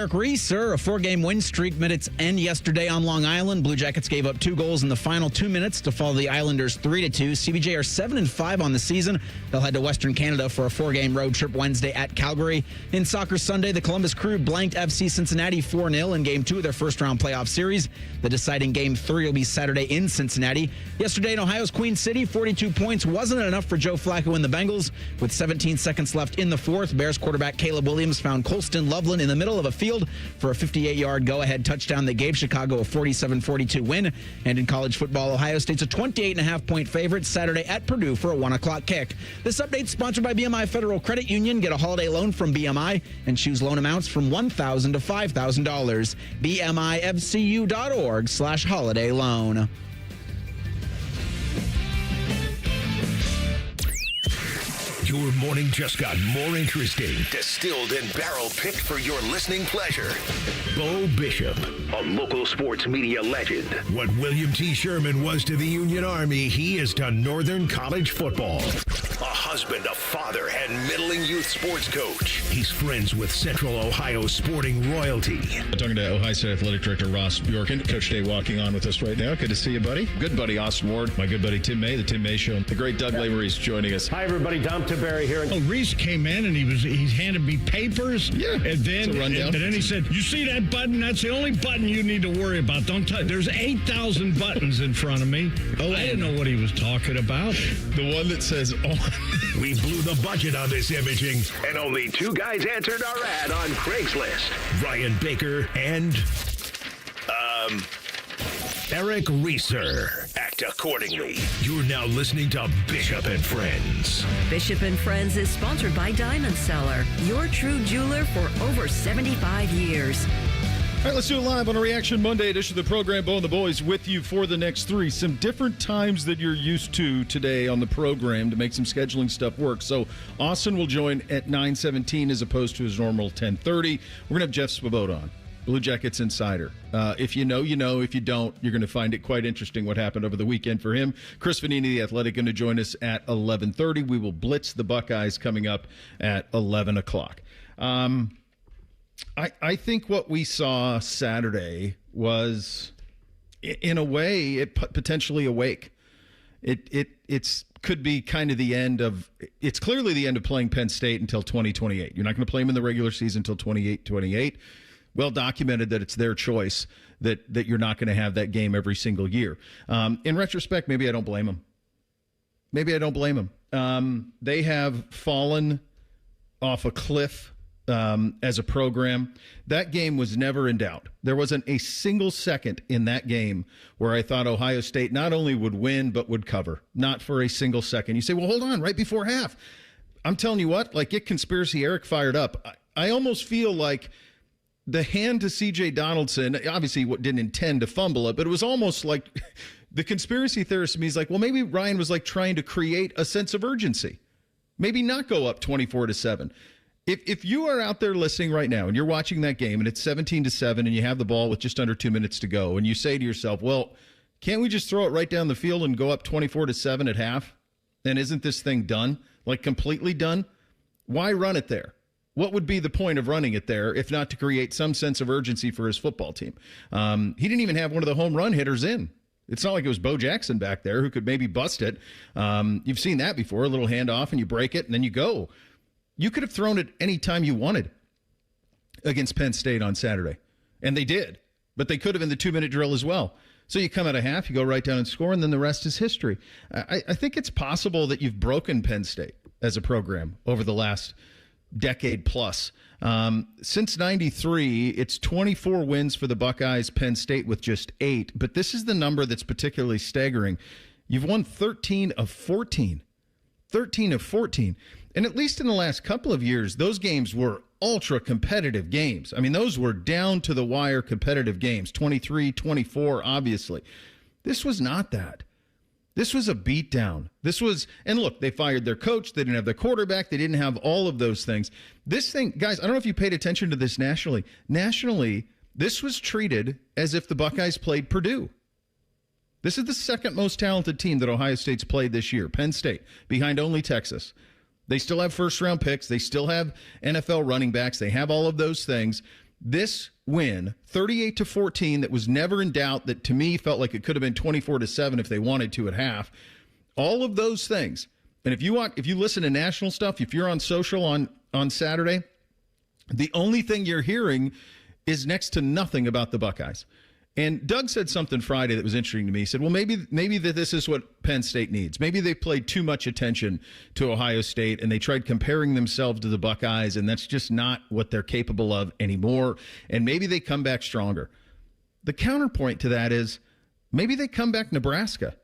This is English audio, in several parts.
Eric Reeser. A 4-game win streak met its end yesterday on Long Island. Blue Jackets gave up 2 goals in the final 2 minutes to fall the Islanders 3-2. CBJ are 7-5 on the season. They'll head to Western Canada for a 4-game road trip Wednesday at Calgary. In soccer Sunday, the Columbus Crew blanked FC Cincinnati 4-0 in Game 2 of their first-round playoff series. The deciding Game 3 will be Saturday in Cincinnati. Yesterday in Ohio's Queen City, 42 points wasn't enough for Joe Flacco and the Bengals. With 17 seconds left in the fourth, Bears quarterback Caleb Williams found Colston Loveland in the middle of a field for a 58-yard go-ahead touchdown that gave Chicago a 47-42 win. And in college football, Ohio State's a 28.5-point favorite Saturday at Purdue for a 1 o'clock kick. This update's sponsored by BMI Federal Credit Union. Get a holiday loan from BMI and choose loan amounts from $1,000 to $5,000. BMIFCU.org/holiday loan. Your morning just got more interesting. Distilled and barrel-picked for your listening pleasure. Bo Bishop, a local sports media legend. What William T. Sherman was to the Union Army, he is to Northern College football. A husband, a father, and middling youth sports coach. He's friends with Central Ohio sporting royalty. Talking to Ohio State Athletic Director Ross Bjorken. Coach Day walking on with us right now. Good to see you, buddy. Good buddy, Austin Ward. My good buddy, Tim May, the Tim May Show. The great Doug Lavery's joining us. Hi, everybody. Dom Barry here. Oh, Reese came in and he handed me papers. Yeah, and then he said, "You see that button? That's the only button you need to worry about. Don't touch. There's 8,000 buttons in front of me." Oh, I didn't know what he was talking about. The one that says on. We blew the budget on this imaging, and only 2 guys answered our ad on Craigslist. Ryan Baker and Eric Reeser. Act accordingly. You're now listening to Bishop and Friends. Bishop and Friends is sponsored by Diamond Seller, your true jeweler for over 75 years. All right, let's do it live on a Reaction Monday edition of the program. Bo and the boys with you for the next 3. Some different times that you're used to today on the program to make some scheduling stuff work. So Austin will join at 9:17 as opposed to his normal 10:30. We're going to have Jeff Svoboda on, Blue Jackets Insider. If you know, you know. If you don't, you're going to find it quite interesting what happened over the weekend for him. Chris Vannini, the Athletic, going to join us at 11:30. We will blitz the Buckeyes coming up at 11 o'clock. I think what we saw Saturday was, in a way, potentially a wake. It's could be kind of the end of. It's clearly the end of playing Penn State until 2028. You're not going to play them in the regular season until 28. Well documented that it's their choice that you're not going to have that game every single year. In retrospect, maybe I don't blame them. They have fallen off a cliff as a program. That game was never in doubt. There wasn't a single second in that game where I thought Ohio State not only would win but would cover. Not for a single second. You say, well, hold on, right before half. I'm telling you what, like, get Conspiracy Eric fired up. I almost feel like the hand to C.J. Donaldson, obviously didn't intend to fumble it, but it was almost like the conspiracy theorist to me is like, well, maybe Ryan was like trying to create a sense of urgency. Maybe not go up 24-7. If you are out there listening right now and you're watching that game and it's 17-7 and you have the ball with just under 2 minutes to go and you say to yourself, well, can't we just throw it right down the field and go up 24-7 at half? And isn't this thing done? Like completely done? Why run it there? What would be the point of running it there if not to create some sense of urgency for his football team? He didn't even have one of the home run hitters in. It's not like it was Bo Jackson back there who could maybe bust it. You've seen that before, a little handoff and you break it and then you go. You could have thrown it any time you wanted against Penn State on Saturday. And they did. But they could have in the 2-minute drill as well. So you come out of half, you go right down and score, and then the rest is history. I think it's possible that you've broken Penn State as a program over the last decade plus. Since 93, it's 24 wins for the Buckeyes, Penn State with just 8. But this is the number that's particularly staggering. You've won 13 of 14. 13 of 14. And at least in the last couple of years, those games were ultra competitive games. I mean, those were down to the wire competitive games. 23-24, obviously. This was not that. This was a beatdown. And look, they fired their coach. They didn't have their quarterback. They didn't have all of those things. This thing, guys, I don't know if you paid attention to this nationally. Nationally, this was treated as if the Buckeyes played Purdue. This is the second most talented team that Ohio State's played this year, Penn State, behind only Texas. They still have first-round picks. They still have NFL running backs. They have all of those things. This win, 38-14, that was never in doubt, that to me felt like it could have been 24-7 if they wanted to at half. All of those things. And if you listen to national stuff, if you're on social on Saturday, the only thing you're hearing is next to nothing about the Buckeyes. And Doug said something Friday that was interesting to me. He said, well, maybe that this is what Penn State needs. Maybe they played too much attention to Ohio State and they tried comparing themselves to the Buckeyes, and that's just not what they're capable of anymore. And maybe they come back stronger. The counterpoint to that is maybe they come back Nebraska.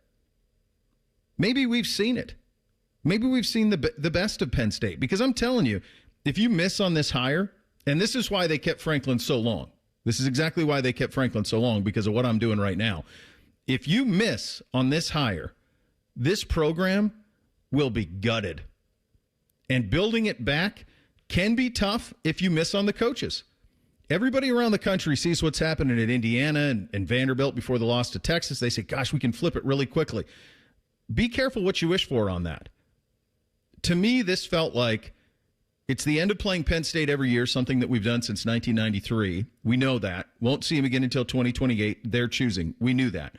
Maybe we've seen it. Maybe we've seen the best of Penn State. Because I'm telling you, if you miss on this hire, and this is why they kept Franklin so long. This is exactly why they kept Franklin so long, because of what I'm doing right now. If you miss on this hire, this program will be gutted. And building it back can be tough if you miss on the coaches. Everybody around the country sees what's happening at Indiana and Vanderbilt before the loss to Texas. They say, gosh, we can flip it really quickly. Be careful what you wish for on that. To me, this felt like it's the end of playing Penn State every year, something that we've done since 1993. We know that. Won't see them again until 2028. They're choosing. We knew that.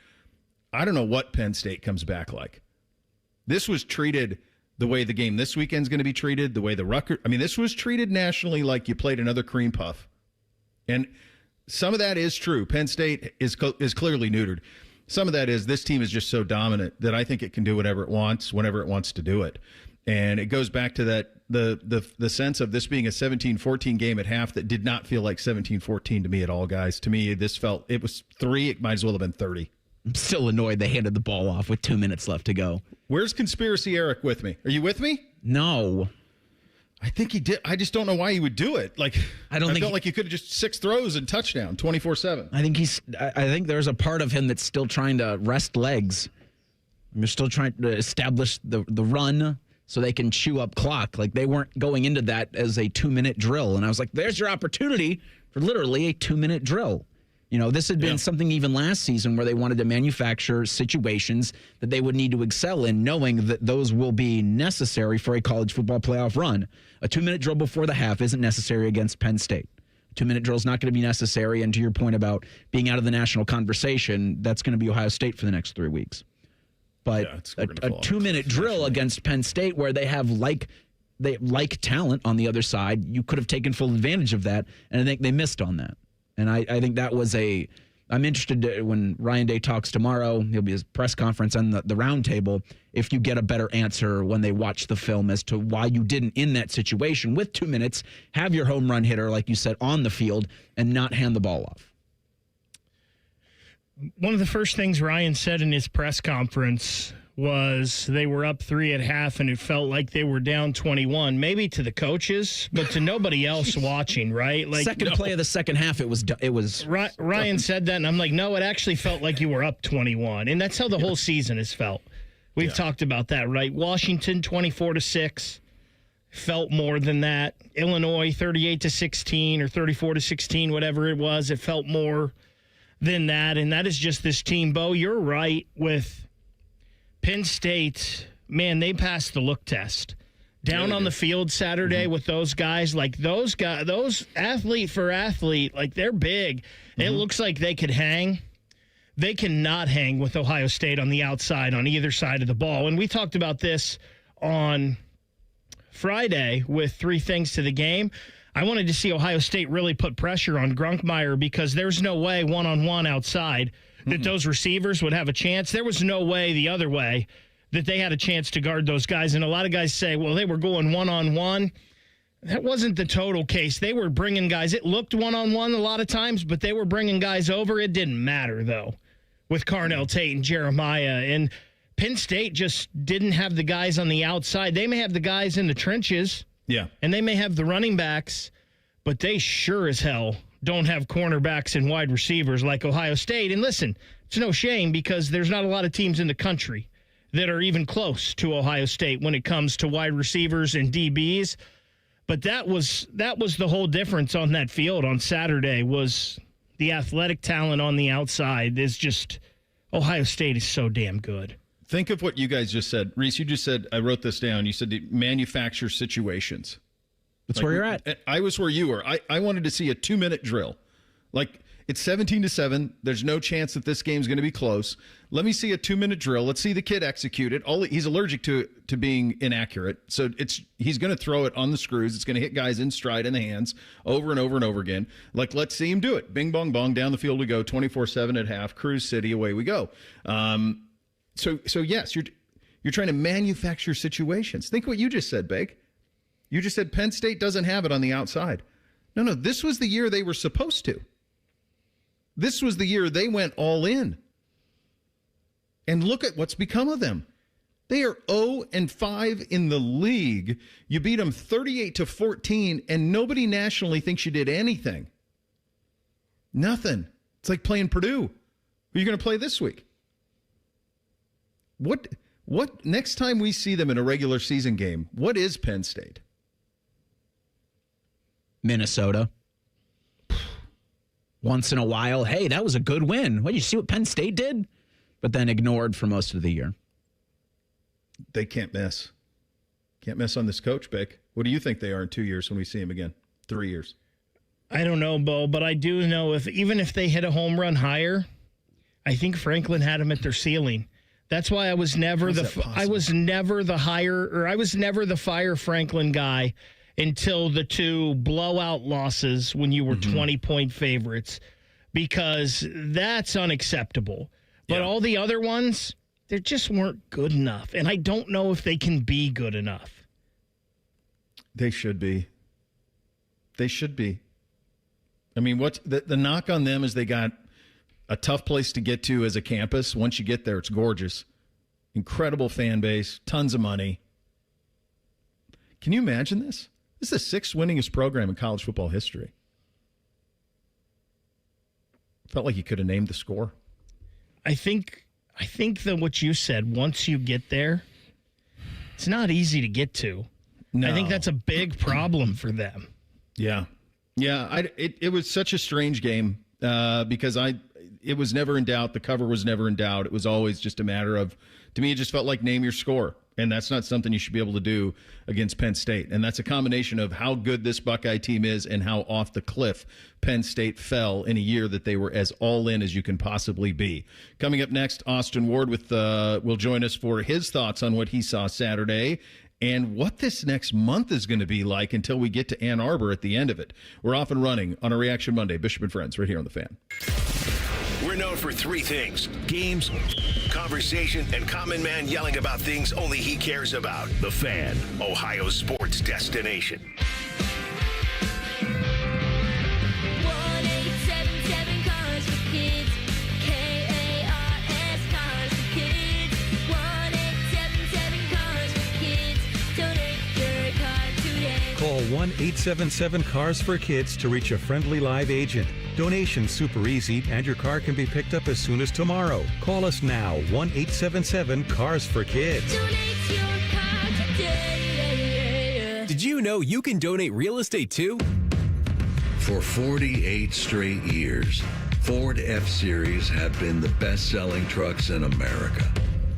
I don't know what Penn State comes back like. This was treated the way the game this weekend's going to be treated, the way the Rutgers. I mean, this was treated nationally like you played another cream puff. And some of that is true. Penn State is clearly neutered. Some of that is this team is just so dominant that I think it can do whatever it wants, whenever it wants to do it. And it goes back to that the sense of this being a 17-14 game at half that did not feel like 17-14 to me at all, guys. To me, this felt, it was 3. It might as well have been 30. I'm still annoyed they handed the ball off with 2 minutes left to go. Where's Conspiracy Eric with me? Are you with me? No. I think he did. I just don't know why he would do it. Like, I felt like he could have just 6 throws and touchdown 24/7. I think there's a part of him that's still trying to rest legs. They're still trying to establish the run so they can chew up clock. Like, they weren't going into that as a 2-minute drill. And I was like, there's your opportunity for literally a 2-minute drill. You know, this had been something even last season where they wanted to manufacture situations that they would need to excel in, knowing that those will be necessary for a college football playoff run. A 2-minute drill before the half isn't necessary against Penn State. A 2-minute drill is not going to be necessary. And to your point about being out of the national conversation, that's going to be Ohio State for the next 3 weeks. But a 2-minute drill against Penn State where they have like talent on the other side, you could have taken full advantage of that. And I think they missed on that. And I think that was I'm interested when Ryan Day talks tomorrow. He'll be his press conference and the round table. If you get a better answer when they watch the film as to why you didn't, in that situation with 2 minutes, have your home run hitter, like you said, on the field and not hand the ball off. One of the first things Ryan said in his press conference was they were up 3 at half and it felt like they were down 21, maybe to the coaches, but to nobody else watching, right? Like second play of the second half, it was Ryan said that, and I'm like, no, it actually felt like you were up 21, and that's how the whole season has felt. We've talked about that, right? Washington 24-6 felt more than that. Illinois 38-16 or 34-16, whatever it was, it felt more than that, and that is just this team. Bo, you're right with Penn State, man, they passed the look test. Down on the field Saturday with those guys, like those athlete for athlete, like they're big. It looks like they could hang. They cannot hang with Ohio State on the outside on either side of the ball. And we talked about this on Friday with 3 things to the game. I wanted to see Ohio State really put pressure on Grunkmeyer because there's no way one-on-one outside that those receivers would have a chance. There was no way the other way that they had a chance to guard those guys. And a lot of guys say, well, they were going one-on-one. That wasn't the total case. They were bringing guys. It looked one-on-one a lot of times, but they were bringing guys over. It didn't matter, though, with Carnell Tate and Jeremiah. And Penn State just didn't have the guys on the outside. They may have the guys in the trenches. Yeah. And they may have the running backs, but they sure as hell don't have cornerbacks and wide receivers like Ohio State. And listen, it's no shame because there's not a lot of teams in the country that are even close to Ohio State when it comes to wide receivers and DBs. But that was the whole difference on that field on Saturday was the athletic talent on the outside is just Ohio State is so damn good. Think of what you guys just said. Reese, you just said, I wrote this down. You said to manufacture situations. That's where you're at. I was where you were. I wanted to see a 2-minute drill. Like, it's 17-7. There's no chance that this game's going to be close. Let me see a 2-minute drill. Let's see the kid execute it. He's allergic to being inaccurate, so he's going to throw it on the screws. It's going to hit guys in stride in the hands over and over and over again. Like, let's see him do it. Bing, bong, bong, down the field we go, 24-7 at half, Cruise City, away we go. So yes, you're trying to manufacture situations. Think what you just said, Bake. You just said Penn State doesn't have it on the outside. No, this was the year they were supposed to. This was the year they went all in. And look at what's become of them. They are 0-5 in the league. You beat them 38-14, and nobody nationally thinks you did anything. Nothing. It's like playing Purdue. Who are you going to play this week? What next time we see them in a regular season game, what is Penn State? Minnesota. Once in a while, hey, that was a good win. What, you see what Penn State did? But then ignored for most of the year. They can't miss. Can't miss on this coach, Bick. What do you think they are in 2 years when we see him again? 3 years? I don't know, Bo, but I do know even if they hit a home run higher, I think Franklin had them at their ceiling. That's why I was never the fire Franklin guy until the two blowout losses when you were 20-point favorites, because that's unacceptable. But all the other ones, they just weren't good enough. And I don't know if they can be good enough. They should be. They should be. I mean, what's the knock on them is they got a tough place to get to as a campus. Once you get there, it's gorgeous. Incredible fan base, tons of money. Can you imagine this? This is the 6th winningest program in college football history. Felt like you could have named the score. I think that what you said, once you get there, it's not easy to get to. No. I think that's a big problem for them. Yeah. It was such a strange game because it was never in doubt. The cover was never in doubt. It was always just a matter of, to me, it just felt like name your score. And that's not something you should be able to do against Penn State. And that's a combination of how good this Buckeye team is and how off the cliff Penn State fell in a year that they were as all in as you can possibly be. Coming up next, Austin Ward will join us for his thoughts on what he saw Saturday and what this next month is going to be like until we get to Ann Arbor at the end of it. We're off and running on a Reaction Monday. Bishop and Friends, right here on The Fan. We're known for 3 things: games, conversation, and common man yelling about things only he cares about. The Fan, Ohio's sports destination. 1-877 Cars for Kids. KARS Cars for Kids. 1-877 Cars for Kids. Donate your car today. Call 1-877-CARS for Kids to reach a friendly live agent. Donation's super easy, and your car can be picked up as soon as tomorrow. Call us now, 1-877-CARS for Kids. Donate your car today. Did you know you can donate real estate too? For 48 straight years, Ford F-Series have been the best-selling trucks in America.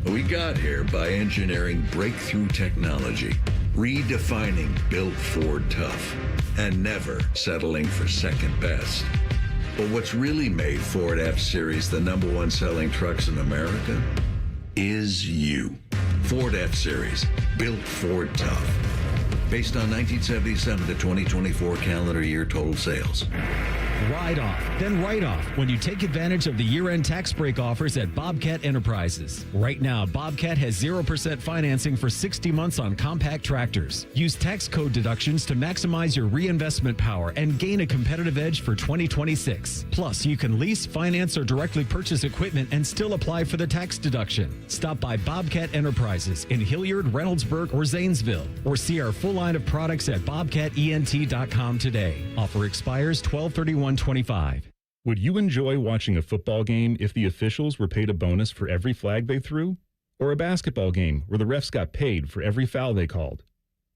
We got here by engineering breakthrough technology, redefining built Ford tough, and never settling for second best. But what's really made Ford F-Series the #1 selling trucks in America is you. Ford F-Series, built Ford tough. Based on 1977 to 2024 calendar year total sales. Ride off, then write off when you take advantage of the year-end tax break offers at Bobcat Enterprises. Right now, Bobcat has 0% financing for 60 months on compact tractors. Use tax code deductions to maximize your reinvestment power and gain a competitive edge for 2026. Plus, you can lease, finance, or directly purchase equipment and still apply for the tax deduction. Stop by Bobcat Enterprises in Hilliard, Reynoldsburg, or Zanesville, or see our full line of products at bobcatent.com today. Offer expires 12/31/25. Would you enjoy watching a football game if the officials were paid a bonus for every flag they threw? Or a basketball game where the refs got paid for every foul they called?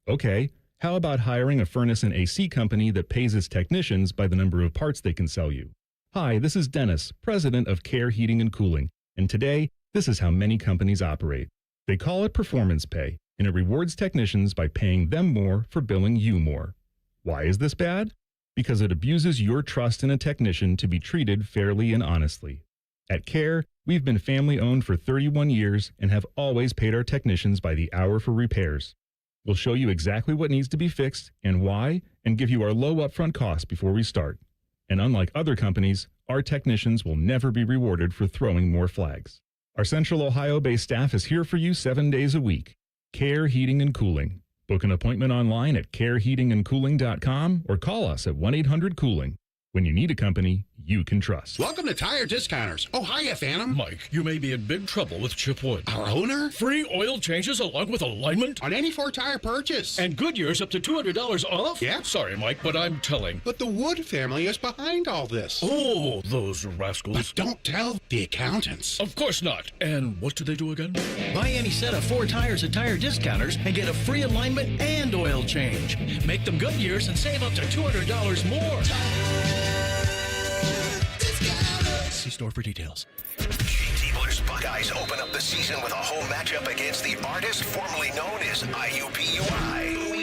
Okay, how about hiring a furnace and AC company that pays its technicians by the number of parts they can sell you? Hi, this is Dennis, president of Care Heating and Cooling, and today, this is how many companies operate. They call it performance pay, and it rewards technicians by paying them more for billing you more. Why is this bad? Because it abuses your trust in a technician to be treated fairly and honestly. At CARE, we've been family-owned for 31 years and have always paid our technicians by the hour for repairs. We'll show you exactly what needs to be fixed and why, and give you our low upfront cost before we start. And unlike other companies, our technicians will never be rewarded for throwing more flags. Our Central Ohio-based staff is here for you 7 days a week. CARE Heating and Cooling. Book an appointment online at careheatingandcooling.com or call us at 1-800-COOLING. When you need a company you can trust. Welcome to Tire Discounters. Oh, hiya, Phantom. Mike, you may be in big trouble with Chip Wood. Our owner? Free oil changes along with alignment? On any 4-tire purchase. And Goodyear's up to $200 off? Yeah. Sorry, Mike, but I'm telling. But the Wood family is behind all this. Oh, those rascals. But don't tell the accountants. Of course not. And what do they do again? Buy any set of 4 tires at Tire Discounters and get a free alignment and oil change. Make them Goodyear's and save up to $200 more. See store for details. Keebler's Buckeyes open up the season with a home matchup against the artist formerly known as IUPUI.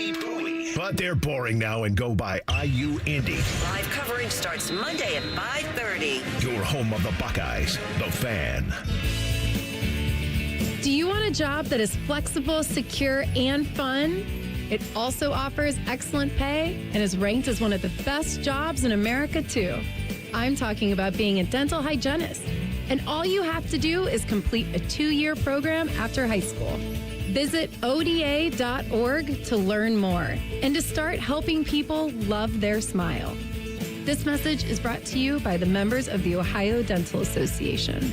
But they're boring now and go by IU Indy. Live coverage starts Monday at 5:30. Your home of the Buckeyes, the Fan. Do you want a job that is flexible, secure, and fun? It also offers excellent pay and is ranked as one of the best jobs in America, too. I'm talking about being a dental hygienist. And all you have to do is complete a 2-year program after high school. Visit ODA.org to learn more and to start helping people love their smile. This message is brought to you by the members of the Ohio Dental Association.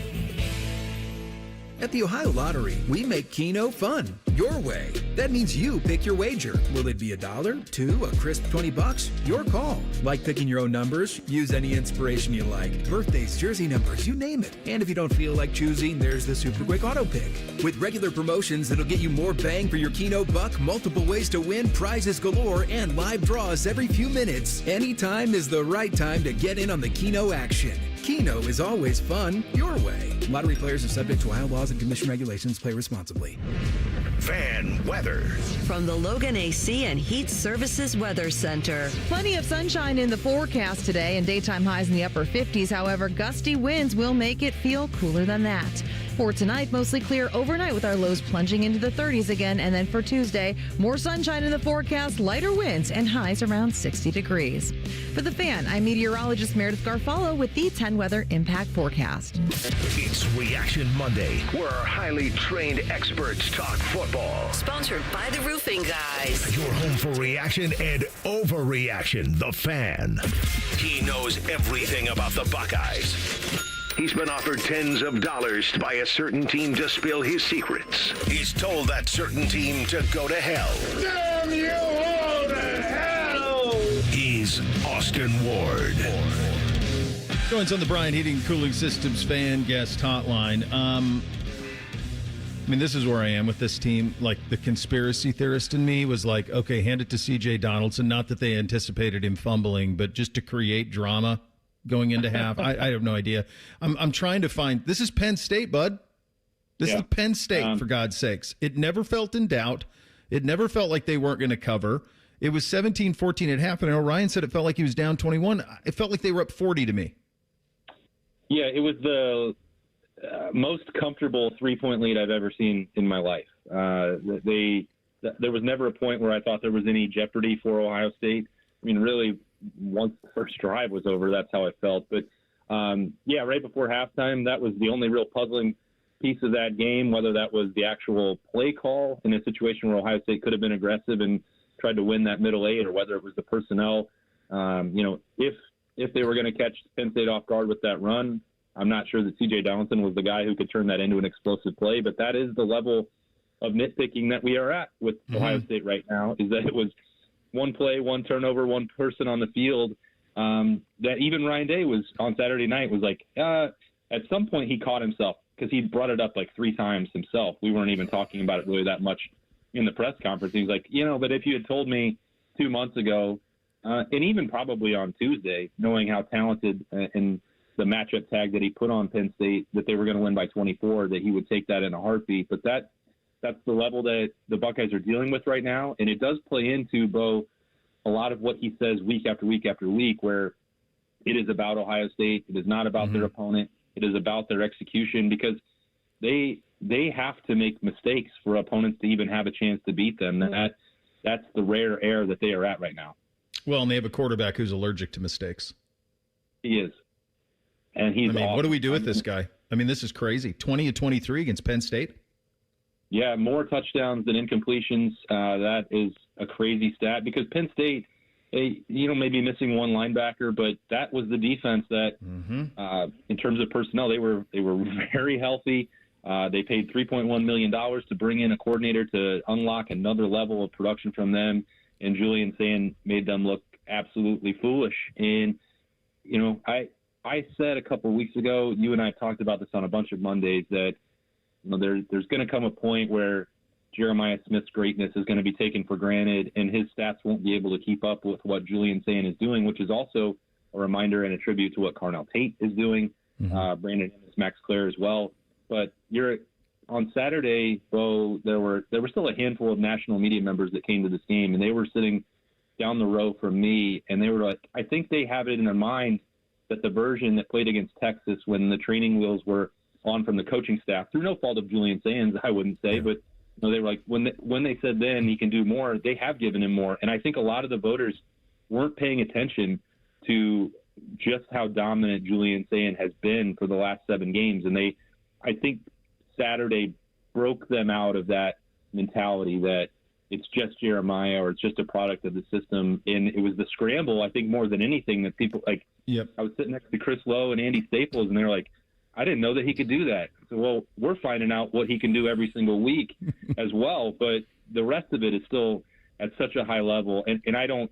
At the Ohio Lottery, we make Keno fun, your way. That means you pick your wager. Will it be $1, $2, a crisp $20? Your call. Like picking your own numbers, use any inspiration you like. Birthdays, jersey numbers, you name it. And if you don't feel like choosing, there's the Super Quick Auto Pick. With regular promotions that'll get you more bang for your Keno buck, multiple ways to win, prizes galore, and live draws every few minutes. Anytime is the right time to get in on the Keno action. Keno is always fun, your way. Lottery players are subject to Ohio laws and commission regulations. Play responsibly. Fan weather. From the Logan AC and Heat Services Weather Center. Plenty of sunshine in the forecast today and daytime highs in the upper 50s. However, gusty winds will make it feel cooler than that. For tonight, mostly clear overnight with our lows plunging into the 30s again. And then for Tuesday, more sunshine in the forecast, lighter winds, and highs around 60 degrees. For The Fan, I'm meteorologist Meredith Garfalo with the 10 Weather Impact Forecast. It's Reaction Monday, where our highly trained experts talk football. Sponsored by the Roofing Guys. Your home for reaction and overreaction, The Fan. He knows everything about the Buckeyes. He's been offered tens of dollars by a certain team to spill his secrets. He's told that certain team to go to hell. Damn you all to hell! He's Austin Ward. Joins on the Bryant Heating and Cooling Systems Fan Guest Hotline. I mean, this is where I am with this team. Like, the conspiracy theorist in me was like, okay, hand it to C.J. Donaldson. Not that they anticipated him fumbling, but just to create drama going into half. I have no idea. I'm trying to find. This is Penn State, bud. This is Penn State, for God's sakes. It never felt in doubt. It never felt like they weren't going to cover. It was 17-14 at half, and I know Ryan said it felt like he was down 21. It felt like they were up 40 to me. Yeah, it was the most comfortable three-point lead I've ever seen in my life. There was never a point where I thought there was any jeopardy for Ohio State. I mean, really, once the first drive was over, that's how I felt. But, right before halftime, that was the only real puzzling piece of that game, whether that was the actual play call in a situation where Ohio State could have been aggressive and tried to win that middle eight, or whether it was the personnel. If they were going to catch Penn State off guard with that run, I'm not sure that C.J. Donaldson was the guy who could turn that into an explosive play, but that is the level of nitpicking that we are at with Ohio State right now, is that it was one play, one turnover, one person on the field, that even Ryan Day was on Saturday night was like, at some point he caught himself because he brought it up like 3 times himself. We weren't even talking about it really that much in the press conference. He was like, but if you had told me 2 months ago, and even probably on Tuesday, knowing how talented and the matchup tag that he put on Penn State, that they were going to win by 24, that he would take that in a heartbeat. But that's the level that the Buckeyes are dealing with right now. And it does play into, Bo, a lot of what he says week after week after week, where it is about Ohio State. It is not about their opponent. It is about their execution, because they have to make mistakes for opponents to even have a chance to beat them. That's the rare air that they are at right now. Well, and they have a quarterback who's allergic to mistakes. He is. And he's awesome. What do we do with this guy? I mean, this is crazy. 20 of 23 against Penn State? Yeah, more touchdowns than incompletions. That is a crazy stat, because Penn State, maybe missing one linebacker, but that was the defense that, in terms of personnel, they were very healthy. They paid $3.1 million to bring in a coordinator to unlock another level of production from them, and Julian Sand made them look absolutely foolish. And, I said a couple of weeks ago, you and I talked about this on a bunch of Mondays, that there's going to come a point where Jeremiah Smith's greatness is going to be taken for granted, and his stats won't be able to keep up with what Julian Sand is doing, which is also a reminder and a tribute to what Carnell Tate is doing, Brandon Ennis, Max Clare as well. But on Saturday, Bo, there were still a handful of national media members that came to this game, and they were sitting down the row from me, and they were like, I think they have it in their mind that the version that played against Texas, when the training wheels were on from the coaching staff, through no fault of Julian Sands, I wouldn't say, but they were like, when they said then he can do more, they have given him more. And I think a lot of the voters weren't paying attention to just how dominant Julian Sand has been for the last 7 games. And I think Saturday broke them out of that mentality that it's just Jeremiah or it's just a product of the system. And it was the scramble, I think, more than anything, that people like. Yep. I was sitting next to Chris Lowe and Andy Staples, and they were like, I didn't know that he could do that. So, well, we're finding out what he can do every single week as well. But the rest of it is still at such a high level. And I don't,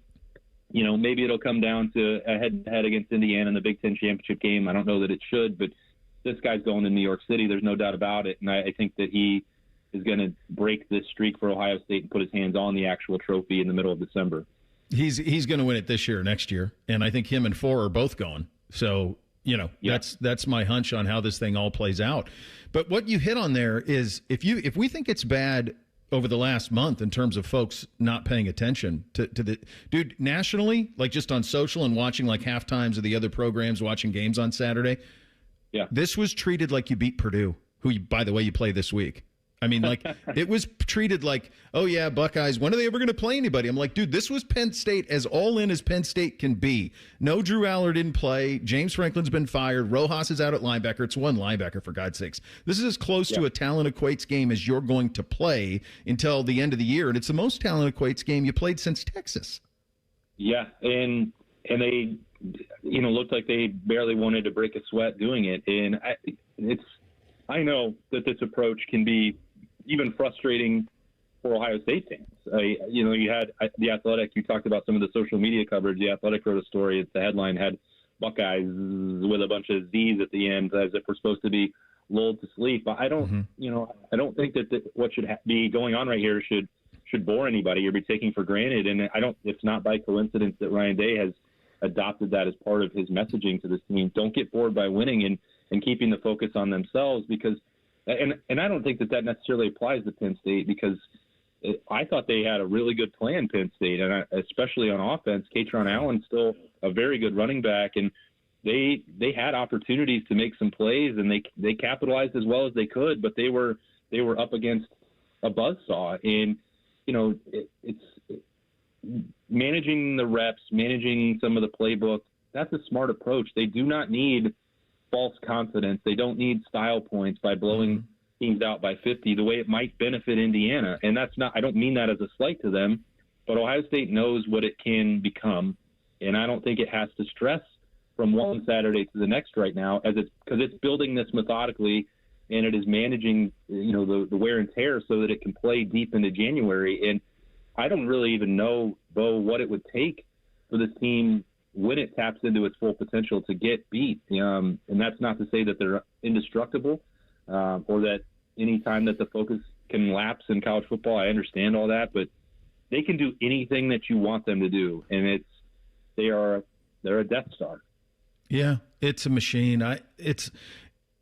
maybe it'll come down to a head-to-head against Indiana in the Big Ten championship game. I don't know that it should, but this guy's going to New York City. There's no doubt about it. And I think that he is going to break this streak for Ohio State and put his hands on the actual trophy in the middle of December. He's going to win it this year, next year. And I think him and Four are both going. So, that's my hunch on how this thing all plays out. But what you hit on there is if we think it's bad over the last month in terms of folks not paying attention to the dude nationally, like just on social and watching like half times of the other programs, watching games on Saturday. Yeah. This was treated like you beat Purdue, who, by the way, you play this week. I mean, like, it was treated like, oh, yeah, Buckeyes, when are they ever going to play anybody? I'm like, dude, this was Penn State as all in as Penn State can be. No, Drew Aller didn't play. James Franklin's been fired. Rojas is out at linebacker. It's one linebacker, for God's sakes. This is as close to a talent equates game as you're going to play until the end of the year. And it's the most talent equates game you played since Texas. Yeah, and they, looked like they barely wanted to break a sweat doing it. And I know that this approach can be even frustrating for Ohio State fans. You had The Athletic, you talked about some of the social media coverage. The Athletic wrote a story. The headline had Buckeyes with a bunch of Z's at the end, as if we're supposed to be lulled to sleep. But I don't, I don't think that what should be going on right here should bore anybody or be taken for granted. And it's not by coincidence that Ryan Day has adopted that as part of his messaging to this team. Don't get bored by winning and keeping the focus on themselves, because and I don't think that necessarily applies to Penn State, because I thought they had a really good plan, Penn State, and especially on offense. Katron Allen's still a very good running back, and they had opportunities to make some plays, and they capitalized as well as they could, but they were up against a buzzsaw. And it's managing the reps, managing some of the playbook. That's a smart approach. They do not need false confidence. They don't need style points by blowing teams out by 50 the way it might benefit Indiana. And I don't mean that as a slight to them, but Ohio State knows what it can become. And I don't think it has to stress from one Saturday to the next right now, because it's building this methodically, and it is managing, the wear and tear so that it can play deep into January. And I don't really even know, Bo, what it would take for this team when it taps into its full potential to get beat. And that's not to say that they're indestructible or that any time that the focus can lapse in college football. I understand all that, but they can do anything that you want them to do. And they're a Death Star. Yeah, it's a machine.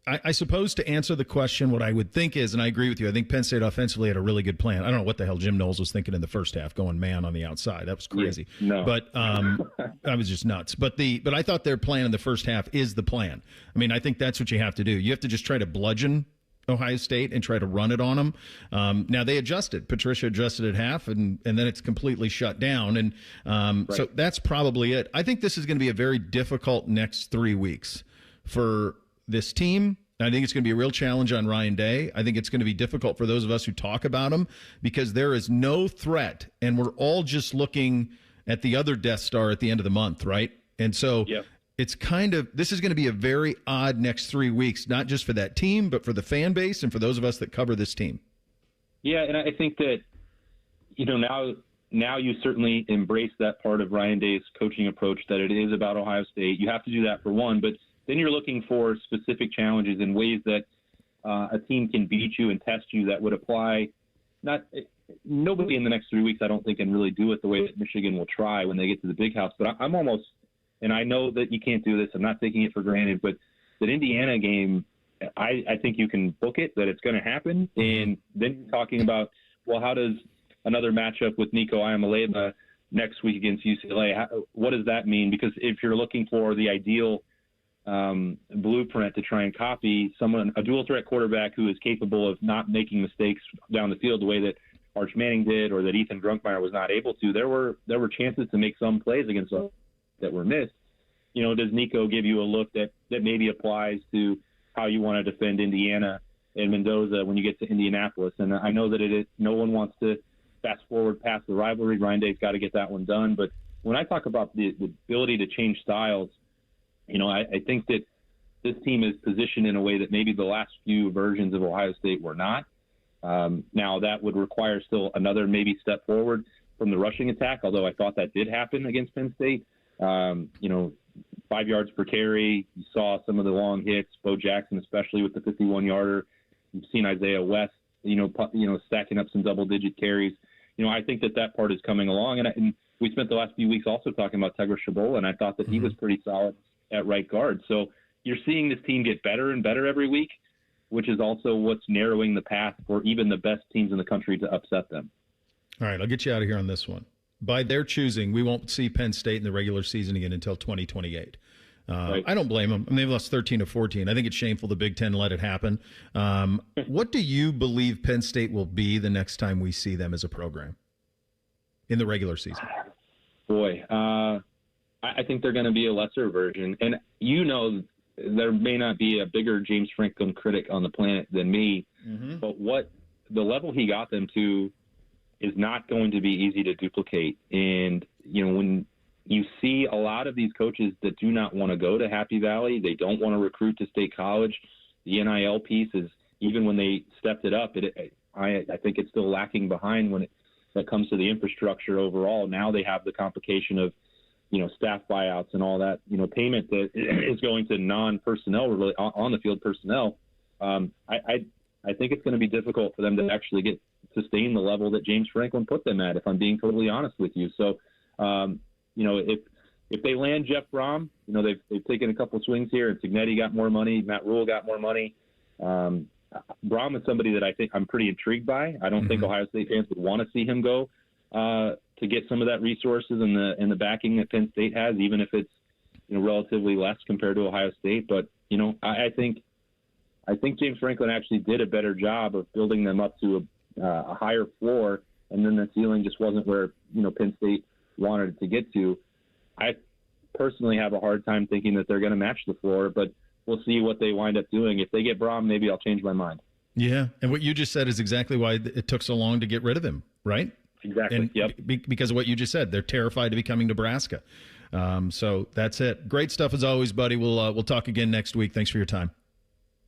I suppose to answer the question, what I would think is, and I agree with you, I think Penn State offensively had a really good plan. I don't know what the hell Jim Knowles was thinking in the first half, going man on the outside. That was crazy. Yeah, no. But I was just nuts. But I thought their plan in the first half is the plan. I mean, I think that's what you have to do. You have to just try to bludgeon Ohio State and try to run it on them. Now they adjusted. Patricia adjusted at half, and then it's completely shut down. And Right. So that's probably it. I think this is going to be a very difficult next 3 weeks for this team. I think it's going to be a real challenge on Ryan Day. I think it's going to be difficult for those of us who talk about him because there is no threat, and we're all just looking at the other Death Star at the end of the month, right? And so it's this is going to be a very odd next 3 weeks, not just for that team, but for the fan base and for those of us that cover this team. Yeah, and I think that, now you certainly embrace that part of Ryan Day's coaching approach, that it is about Ohio State. You have to do that for one, but then you're looking for specific challenges and ways that a team can beat you and test you that would apply. Nobody in the next 3 weeks, I don't think, can really do it the way that Michigan will try when they get to the Big House. But I'm almost, and I know that you can't do this, I'm not taking it for granted, but that Indiana game, I think you can book it, that it's going to happen. And then you're talking about, well, how does another matchup with Nico Iamaleava next week against UCLA, what does that mean? Because if you're looking for the ideal blueprint to try and copy a dual threat quarterback who is capable of not making mistakes down the field the way that Arch Manning did, or that Ethan Drunkmeyer was not able to, there were chances to make some plays against us that were missed. Does Nico give you a look that maybe applies to how you want to defend Indiana and Mendoza when you get to Indianapolis? And I know that no one wants to fast forward past the rivalry. Ryan Day's got to get that one done. But when I talk about the ability to change styles, I think that this team is positioned in a way that maybe the last few versions of Ohio State were not. Now, that would require still another maybe step forward from the rushing attack, although I thought that did happen against Penn State. 5 yards per carry. You saw some of the long hits, Bo Jackson especially with the 51-yarder. You've seen Isaiah West, stacking up some double-digit carries. I think that part is coming along. And we spent the last few weeks also talking about Tegra Shabola, and I thought that he was pretty solid at right guard. So you're seeing this team get better and better every week, which is also what's narrowing the path for even the best teams in the country to upset them. All right, I'll get you out of here on this one. By their choosing, we won't see Penn State in the regular season again until 2028. Right. I don't blame them. I mean, they've lost 13 of 14. I think it's shameful the Big Ten let it happen. What do you believe Penn State will be the next time we see them as a program in the regular season? Boy, I think they're going to be a lesser version. And there may not be a bigger James Franklin critic on the planet than me, but what the level he got them to is not going to be easy to duplicate. And, when you see a lot of these coaches that do not want to go to Happy Valley, they don't want to recruit to State College. The NIL piece is, even when they stepped it up, I think it's still lacking behind when it comes to the infrastructure overall. Now they have the complication of, staff buyouts and all that, payment that is going to non-personnel, really on the field personnel. I think it's going to be difficult for them to actually sustain the level that James Franklin put them at, if I'm being totally honest with you. So, if they land Jeff Brom, they've taken a couple swings here, and Signetti got more money, Matt Rule got more money. Brom is somebody that I think I'm pretty intrigued by. I don't think Ohio State fans would want to see him go to get some of that resources and the backing that Penn State has, even if it's relatively less compared to Ohio State. But I think James Franklin actually did a better job of building them up to a higher floor, and then the ceiling just wasn't where Penn State wanted it to get to. I personally have a hard time thinking that they're going to match the floor, but we'll see what they wind up doing. If they get Brom, maybe I'll change my mind. Yeah, and what you just said is exactly why it took so long to get rid of him, right? Exactly. And yep. Because of what you just said, they're terrified of becoming Nebraska. So that's it. Great stuff as always, buddy. We'll talk again next week. Thanks for your time.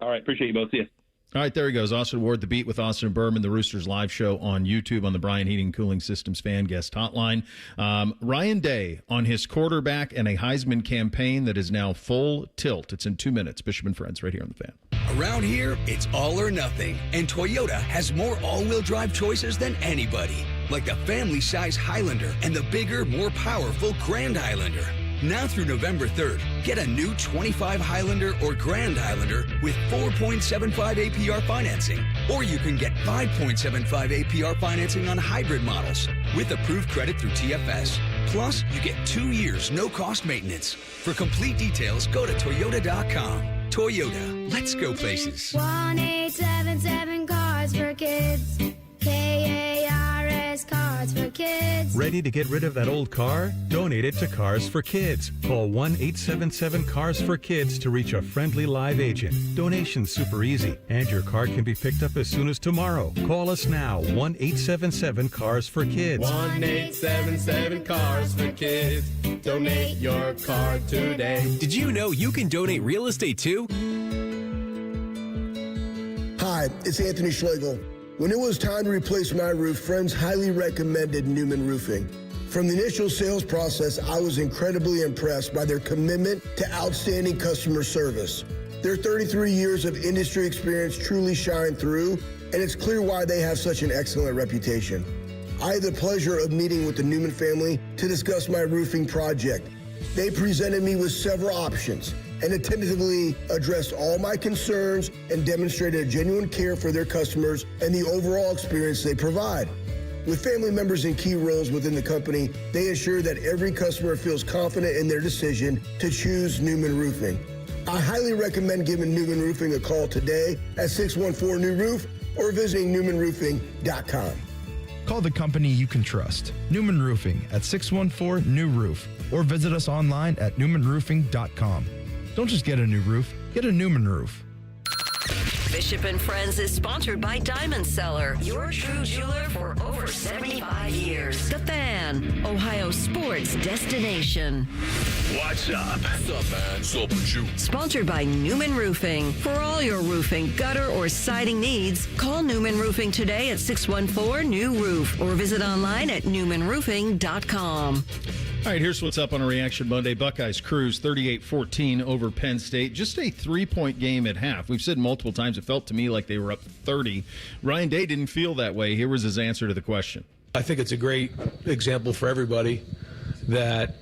All right, appreciate you both. See you. All right, there he goes. Austin Ward, The Beat with Austin and Berman, the Roosters live show on YouTube on the Brian Heating and Cooling Systems fan guest hotline. Ryan Day on his quarterback and a Heisman campaign that is now full tilt. It's in 2 minutes. Bishop and Friends right here on the Fan. Around here, it's all or nothing, and Toyota has more all-wheel drive choices than anybody, like the family-size Highlander and the bigger, more powerful Grand Highlander. Now through November 3rd, get a new 25 Highlander or Grand Highlander with 4.75 APR financing. Or you can get 5.75 APR financing on hybrid models with approved credit through TFS. Plus, you get 2 years no-cost maintenance. For complete details, go to Toyota.com. Toyota, let's go places. 1-877 Cars for Kids. KARS Cars for Kids. Ready to get rid of that old car? Donate it to Cars for Kids. Call 1-877-CARS-FOR-KIDS to reach a friendly live agent. Donation's super easy, and your car can be picked up as soon as tomorrow. Call us now, 1-877-CARS-FOR-KIDS. 1-877-CARS-FOR-KIDS. Donate your car today. Did you know you can donate real estate too? Hi, it's Anthony Schlegel. When it was time to replace my roof, friends highly recommended Newman Roofing. From the initial sales process, I was incredibly impressed by their commitment to outstanding customer service. Their 33 years of industry experience truly shine through, and it's clear why they have such an excellent reputation. I had the pleasure of meeting with the Newman family to discuss my roofing project. They presented me with several options and attentively addressed all my concerns and demonstrated a genuine care for their customers and the overall experience they provide. With family members in key roles within the company, they ensure that every customer feels confident in their decision to choose Newman Roofing. I highly recommend giving Newman Roofing a call today at 614-NEW-ROOF or visiting newmanroofing.com. Call the company you can trust, Newman Roofing, at 614-NEW-ROOF or visit us online at newmanroofing.com. Don't just get a new roof, get a Newman roof. Bishop and Friends is sponsored by Diamond Seller, your true jeweler for over 75 years. The Fan, Ohio sports destination. What's up? What's up, man? What's up with you? Sponsored by Newman Roofing. For all your roofing, gutter, or siding needs, call Newman Roofing today at 614-NEW-ROOF or visit online at newmanroofing.com. All right, here's what's up on a Reaction Monday. Buckeyes cruise 38-14 over Penn State. Just a 3-point game at half. We've said multiple times it felt to me like they were up 30. Ryan Day didn't feel that way. Here was his answer to the question. I think it's a great example for everybody that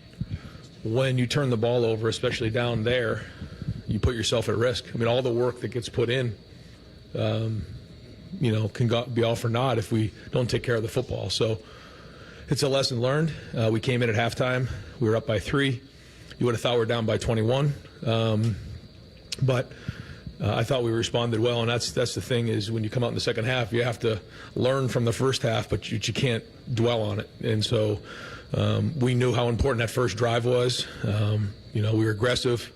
when you turn the ball over, especially down there, you put yourself at risk. I mean, all the work that gets put in, can be all for naught if we don't take care of the football. So it's a lesson learned. We came in at halftime. We were up by 3. You would have thought we were down by 21. But I thought we responded well, and that's the thing is when you come out in the second half, you have to learn from the first half, but you can't dwell on it. And so we knew how important that first drive was. We were aggressive.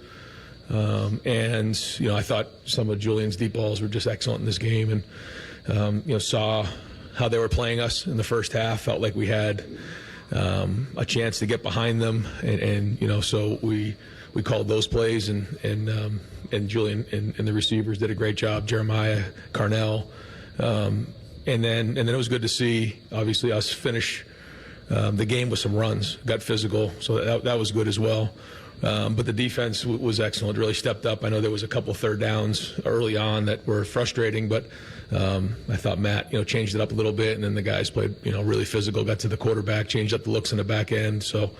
And I thought some of Julian's deep balls were just excellent in this game, and saw how they were playing us in the first half. Felt like we had a chance to get behind them, and so we called those plays, and Julian and the receivers did a great job. Jeremiah, Carnell, and then it was good to see obviously us finish the game with some runs. Got physical, so that was good as well. But the defense was excellent, really stepped up. I know there was a couple third downs early on that were frustrating, but I thought Matt, changed it up a little bit, and then the guys played, really physical, got to the quarterback, changed up the looks in the back end. So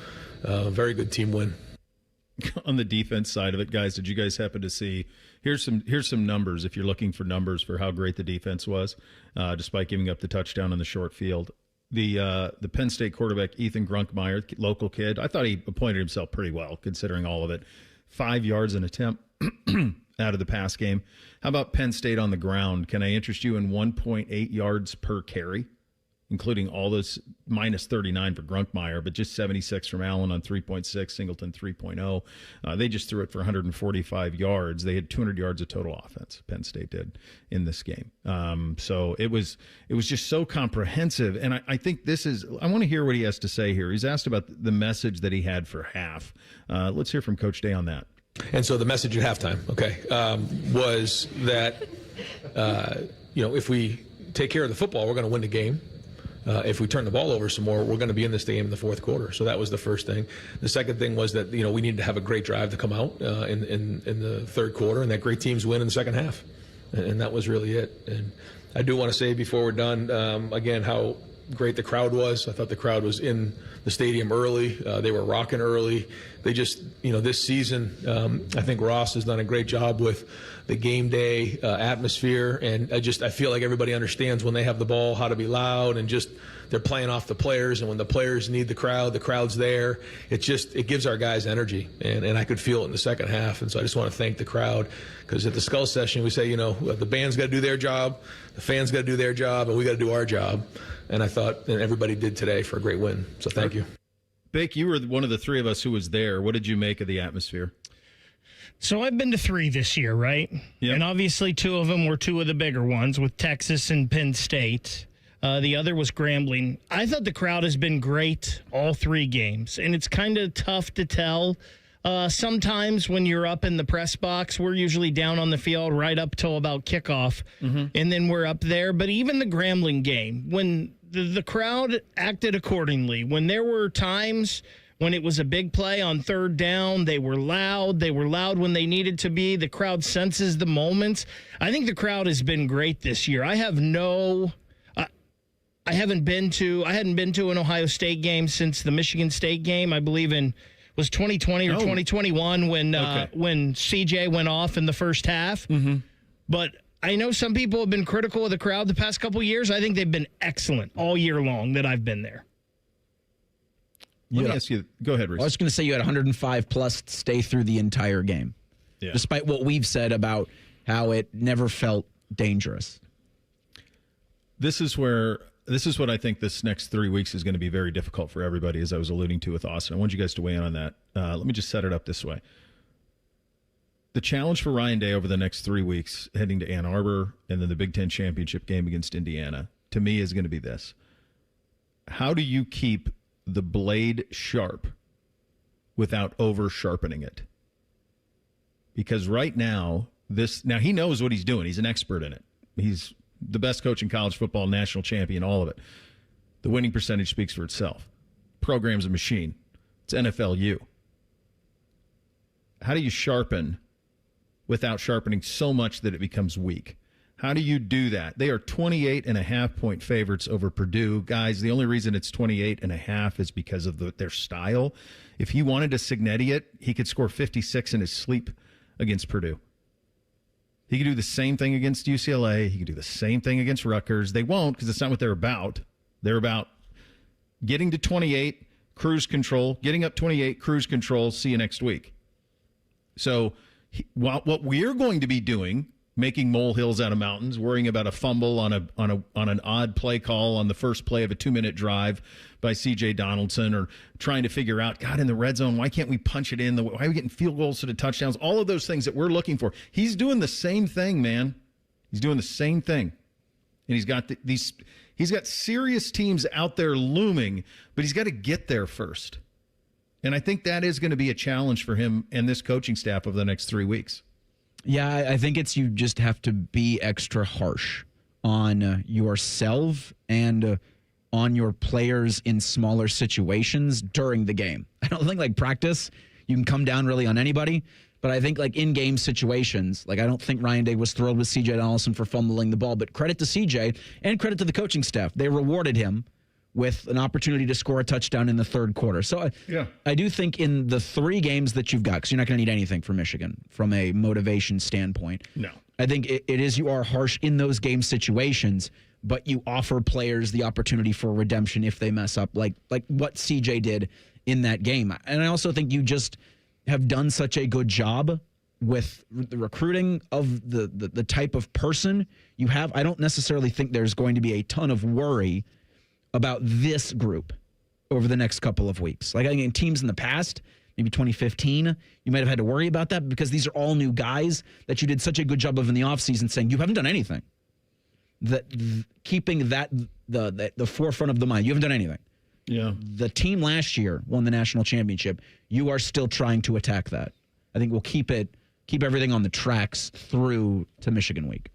very good team win. On the defense side of it, guys, did you guys happen to see, here's some numbers if you're looking for numbers for how great the defense was, despite giving up the touchdown on the short field. The Penn State quarterback, Ethan Grunkmeyer, local kid, I thought he appointed himself pretty well, considering all of it. 5 yards an attempt out of the pass game. How about Penn State on the ground? Can I interest you in 1.8 yards per carry, including all this minus 39 for Grunkmeyer, but just 76 from Allen on 3.6, Singleton 3.0. They just threw it for 145 yards. They had 200 yards of total offense, Penn State did, in this game. So it was just so comprehensive. And I think I want to hear what he has to say here. He's asked about the message that he had for half. Let's hear from Coach Day on that. And so the message at halftime, was that, if we take care of the football, we're going to win the game. If we turn the ball over some more, we're going to be in this game in the fourth quarter. So that was the first thing. The second thing was that, we needed to have a great drive to come out in the third quarter, and that great teams win in the second half. And that was really it. And I do want to say before we're done, again, how great the crowd was. I thought the crowd was in the stadium early. They were rocking early. they just, this season, I think Ross has done a great job with the game day atmosphere. And I feel like everybody understands when they have the ball, how to be loud, and just they're playing off the players. And when the players need the crowd's there. It gives our guys energy. And I could feel it in the second half. And so I just want to thank the crowd, because at the Skull Session, we say, the band's got to do their job, the fans got to do their job, and we got to do our job. And I thought everybody did today for a great win. So thank you. Bake, you were one of the three of us who was there. What did you make of the atmosphere? So I've been to 3 this year, right? Yep. And obviously 2 of them were 2 of the bigger ones with Texas and Penn State. The other was Grambling. I thought the crowd has been great all 3 games, and it's kind of tough to tell. Sometimes when you're up in the press box, we're usually down on the field right up till about kickoff, and then we're up there. But even the Grambling game, when the crowd acted accordingly, when there were times when it was a big play on 3rd down, they were loud. They were loud when they needed to be. The crowd senses the moments. I think the crowd has been great this year. I hadn't been to an Ohio State game since the Michigan State game, I believe was 2020 or 2021 when CJ went off in the first half. But I know some people have been critical of the crowd the past couple years. I think they've been excellent all year long that I've been there. Let me ask you. Go ahead, Reese. I was going to say you had 105 plus stay through the entire game, despite what we've said about how it never felt dangerous. This is what I think this next 3 weeks is going to be very difficult for everybody, as I was alluding to with Austin. I want you guys to weigh in on that. Let me just set it up this way. The challenge for Ryan Day over the next 3 weeks, heading to Ann Arbor and then the Big Ten championship game against Indiana, to me is going to be this. How do you keep the blade sharp without over-sharpening it? Because right now he knows what he's doing. He's an expert in it. He's the best coach in college football, national champion, all of it. The winning percentage speaks for itself. Program's a machine. It's NFLU. How do you sharpen without sharpening so much that it becomes weak? How do you do that? They are 28.5-point favorites over Purdue. Guys, the only reason it's 28.5 is because of their style. If he wanted to Signetti it, he could score 56 in his sleep against Purdue. He could do the same thing against UCLA. He could do the same thing against Rutgers. They won't, because it's not what they're about. They're about getting to 28, cruise control, getting up 28, cruise control, see you next week. So what we're going to be doing, making molehills out of mountains, worrying about a fumble on an odd play call on the first play of a 2-minute drive by C.J. Donaldson, or trying to figure out, God, in the red zone, why can't we punch it in? Why are we getting field goals to the touchdowns? All of those things that we're looking for. He's doing the same thing, man. He's doing the same thing. And he's got he's got serious teams out there looming, but he's got to get there first. And I think that is going to be a challenge for him and this coaching staff over the next 3 weeks. Yeah, I think you just have to be extra harsh on yourself and on your players in smaller situations during the game. I don't think practice, you can come down really on anybody, but I think in-game situations, I don't think Ryan Day was thrilled with C.J. Donaldson for fumbling the ball, but credit to C.J. and credit to the coaching staff. They rewarded him with an opportunity to score a touchdown in the third quarter. So I do think in the 3 games that you've got, because you're not going to need anything from Michigan from a motivation standpoint. No. I think it is you are harsh in those game situations, but you offer players the opportunity for redemption if they mess up, like what CJ did in that game. And I also think you just have done such a good job with the recruiting of the type of person you have. I don't necessarily think there's going to be a ton of worry about this group over the next couple of weeks. I think in teams in the past, maybe 2015, you might have had to worry about that because these are all new guys that you did such a good job of in the offseason saying you haven't done anything. Keeping that the forefront of the mind. You haven't done anything. Yeah. The team last year won the national championship. You are still trying to attack that. I think we'll keep everything on the tracks through to Michigan week.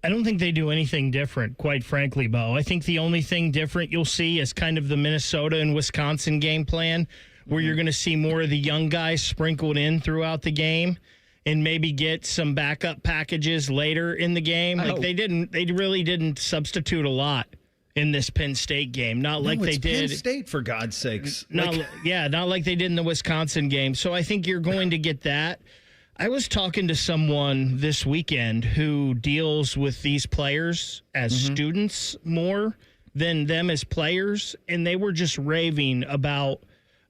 I don't think they do anything different, quite frankly, Bo. I think the only thing different you'll see is kind of the Minnesota and Wisconsin game plan, where you're going to see more of the young guys sprinkled in throughout the game and maybe get some backup packages later in the game. They really didn't substitute a lot in this Penn State game. Not like they did. Penn State, for God's sakes. Not like they did in the Wisconsin game. So I think you're going to get that. I was talking to someone this weekend who deals with these players as students more than them as players, and they were just raving about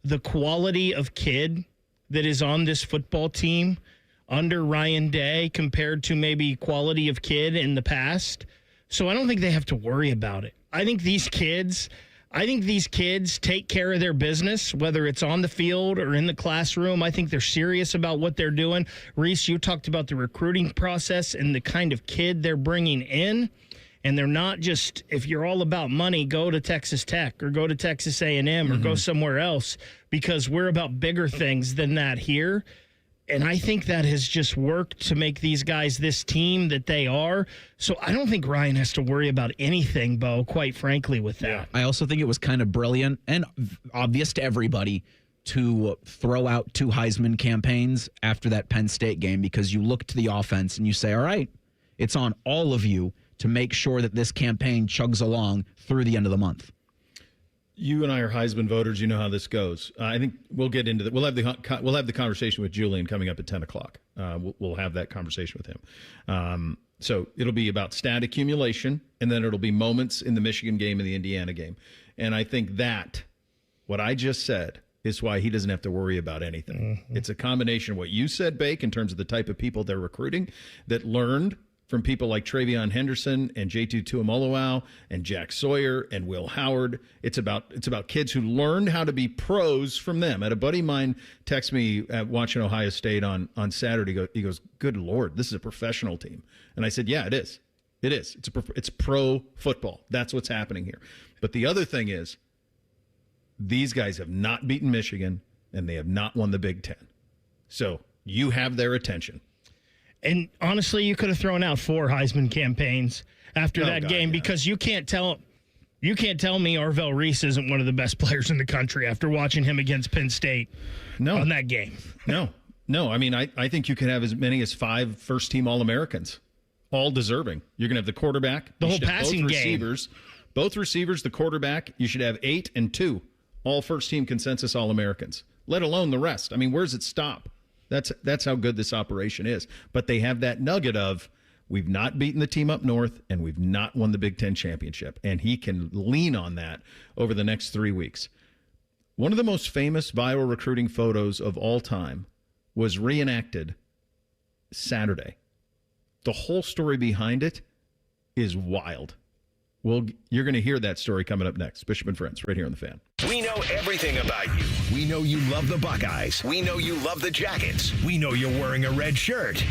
the quality of kid that is on this football team under Ryan Day compared to maybe quality of kid in the past. So I don't think they have to worry about it. I think these kids take care of their business, whether it's on the field or in the classroom. I think they're serious about what they're doing. Reese, you talked about the recruiting process and the kind of kid they're bringing in. And they're not just, if you're all about money, go to Texas Tech or go to Texas A&M or go somewhere else, because we're about bigger things than that here. And I think that has just worked to make these guys this team that they are. So I don't think Ryan has to worry about anything, Bo, quite frankly, with that. I also think it was kind of brilliant and obvious to everybody to throw out 2 Heisman campaigns after that Penn State game, because you look to the offense and you say, all right, it's on all of you to make sure that this campaign chugs along through the end of the month. You and I are Heisman voters. You know how this goes. I think we'll get into that. We'll have the conversation with Julian coming up at 10 o'clock. We'll have that conversation with him. So it'll be about stat accumulation, and then it'll be moments in the Michigan game and the Indiana game. And I think that what I just said is why he doesn't have to worry about anything. It's a combination of what you said, Bake, in terms of the type of people they're recruiting that learned from people like Travion Henderson and J2 Tuimoloau and Jack Sawyer and Will Howard. It's about kids who learned how to be pros from them. I had a buddy of mine text me watching Ohio State on Saturday. He goes, good Lord, this is a professional team. And I said, yeah, it is. It is. It's pro football. That's what's happening here. But the other thing is, these guys have not beaten Michigan, and they have not won the Big Ten. So you have their attention. And honestly, you could have thrown out 4 Heisman campaigns after that game, because you can't tell me Arvell Reese isn't one of the best players in the country after watching him against Penn State on that game. No. I mean, I think you could have as many as 5 first-team All-Americans, all deserving. You're going to have the quarterback, the whole passing game. Both receivers, the quarterback. You should have 8 and 2, all first-team consensus All-Americans, let alone the rest. I mean, where does it stop? That's how good this operation is. But they have that nugget of, we've not beaten the team up north, and we've not won the Big Ten championship. And he can lean on that over the next 3 weeks. One of the most famous viral recruiting photos of all time was reenacted Saturday. The whole story behind it is wild. Well, you're going to hear that story coming up next. Bishop and Friends, right here on The Fan. We know everything about you. We know you love the Buckeyes. We know you love the Jackets. We know you're wearing a red shirt.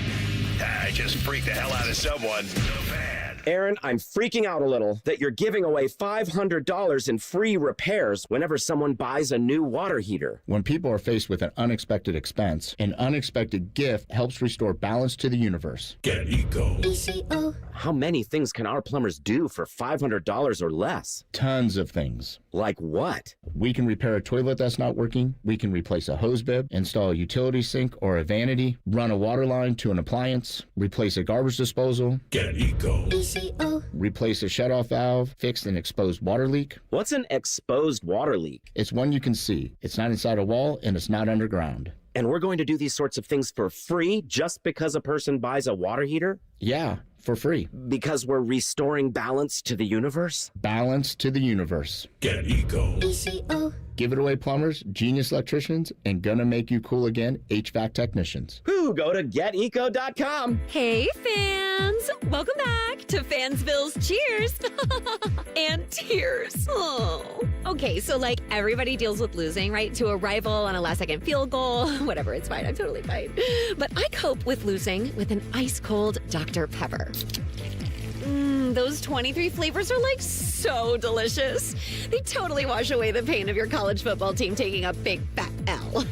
I just freaked the hell out of someone. The Fan. Aaron, I'm freaking out a little that you're giving away $500 in free repairs whenever someone buys a new water heater. When people are faced with an unexpected expense, an unexpected gift helps restore balance to the universe. Get Eco. ECO. How many things can our plumbers do for $500 or less? Tons of things. Like what? We can repair a toilet that's not working. We can replace a hose bib, install a utility sink or a vanity, run a water line to an appliance, replace a garbage disposal. Get Eco. ECO. Replace a shutoff valve, fix an exposed water leak. What's an exposed water leak? It's one you can see. It's not inside a wall and it's not underground. And we're going to do these sorts of things for free just because a person buys a water heater? Yeah, for free. Because we're restoring balance to the universe? Balance to the universe. Get Eco. ECO. Give it away, plumbers, genius electricians, and gonna make you cool again, HVAC technicians. Who go to geteco.com. Hey, fans! Welcome back to Fansville's Cheers and Tears. Oh. Okay, so like everybody deals with losing, right? To a rival on a last-second field goal. Whatever, it's fine. I'm totally fine. But I cope with losing with an ice-cold Dr. Pepper. Those 23 flavors are like so delicious. They totally wash away the pain of your college football team taking a big fat L.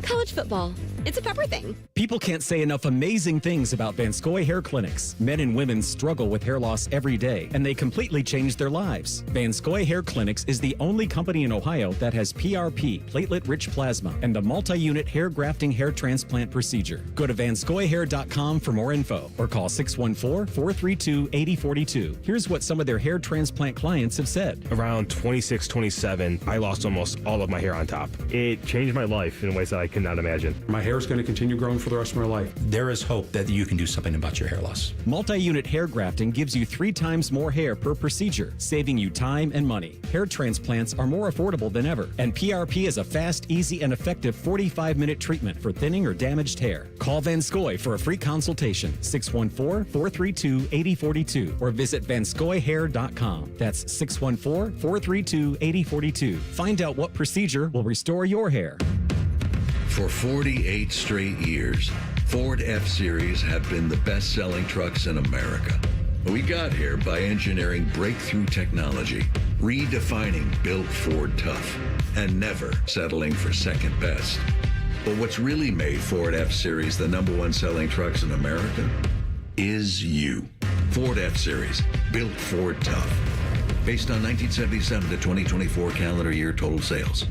College football, It's a pepper thing. People can't say enough amazing things about Vanscoy Hair Clinics. Men and women struggle with hair loss every day, and they completely change their lives. Vanscoy Hair Clinics is the only company in Ohio that has PRP, platelet-rich plasma, and the multi-unit hair grafting hair transplant procedure. Go to vanscoyhair.com for more info, or call 614-432-8042. Here's what some of their hair transplant clients have said. Around 26, 27, I lost almost all of my hair on top. It changed my life in ways that I could not imagine. My hair is going to continue growing for the rest of my life. There is hope that you can do something about your hair loss. Multi-unit hair grafting gives you 3 times more hair per procedure, saving you time and money. Hair transplants are more affordable than ever, and PRP is a fast, easy, and effective 45-minute treatment for thinning or damaged hair. Call Vanscoy for a free consultation, 614-432-8042, or visit vanscoyhair.com. That's 614-432-8042. Find out what procedure will restore your hair. For 48 straight years, Ford F-Series have been the best-selling trucks in America. We got here by engineering breakthrough technology, redefining Built Ford Tough, and never settling for second best. But what's really made Ford F-Series the #1 selling trucks in America is you. Ford F-Series, Built Ford Tough. Based on 1977 to 2024 calendar year total sales.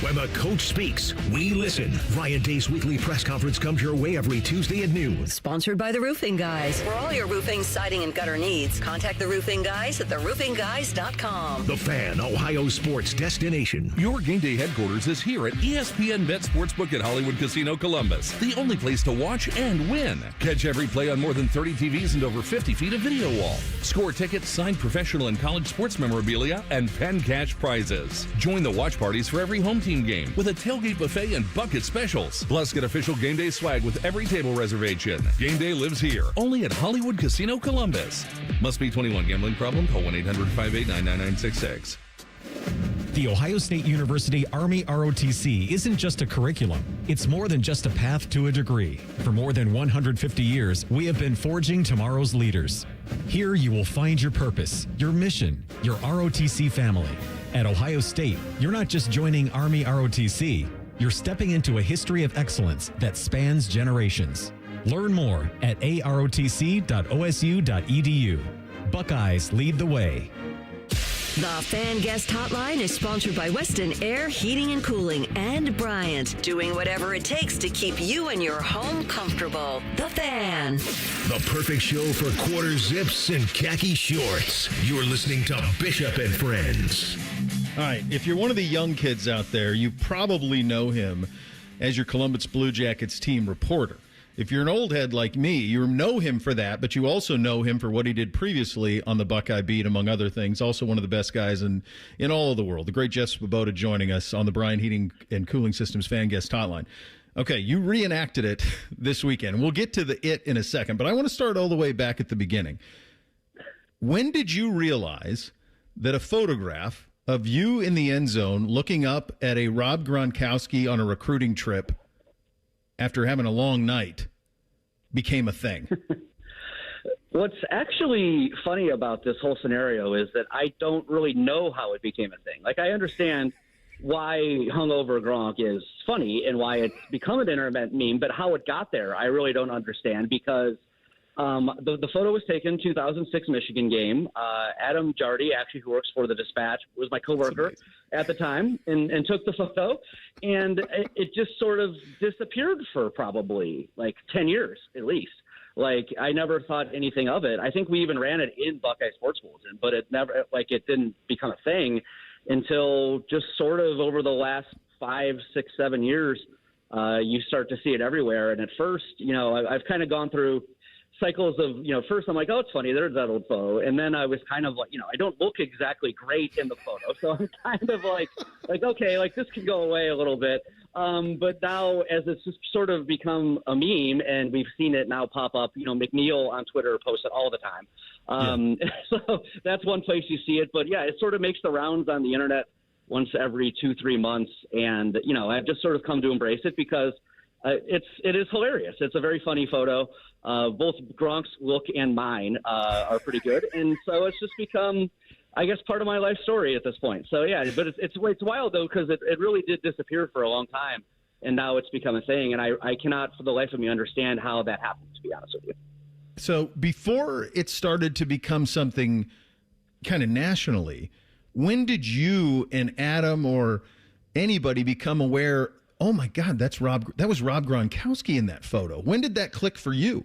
When the coach speaks, we listen. Ryan Day's weekly press conference comes your way every Tuesday at noon. Sponsored by The Roofing Guys. For all your roofing, siding, and gutter needs, contact The Roofing Guys at theroofingguys.com. The Fan, Ohio sports destination. Your game day headquarters is here at ESPN Bet Sportsbook at Hollywood Casino Columbus, the only place to watch and win. Catch every play on more than 30 TVs and over 50 feet of video wall. Score tickets, signed professional and college sports memorabilia, and pen cash prizes. Join the watch parties for every home team game with a tailgate buffet and bucket specials. Plus, get official game day swag with every table reservation. Game day lives here, only at Hollywood Casino Columbus. Must be 21. Gambling problem? Call 1-800-58-99966. The Ohio State University Army ROTC isn't just a curriculum. It's more than just a path to a degree. For more than 150 years, we have been forging tomorrow's leaders. Here you will find your purpose, your mission, your ROTC family. At Ohio State, you're not just joining Army ROTC, you're stepping into a history of excellence that spans generations. Learn more at arotc.osu.edu. Buckeyes lead the way. The Fan Guest Hotline is sponsored by Weston Air Heating and Cooling and Bryant, doing whatever it takes to keep you and your home comfortable. The Fan. The perfect show for quarter zips and khaki shorts. You're listening to Bishop and Friends. All right, if you're one of the young kids out there, you probably know him as your Columbus Blue Jackets team reporter. If you're an old head like me, you know him for that, but you also know him for what he did previously on the Buckeye Beat, among other things. Also one of the best guys in all of the world. The great Jeff Svoboda joining us on the Bryan Heating and Cooling Systems Fan Guest Hotline. Okay, you reenacted it this weekend. We'll get to the it in a second, but I want to start all the way back at the beginning. When did you realize that a photograph of you in the end zone looking up at a Rob Gronkowski on a recruiting trip after having a long night became a thing? What's actually funny about this whole scenario is that I don't really know how it became a thing. Like, I understand why hungover Gronk is funny and why it's become an internet meme, but how it got there, I really don't understand, because the photo was taken 2006 Michigan game. Adam Jardy, actually, who works for the Dispatch, was my coworker at the time and took the photo. And it just sort of disappeared for probably like 10 years at least. Like, I never thought anything of it. I think we even ran it in Buckeye Sports Bulletin, but it never, like, it didn't become a thing until just sort of over the last 5, 6, 7 years. You start to see it everywhere. And at first, I've kind of gone through cycles of, first I'm like, oh, it's funny, there's that old photo. And then I was kind of like, I don't look exactly great in the photo. So I'm kind of like, okay, like this can go away a little bit. But now as it's just sort of become a meme and we've seen it now pop up, McNeil on Twitter posts it all the time. So that's one place you see it. But yeah, it sort of makes the rounds on the internet once every 2-3 months. And, I've just sort of come to embrace it because it is hilarious. It's a very funny photo. Both Gronk's look and mine are pretty good, and so it's just become, I guess, part of my life story at this point. So yeah, but it's wild though because it really did disappear for a long time, and now it's become a thing. And I cannot for the life of me understand how that happened, to be honest with you. So before it started to become something kind of nationally, when did you and Adam or anybody become aware, oh my God, that was Rob Gronkowski in that photo? When did that click for you?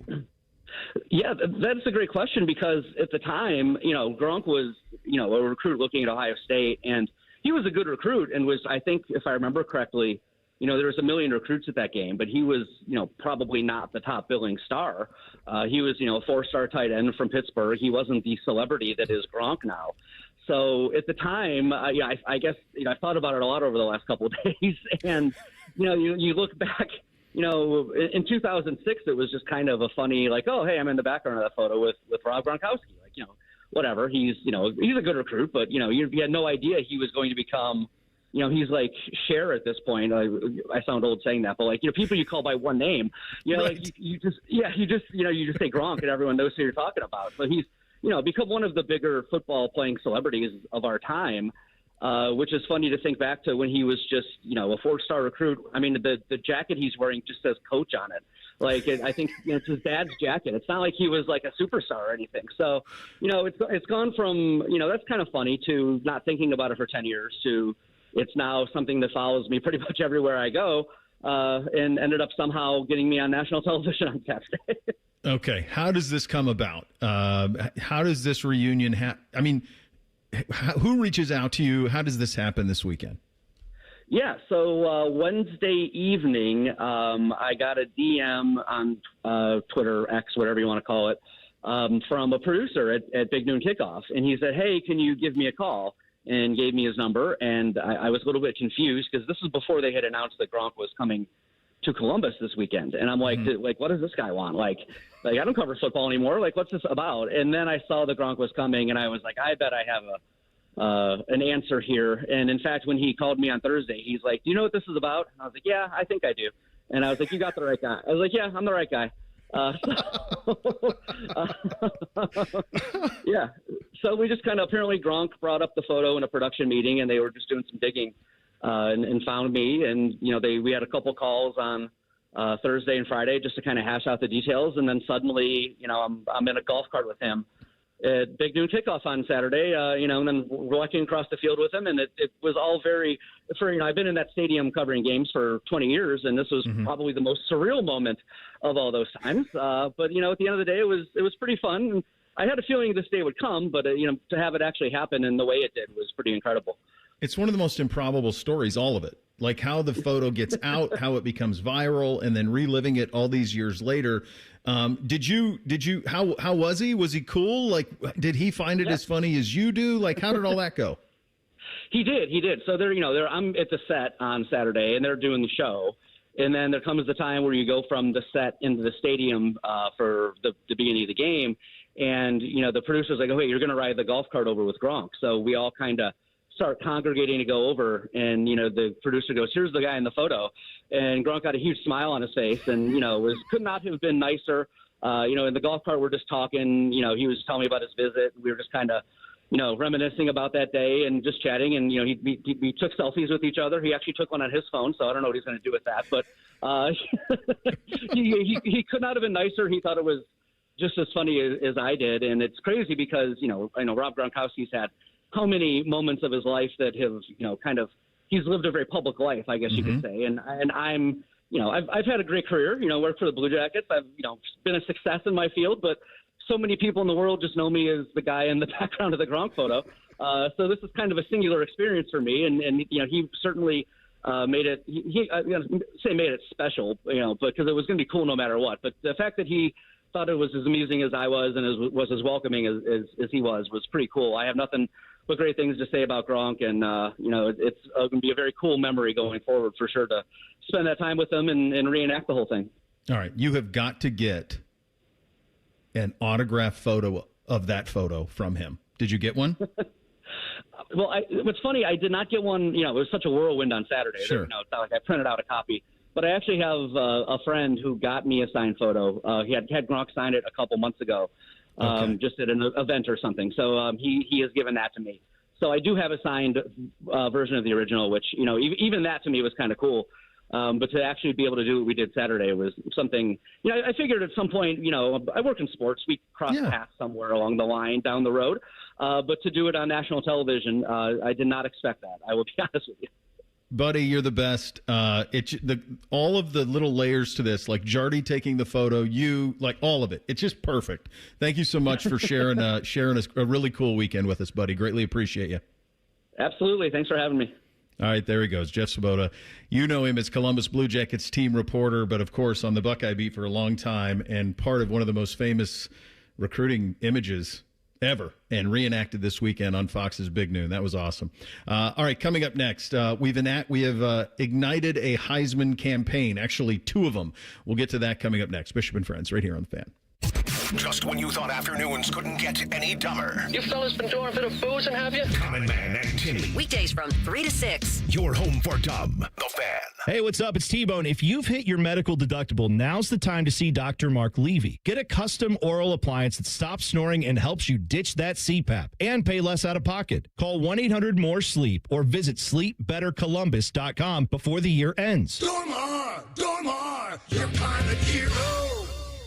Yeah, that's a great question, because at the time, Gronk was, a recruit looking at Ohio State, and he was a good recruit and was, I think, if I remember correctly, there was 1 million recruits at that game, but he was, probably not the top billing star. He was, a 4-star tight end from Pittsburgh. He wasn't the celebrity that is Gronk now. So at the time, I guess, I thought about it a lot over the last couple of days. And, you look back, in 2006, it was just kind of a funny, like, oh, hey, I'm in the background of that photo with Rob Gronkowski. Like, whatever. He's a good recruit, but, you had no idea he was going to become, he's like Cher at this point. I sound old saying that, but like, people you call by one name, right. Like you just say Gronk and everyone knows who you're talking about. So he's, become one of the bigger football playing celebrities of our time, which is funny to think back to when he was just, a 4-star recruit. I mean, the jacket he's wearing just says coach on it. Like, I think it's his dad's jacket. It's not like he was like a superstar or anything. So, it's gone from, that's kind of funny, to not thinking about it for 10 years to it's now something that follows me pretty much everywhere I go, and ended up somehow getting me on national television on Saturday. Okay. How does this come about? How does this reunion who reaches out to you? How does this happen this weekend? Yeah. So Wednesday evening, I got a DM on Twitter, X, whatever you want to call it, from a producer at Big Noon Kickoff. And he said, hey, can you give me a call? And gave me his number. And I was a little bit confused because this was before they had announced that Gronk was coming to Columbus this weekend. And I'm like, what does this guy want? Like I don't cover football anymore. Like, what's this about? And then I saw the Gronk was coming, and I was like, I bet I have an answer here. And in fact, when he called me on Thursday, he's like, do you know what this is about? And I was like, yeah, I think I do. And I was like, you got the right guy. I was like, yeah, I'm the right guy. Yeah. So we just kind of, apparently Gronk brought up the photo in a production meeting, and they were just doing some digging and found me. And, we had a couple calls on Thursday and Friday just to kind of hash out the details. And then suddenly, I'm in a golf cart with him at Big Noon Kickoff on Saturday, and then walking across the field with him. And it was all I've been in that stadium covering games for 20 years, and this was probably the most surreal moment of all those times. But, at the end of the day, it was pretty fun. And I had a feeling this day would come, but, to have it actually happen in the way it did was pretty incredible. It's one of the most improbable stories, all of it. Like how the photo gets out, how it becomes viral, and then reliving it all these years later. How was he? Was he cool? Like, did he find it as funny as you do? Like, how did all that go? He did. So I'm at the set on Saturday, and they're doing the show. And then there comes the time where you go from the set into the stadium for the beginning of the game. And, the producer's like, oh, wait, you're going to ride the golf cart over with Gronk. So we all kind of start congregating to go over. And, the producer goes, here's the guy in the photo. And Gronk got a huge smile on his face and, could not have been nicer. In the golf cart, we're just talking, he was telling me about his visit. We were just kind of, reminiscing about that day and just chatting. And, we took selfies with each other. He actually took one on his phone, so I don't know what he's going to do with that. But he could not have been nicer. He thought it was just as funny as I did. And it's crazy because, I know Rob Gronkowski's had how many moments of his life that have, he's lived a very public life, I guess you could say. And I'm, I've had a great career, worked for the Blue Jackets. I've, been a success in my field, but so many people in the world just know me as the guy in the background of the Gronk photo. So this is kind of a singular experience for me. And he certainly made it, made it special, because it was going to be cool no matter what. But the fact that he thought it was as amusing as I was and was as welcoming as he was pretty cool. I have nothing but great things to say about Gronk, and it's going to be a very cool memory going forward for sure to spend that time with him and reenact the whole thing. All right, you have got to get an autographed photo of that photo from him. Did you get one? Well, what's funny, I did not get one. It was such a whirlwind on Saturday. Sure. It's not like I printed out a copy. But I actually have a friend who got me a signed photo. He had Gronk sign it a couple months ago, just at an event or something. So he has given that to me. So I do have a signed version of the original, which, even that to me was kind of cool. But to actually be able to do what we did Saturday was something, I figured at some point, I work in sports. We cross paths somewhere along the line down the road. But to do it on national television, I did not expect that. I will be honest with you. Buddy, you're the best. All of the little layers to this, like Jardy taking the photo, you, like all of it. It's just perfect. Thank you so much for sharing a really cool weekend with us, buddy. Greatly appreciate you. Absolutely. Thanks for having me. All right, there he goes, Jeff Svoboda. You know him as Columbus Blue Jackets team reporter, but of course on the Buckeye beat for a long time and part of one of the most famous recruiting images ever, and reenacted this weekend on Fox's Big Noon. That was awesome. All right, coming up next, we have ignited a Heisman campaign, actually 2 of them. We'll get to that coming up next. Bishop and Friends, right here on The Fan. Just when you thought afternoons couldn't get any dumber. You fellas been doing a bit of boozing, have you? Common Man and Timmy. Weekdays from 3 to 6. Your home for dumb. The Fan. Hey, what's up? It's T-Bone. If you've hit your medical deductible, now's the time to see Dr. Mark Levy. Get a custom oral appliance that stops snoring and helps you ditch that CPAP and pay less out of pocket. Call 1-800-MORE-SLEEP or visit sleepbettercolumbus.com before the year ends. Dormar, your pilot hero.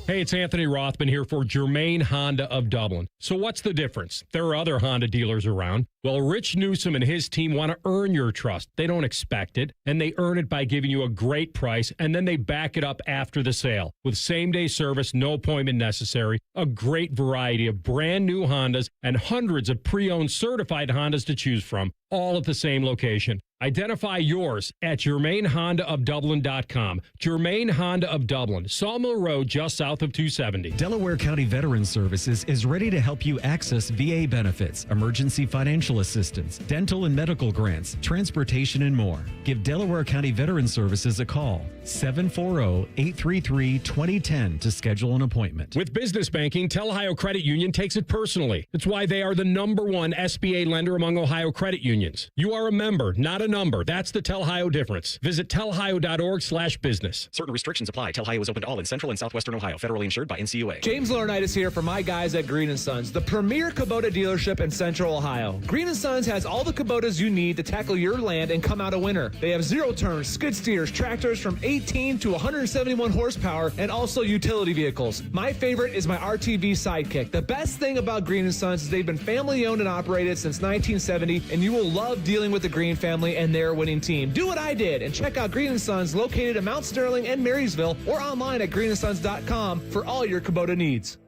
Hey, it's Anthony Rothman here for Germain Honda of Dublin. So what's the difference? There are other Honda dealers around. Well, Rich Newsom and his team want to earn your trust. They don't expect it, and they earn it by giving you a great price, and then they back it up after the sale. With same-day service, no appointment necessary, a great variety of brand new Hondas, and hundreds of pre-owned certified Hondas to choose from, all at the same location. Identify yours at GermainHondaofDublin.com. Germain Honda of Dublin, Sawmill Road, just south of 270. Delaware County Veterans Services is ready to help you access VA benefits, emergency financial assistance, dental and medical grants, transportation, and more. Give Delaware County Veterans Services a call, 740-833-2010 to schedule an appointment. With business banking, Tel Ohio Credit Union takes it personally. That's why they are the #1 SBA lender among Ohio credit unions. You are a member, not a number. That's the Tel Ohio difference. Visit telhio.org/business. Certain restrictions apply. Tel Ohio is open to all in Central and Southwestern Ohio. Federally insured by NCUA. James Laurinaitis here for my guys at Green & Sons, the premier Kubota dealership in Central Ohio. Green & Sons has all the Kubotas you need to tackle your land and come out a winner. They have zero-turn, skid steers, tractors from 18 to 171 horsepower, and also utility vehicles. My favorite is my RTV Sidekick. The best thing about Green & Sons is they've been family-owned and operated since 1970, and you will love dealing with the Green family and their winning team. Do what I did and check out Green & Sons located in Mount Sterling and Marysville or online at greenandsons.com for all your Kubota needs.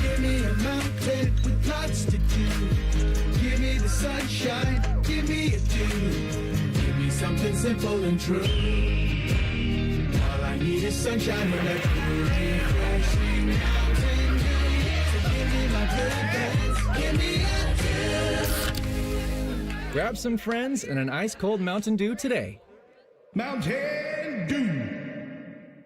Give me a mountain with lots to do. Give me the sunshine, give me a dew. Give me something simple and true. All I need is sunshine when I feel refreshing mountain dew. So give me my good days, give me a dew. Grab some friends and an ice-cold Mountain Dew today. Mountain Dew.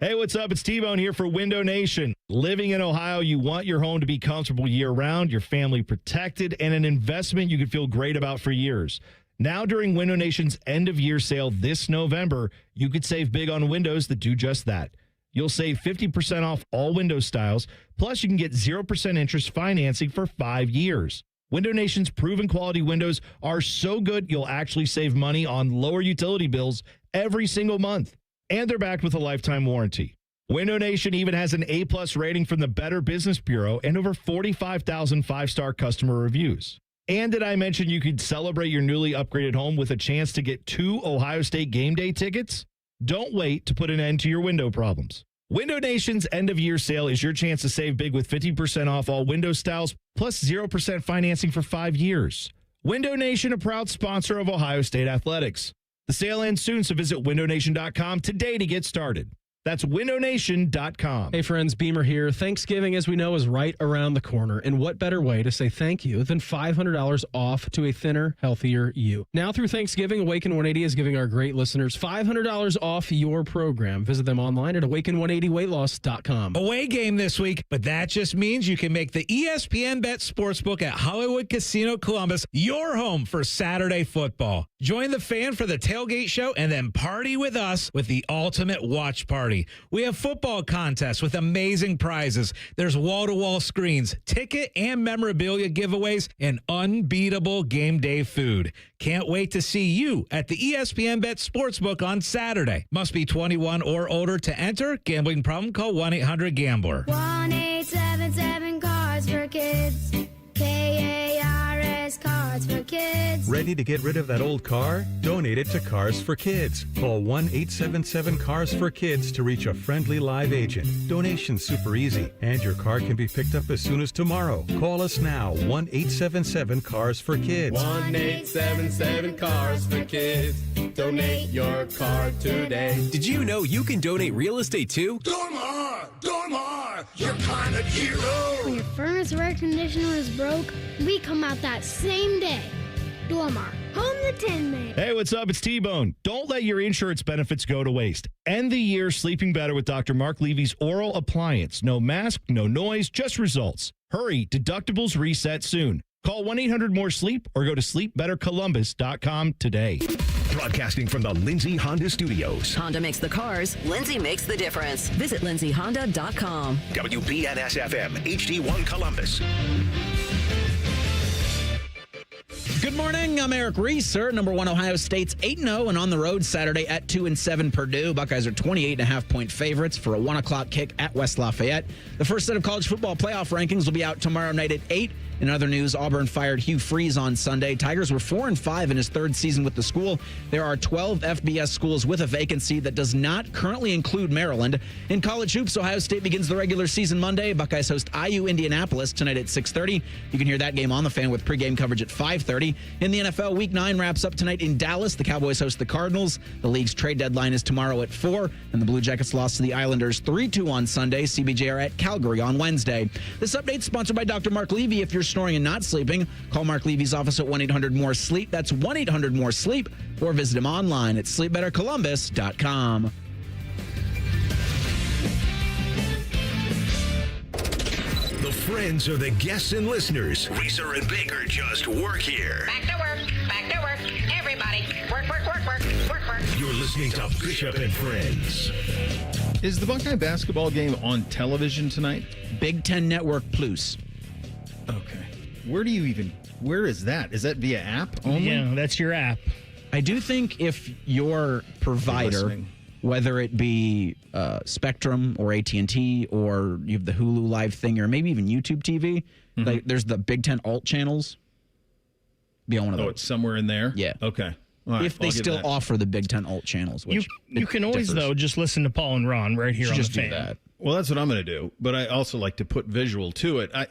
Hey, what's up? It's T-Bone here for Window Nation. Living in Ohio, you want your home to be comfortable year-round, your family protected, and an investment you can feel great about for years. Now, during Window Nation's end-of-year sale this November, you could save big on windows that do just that. You'll save 50% off all window styles, plus you can get 0% interest financing for 5 years. Window Nation's proven quality windows are so good you'll actually save money on lower utility bills every single month. And they're backed with a lifetime warranty. Window Nation even has an A+ rating from the Better Business Bureau and over 45,000 5-star customer reviews. And did I mention you could celebrate your newly upgraded home with a chance to get 2 Ohio State game day tickets? Don't wait to put an end to your window problems. Window Nation's end-of-year sale is your chance to save big with 50% off all window styles, plus 0% financing for 5 years. Window Nation, a proud sponsor of Ohio State Athletics. The sale ends soon, so visit windownation.com today to get started. That's windownation.com. Hey friends, Beamer here. Thanksgiving, as we know, is right around the corner. And what better way to say thank you than $500 off to a thinner, healthier you? Now through Thanksgiving, Awaken 180 is giving our great listeners $500 off your program. Visit them online at awaken180weightloss.com. Away game this week, but that just means you can make the ESPN Bet Sportsbook at Hollywood Casino Columbus your home for Saturday football. Join the Fan for the tailgate show and then party with us with the ultimate watch party. party. We have football contests with amazing prizes. There's wall-to-wall screens, ticket and memorabilia giveaways, and unbeatable game day food. Can't wait to see you at the ESPN Bet Sportsbook on Saturday. Must be 21 or older to enter. Gambling problem? Call 1-800-GAMBLER. 1-877 Cards for Kids. KARS Cards for Kids. Ready to get rid of that old car? Donate it to Cars for Kids. Call 1-877-CARS-FOR-KIDS to reach a friendly live agent. Donation's super easy, and your car can be picked up as soon as tomorrow. Call us now, 1-877-CARS-FOR-KIDS. 1-877 Cars for Kids. Donate your car today. Did you know you can donate real estate too? Dormar, you're kind of hero. When your furnace or air conditioner is broke, we come out that same day. Dormar, home the Tin Man. Hey, what's up? It's T-Bone. Don't let your insurance benefits go to waste. End the year sleeping better with Dr. Mark Levy's oral appliance. No mask, no noise, just results. Hurry, deductibles reset soon. Call 1-800-MORE-SLEEP or go to sleepbettercolumbus.com today. Broadcasting from the Lindsay Honda Studios. Honda makes the cars. Lindsay makes the difference. Visit lindsayhonda.com. WBNS-FM, HD1 Columbus. Good morning. I'm Eric Reeser. Number 1 Ohio State's 8-0 and on the road Saturday at 2-7 Purdue. Buckeyes are 28.5-point favorites for a 1 o'clock kick at West Lafayette. The first set of college football playoff rankings will be out tomorrow night at 8. In other news, Auburn fired Hugh Freeze on Sunday. Tigers were 4-5 in his third season with the school. There are 12 FBS schools with a vacancy that does not currently include Maryland. In college hoops, Ohio State begins the regular season Monday. Buckeyes host IU Indianapolis tonight at 6:30. You can hear that game on the Fan with pregame coverage at 5:30. In the NFL, Week 9 wraps up tonight in Dallas. The Cowboys host the Cardinals. The league's trade deadline is tomorrow at 4, and the Blue Jackets lost to the Islanders 3-2 on Sunday. CBJ are at Calgary on Wednesday. This update is sponsored by Dr. Mark Levy. If you're snoring and not sleeping, call Mark Levy's office at 1-800-MORE-SLEEP. That's 1-800-MORE-SLEEP, or visit him online at sleepbettercolumbus.com. The friends are the guests and listeners. Reeser and Baker just work here. Back to work. Back to work. Everybody, work, work, work, work, work, work. You're listening to Bishop and Friends. Is the Buckeye basketball game on television tonight? Big Ten Network Plus. Okay. Where is that? Is that via app only? Yeah, that's your app. I do think if your provider, whether it be Spectrum or AT&T or you have the Hulu Live thing or maybe even YouTube TV, like there's the Big Ten alt channels. Be on one of those. Oh, it's somewhere in there? Yeah. Okay. All right, if they still offer the Big Ten alt channels. Which you can always, though, just listen to Paul and Ron right here on the Fan. Do that. Well, that's what I'm going to do. But I also like to put visual to it. I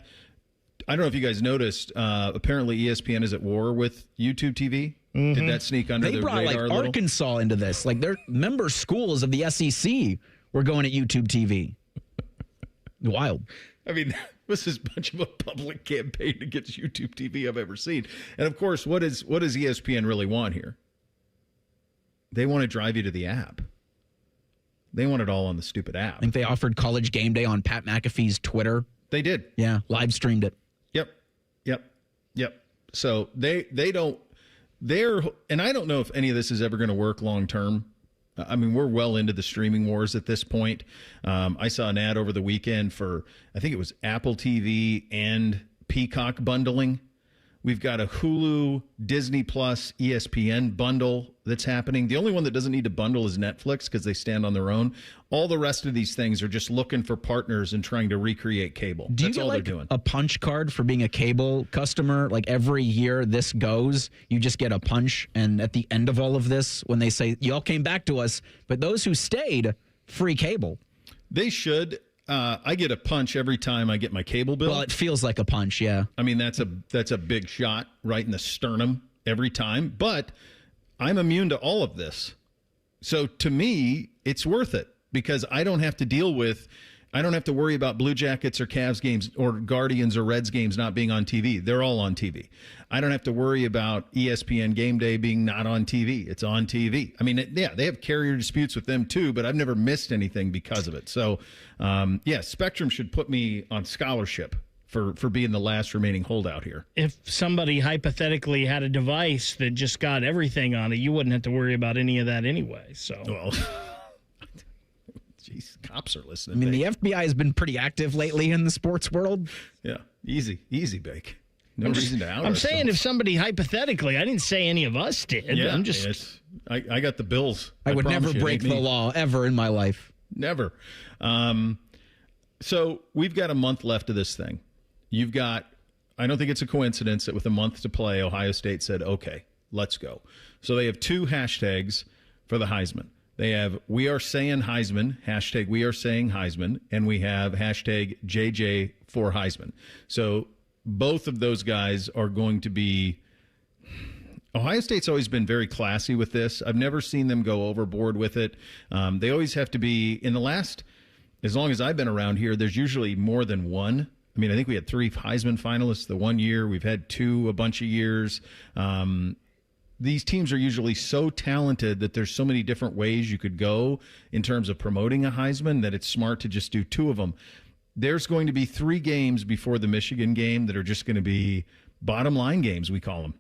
don't know if you guys noticed. Apparently, ESPN is at war with YouTube TV. Mm-hmm. Did that sneak under the radar? They brought like Arkansas into this. Like their member schools of the SEC were going at YouTube TV. Wild. I mean, this is much of a public campaign against YouTube TV I've ever seen. And of course, what does ESPN really want here? They want to drive you to the app. They want it all on the stupid app. I think they offered College Game Day on Pat McAfee's Twitter. They did. Yeah, live streamed it. Yep. So they don't. And I don't know if any of this is ever going to work long term. I mean, we're well into the streaming wars at this point. I saw an ad over the weekend for, I think it was Apple TV and Peacock bundling. We've got a Hulu, Disney Plus, ESPN bundle that's happening. The only one that doesn't need to bundle is Netflix because they stand on their own. All the rest of these things are just looking for partners and trying to recreate cable. That's all they're doing. A punch card for being a cable customer? Like every year this goes, you just get a punch. And at the end of all of this, when they say, y'all came back to us, but those who stayed, free cable. They should. I get a punch every time I get my cable bill. Well, it feels like a punch, yeah. I mean, that's a big shot right in the sternum every time. But I'm immune to all of this. So to me, it's worth it because I don't have to worry about Blue Jackets or Cavs games or Guardians or Reds games not being on TV. They're all on TV. I don't have to worry about ESPN Game Day being not on TV. It's on TV. I mean, they have carrier disputes with them too, but I've never missed anything because of it. So, Spectrum should put me on scholarship for being the last remaining holdout here. If somebody hypothetically had a device that just got everything on it, you wouldn't have to worry about any of that anyway. So, well, Jeez, cops are listening. I mean, Bake. the FBI has been pretty active lately in the sports world. Yeah, easy, Bake. No reason to out I'm saying if somebody hypothetically, I didn't say any of us did. Yeah, I'm just. I got the bills. I would promise never you, it break ain't the me. law ever in my life. Never. So we've got a month left of this thing. You've got, I don't think it's a coincidence that with a month to play, Ohio State said, okay, let's go. So they have 2 hashtags for the Heisman. They have We Are Saying Heisman, hashtag We Are Saying Heisman, and we have hashtag JJ for Heisman. So both of those guys are going to be. Ohio State's always been very classy with this. I've never seen them go overboard with it. They always have to be, in the last, as long as I've been around here, there's usually more than one. I mean, I think we had 3 Heisman finalists the one year. We've had 2 a bunch of years. These teams are usually so talented that there's so many different ways you could go in terms of promoting a Heisman that it's smart to just do 2 of them. There's going to be 3 games before the Michigan game that are just going to be bottom line games, we call them.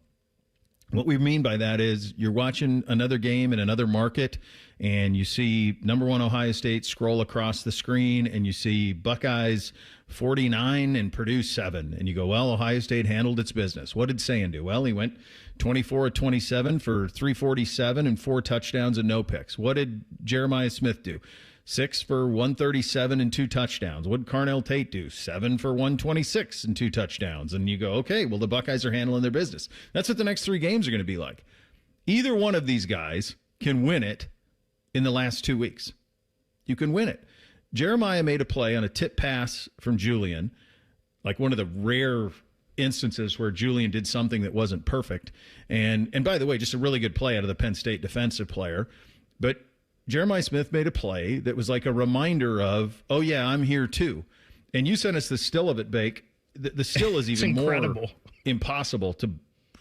What we mean by that is you're watching another game in another market and you see number 1 Ohio State scroll across the screen and you see Buckeyes 49 and Purdue 7. And you go, well, Ohio State handled its business. What did Sayan do? Well, he went 24 of 27 for 347 and 4 touchdowns and no picks. What did Jeremiah Smith do? 6 for 137 and 2 touchdowns. What did Carnell Tate do? 7 for 126 and 2 touchdowns. And you go, okay, well, the Buckeyes are handling their business. That's what the next 3 games are going to be like. Either one of these guys can win it in the last 2 weeks. You can win it. Jeremiah made a play on a tip pass from Julian, like one of the rare instances where Julian did something that wasn't perfect. And by the way, just a really good play out of the Penn State defensive player. But Jeremiah Smith made a play that was like a reminder of, oh, yeah, I'm here too. And you sent us the still of it, Bake. The still is even more impossible to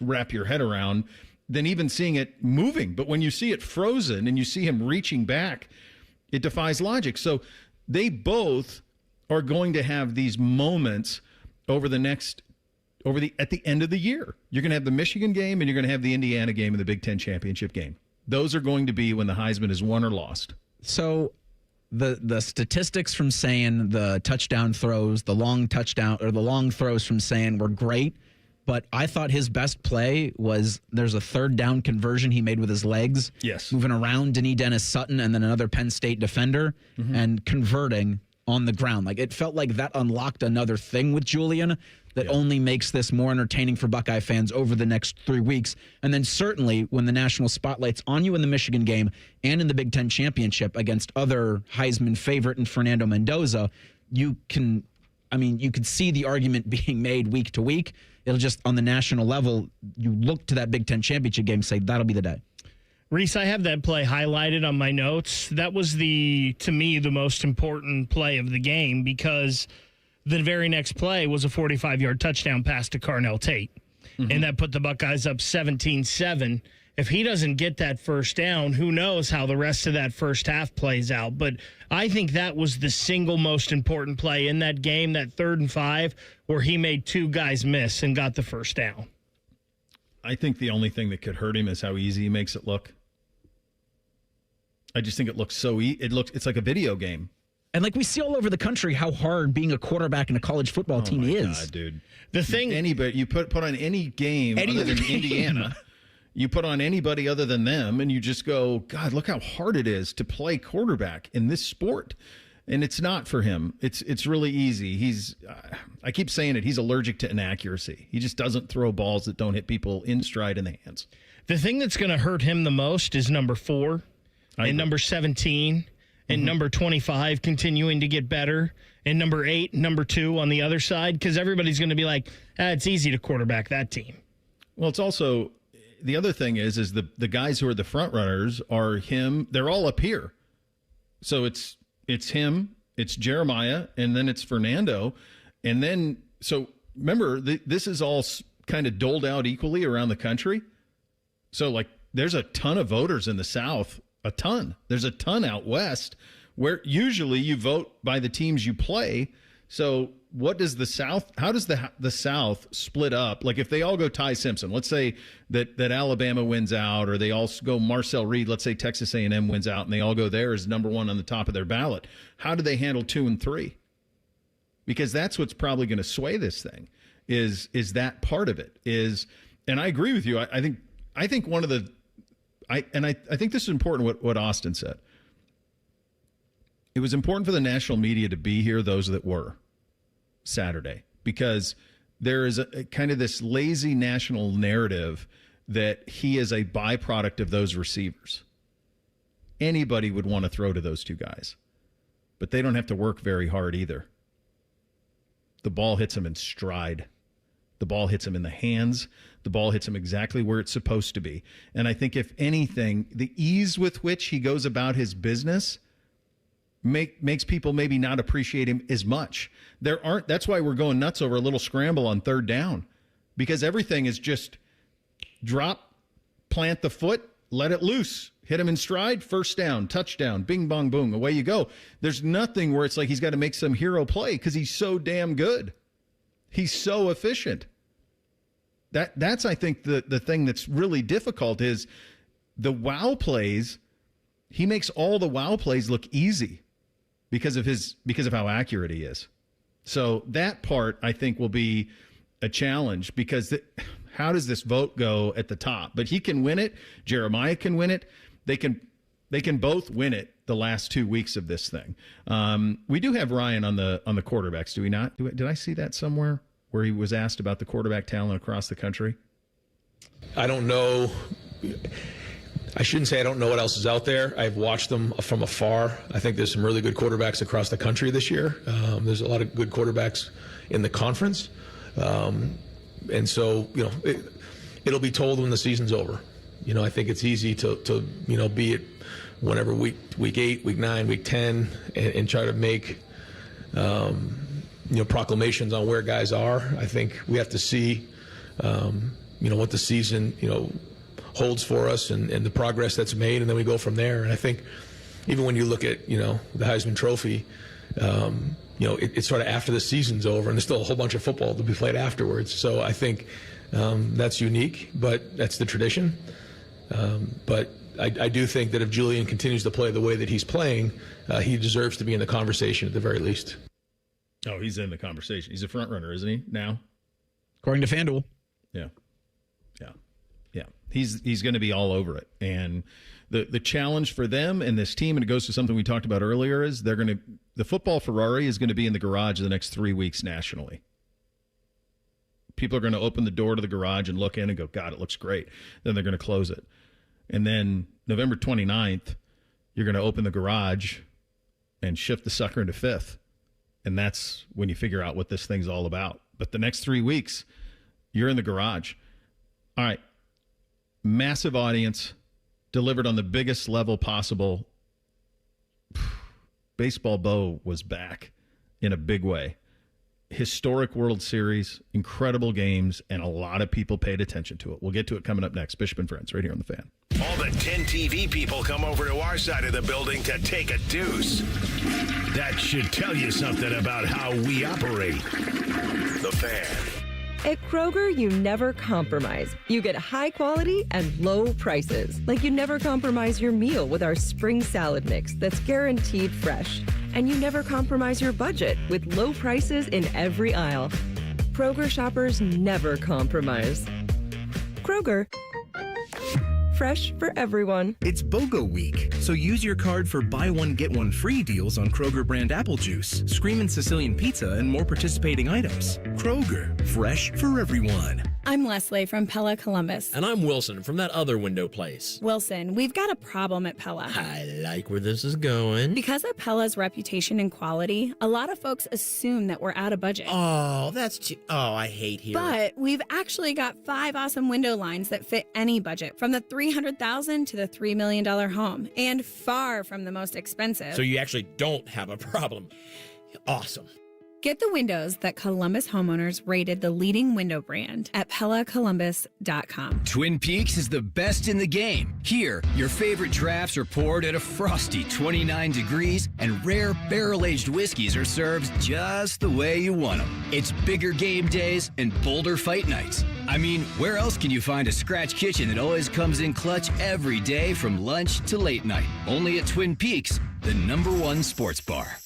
wrap your head around than even seeing it moving. But when you see it frozen and you see him reaching back, it defies logic. So they both are going to have these moments at the end of the year. You're going to have the Michigan game and you're going to have the Indiana game and the Big Ten championship game. Those are going to be when the Heisman is won or lost. So the statistics from saying the touchdown throws, the long touchdown or the long throws from saying were great, but I thought his best play was there's a 3rd down conversion he made with his legs. Yes. Moving around Dennis Sutton and then another Penn State defender and converting on the ground. Like it felt like that unlocked another thing with Julian that only makes this more entertaining for Buckeye fans over the next 3 weeks. And then certainly when the national spotlight's on you in the Michigan game and in the Big Ten championship against other Heisman favorite and Fernando Mendoza, you could see the argument being made week to week. It'll just, on the national level, you look to that Big Ten championship game and say, that'll be the day. Reese, I have that play highlighted on my notes. That was to me, the most important play of the game because the very next play was a 45-yard touchdown pass to Carnell Tate. And that put the Buckeyes up 17-7. If he doesn't get that first down, who knows how the rest of that first half plays out. But I think that was the single most important play in that game, that 3rd and 5, where he made 2 guys miss and got the first down. I think the only thing that could hurt him is how easy he makes it look. I just think it looks so it's like a video game. And like we see all over the country how hard being a quarterback in a college football team is. God, dude. The thing anybody you put on any game other than Indiana, you put on anybody other than them, and you just go, God, look how hard it is to play quarterback in this sport. And it's not for him. It's really easy. I keep saying it, he's allergic to inaccuracy. He just doesn't throw balls that don't hit people in stride in the hands. The thing that's going to hurt him the most is number 4 and number 17 and number 25 continuing to get better and number 8, number 2 on the other side because everybody's going to be like, it's easy to quarterback that team. Well, it's also the other thing is the guys who are the front runners are him. They're all up here. So it's him, it's Jeremiah, and then it's Fernando. And then, so remember, this is all kind of doled out equally around the country. So, like, there's a ton of voters in the South, a ton. There's a ton out West where usually you vote by the teams you play. So what does the South, how does the South split up? Like if they all go Ty Simpson, let's say that Alabama wins out, or they all go Marcel Reed, let's say Texas A&M wins out, and they all go there as number one on the top of their ballot. How do they handle 2 and 3? Because that's what's probably going to sway this thing is that part of it is, and I agree with you. I think one of the, I think this is important what Austin said. It was important for the national media to be here, those that were Saturday, because there is a kind of this lazy national narrative that he is a byproduct of those receivers. Anybody would want to throw to those two guys, but they don't have to work very hard either. The ball hits him in stride. The ball hits him in the hands. The ball hits him exactly where it's supposed to be. And I think if anything, the ease with which he goes about his business makes people maybe not appreciate him as much. That's why we're going nuts over a little scramble on 3rd down, because everything is just drop, plant the foot, let it loose, hit him in stride, 1st down, touchdown, bing, bong, boom, away you go. There's nothing where it's like he's got to make some hero play because he's so damn good. He's so efficient. That's I think the thing that's really difficult is the wow plays. He makes all the wow plays look easy because of how accurate he is. So that part I think will be a challenge, because how does this vote go at the top? But he can win it. Jeremiah can win it. They can both win it the last 2 weeks of this thing. We do have Ryan on the quarterbacks, do we not? Did I see that somewhere where he was asked about the quarterback talent across the country? I don't know. I shouldn't say I don't know what else is out there. I've watched them from afar. I think there's some really good quarterbacks across the country this year. There's a lot of good quarterbacks in the conference. And so, it'll be told when the season's over. I think it's easy to be at whenever week 8, week 9, week 10, and try to make, proclamations on where guys are. I think we have to see, what the season, holds for us and the progress that's made, and then we go from there. And I think even when you look at, the Heisman Trophy, it's sort of after the season's over, and there's still a whole bunch of football to be played afterwards. So I think that's unique, but that's the tradition. But I do think that if Julian continues to play the way that he's playing, he deserves to be in the conversation at the very least. Oh, he's in the conversation. He's a front runner, isn't he, now? According to FanDuel. Yeah. He's going to be all over it. And the challenge for them and this team, and it goes to something we talked about earlier, is the football Ferrari is going to be in the garage the next 3 weeks nationally. People are going to open the door to the garage and look in and go, God, it looks great. Then they're going to close it. And then November 29th, you're going to open the garage and shift the sucker into 5th. And that's when you figure out what this thing's all about. But the next 3 weeks, you're in the garage. All right. Massive audience, delivered on the biggest level possible. Baseball Bo was back in a big way. Historic World Series, incredible games, and a lot of people paid attention to it. We'll get to it coming up next. Bishop and Friends, right here on The Fan. All the 10 TV people come over to our side of the building to take a deuce. That should tell you something about how we operate. The Fan. At Kroger, you never compromise. You get high quality and low prices. Like you never compromise your meal with our spring salad mix that's guaranteed fresh. And you never compromise your budget with low prices in every aisle. Kroger shoppers never compromise. Kroger. Fresh for everyone. It's BOGO week, so use your card for buy one, get one free deals on Kroger brand apple juice, Screamin' Sicilian pizza, and more participating items. Kroger, fresh for everyone. I'm Leslie from Pella Columbus. And I'm Wilson from that other window place. Wilson, we've got a problem at Pella. I like where this is going. Because of Pella's reputation and quality, a lot of folks assume that we're out of budget. Oh, that's too... Oh, I hate hearing. But we've actually got 5 awesome window lines that fit any budget, from the $300,000 to the $3 million home, and far from the most expensive. So you actually don't have a problem. Awesome. Get the windows that Columbus homeowners rated the leading window brand at PellaColumbus.com. Twin Peaks is the best in the game. Here, your favorite drafts are poured at a frosty 29 degrees, and rare barrel-aged whiskeys are served just the way you want them. It's bigger game days and bolder fight nights. I mean, where else can you find a scratch kitchen that always comes in clutch every day from lunch to late night? Only at Twin Peaks, the #1 sports bar.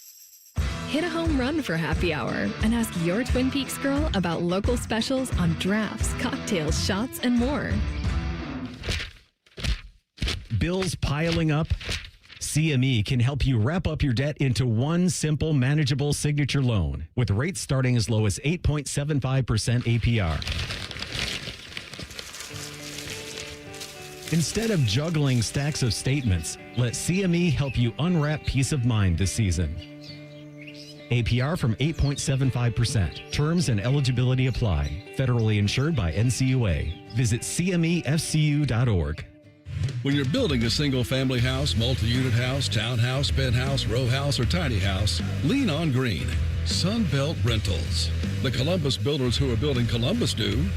Hit a home run for happy hour and ask your Twin Peaks girl about local specials on drafts, cocktails, shots, and more. Bills piling up? CME can help you wrap up your debt into one simple, manageable signature loan with rates starting as low as 8.75% APR. Instead of juggling stacks of statements, let CME help you unwrap peace of mind this season. APR from 8.75%. Terms and eligibility apply. Federally insured by NCUA. Visit CMEFCU.org. When you're building a single-family house, multi-unit house, townhouse, penthouse, row house, or tiny house, lean on green. Sunbelt Rentals. The Columbus builders who are building Columbus do.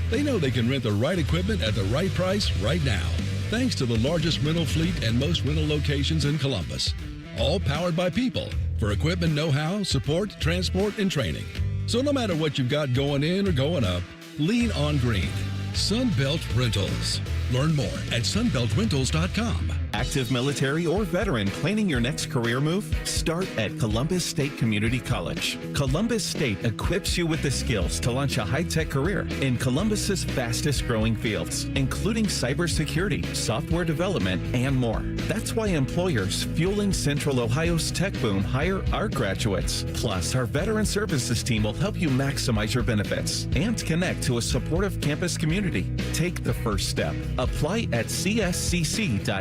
They know they can rent the right equipment at the right price right now, thanks to the largest rental fleet and most rental locations in Columbus. All powered by people for equipment know-how, support, transport, and training. So no matter what you've got going in or going up, lean on green. Sunbelt Rentals. Learn more at sunbeltrentals.com. Active military or veteran planning your next career move? Start at Columbus State Community College. Columbus State equips you with the skills to launch a high-tech career in Columbus's fastest growing fields, including cybersecurity, software development, and more. That's why employers fueling Central Ohio's tech boom hire our graduates. Plus, our veteran services team will help you maximize your benefits and connect to a supportive campus community. Take the first step. Apply at cscc.edu/IT.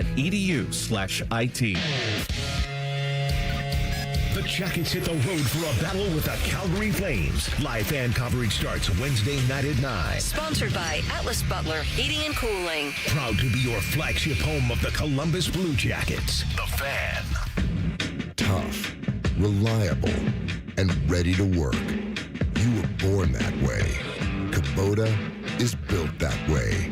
The Jackets hit the road for a battle with the Calgary Flames. Live fan coverage starts Wednesday night at 9. Sponsored by Atlas Butler Heating and Cooling. Proud to be your flagship home of the Columbus Blue Jackets. The Fan. Tough, reliable, and ready to work. You were born that way. Kubota is built that way.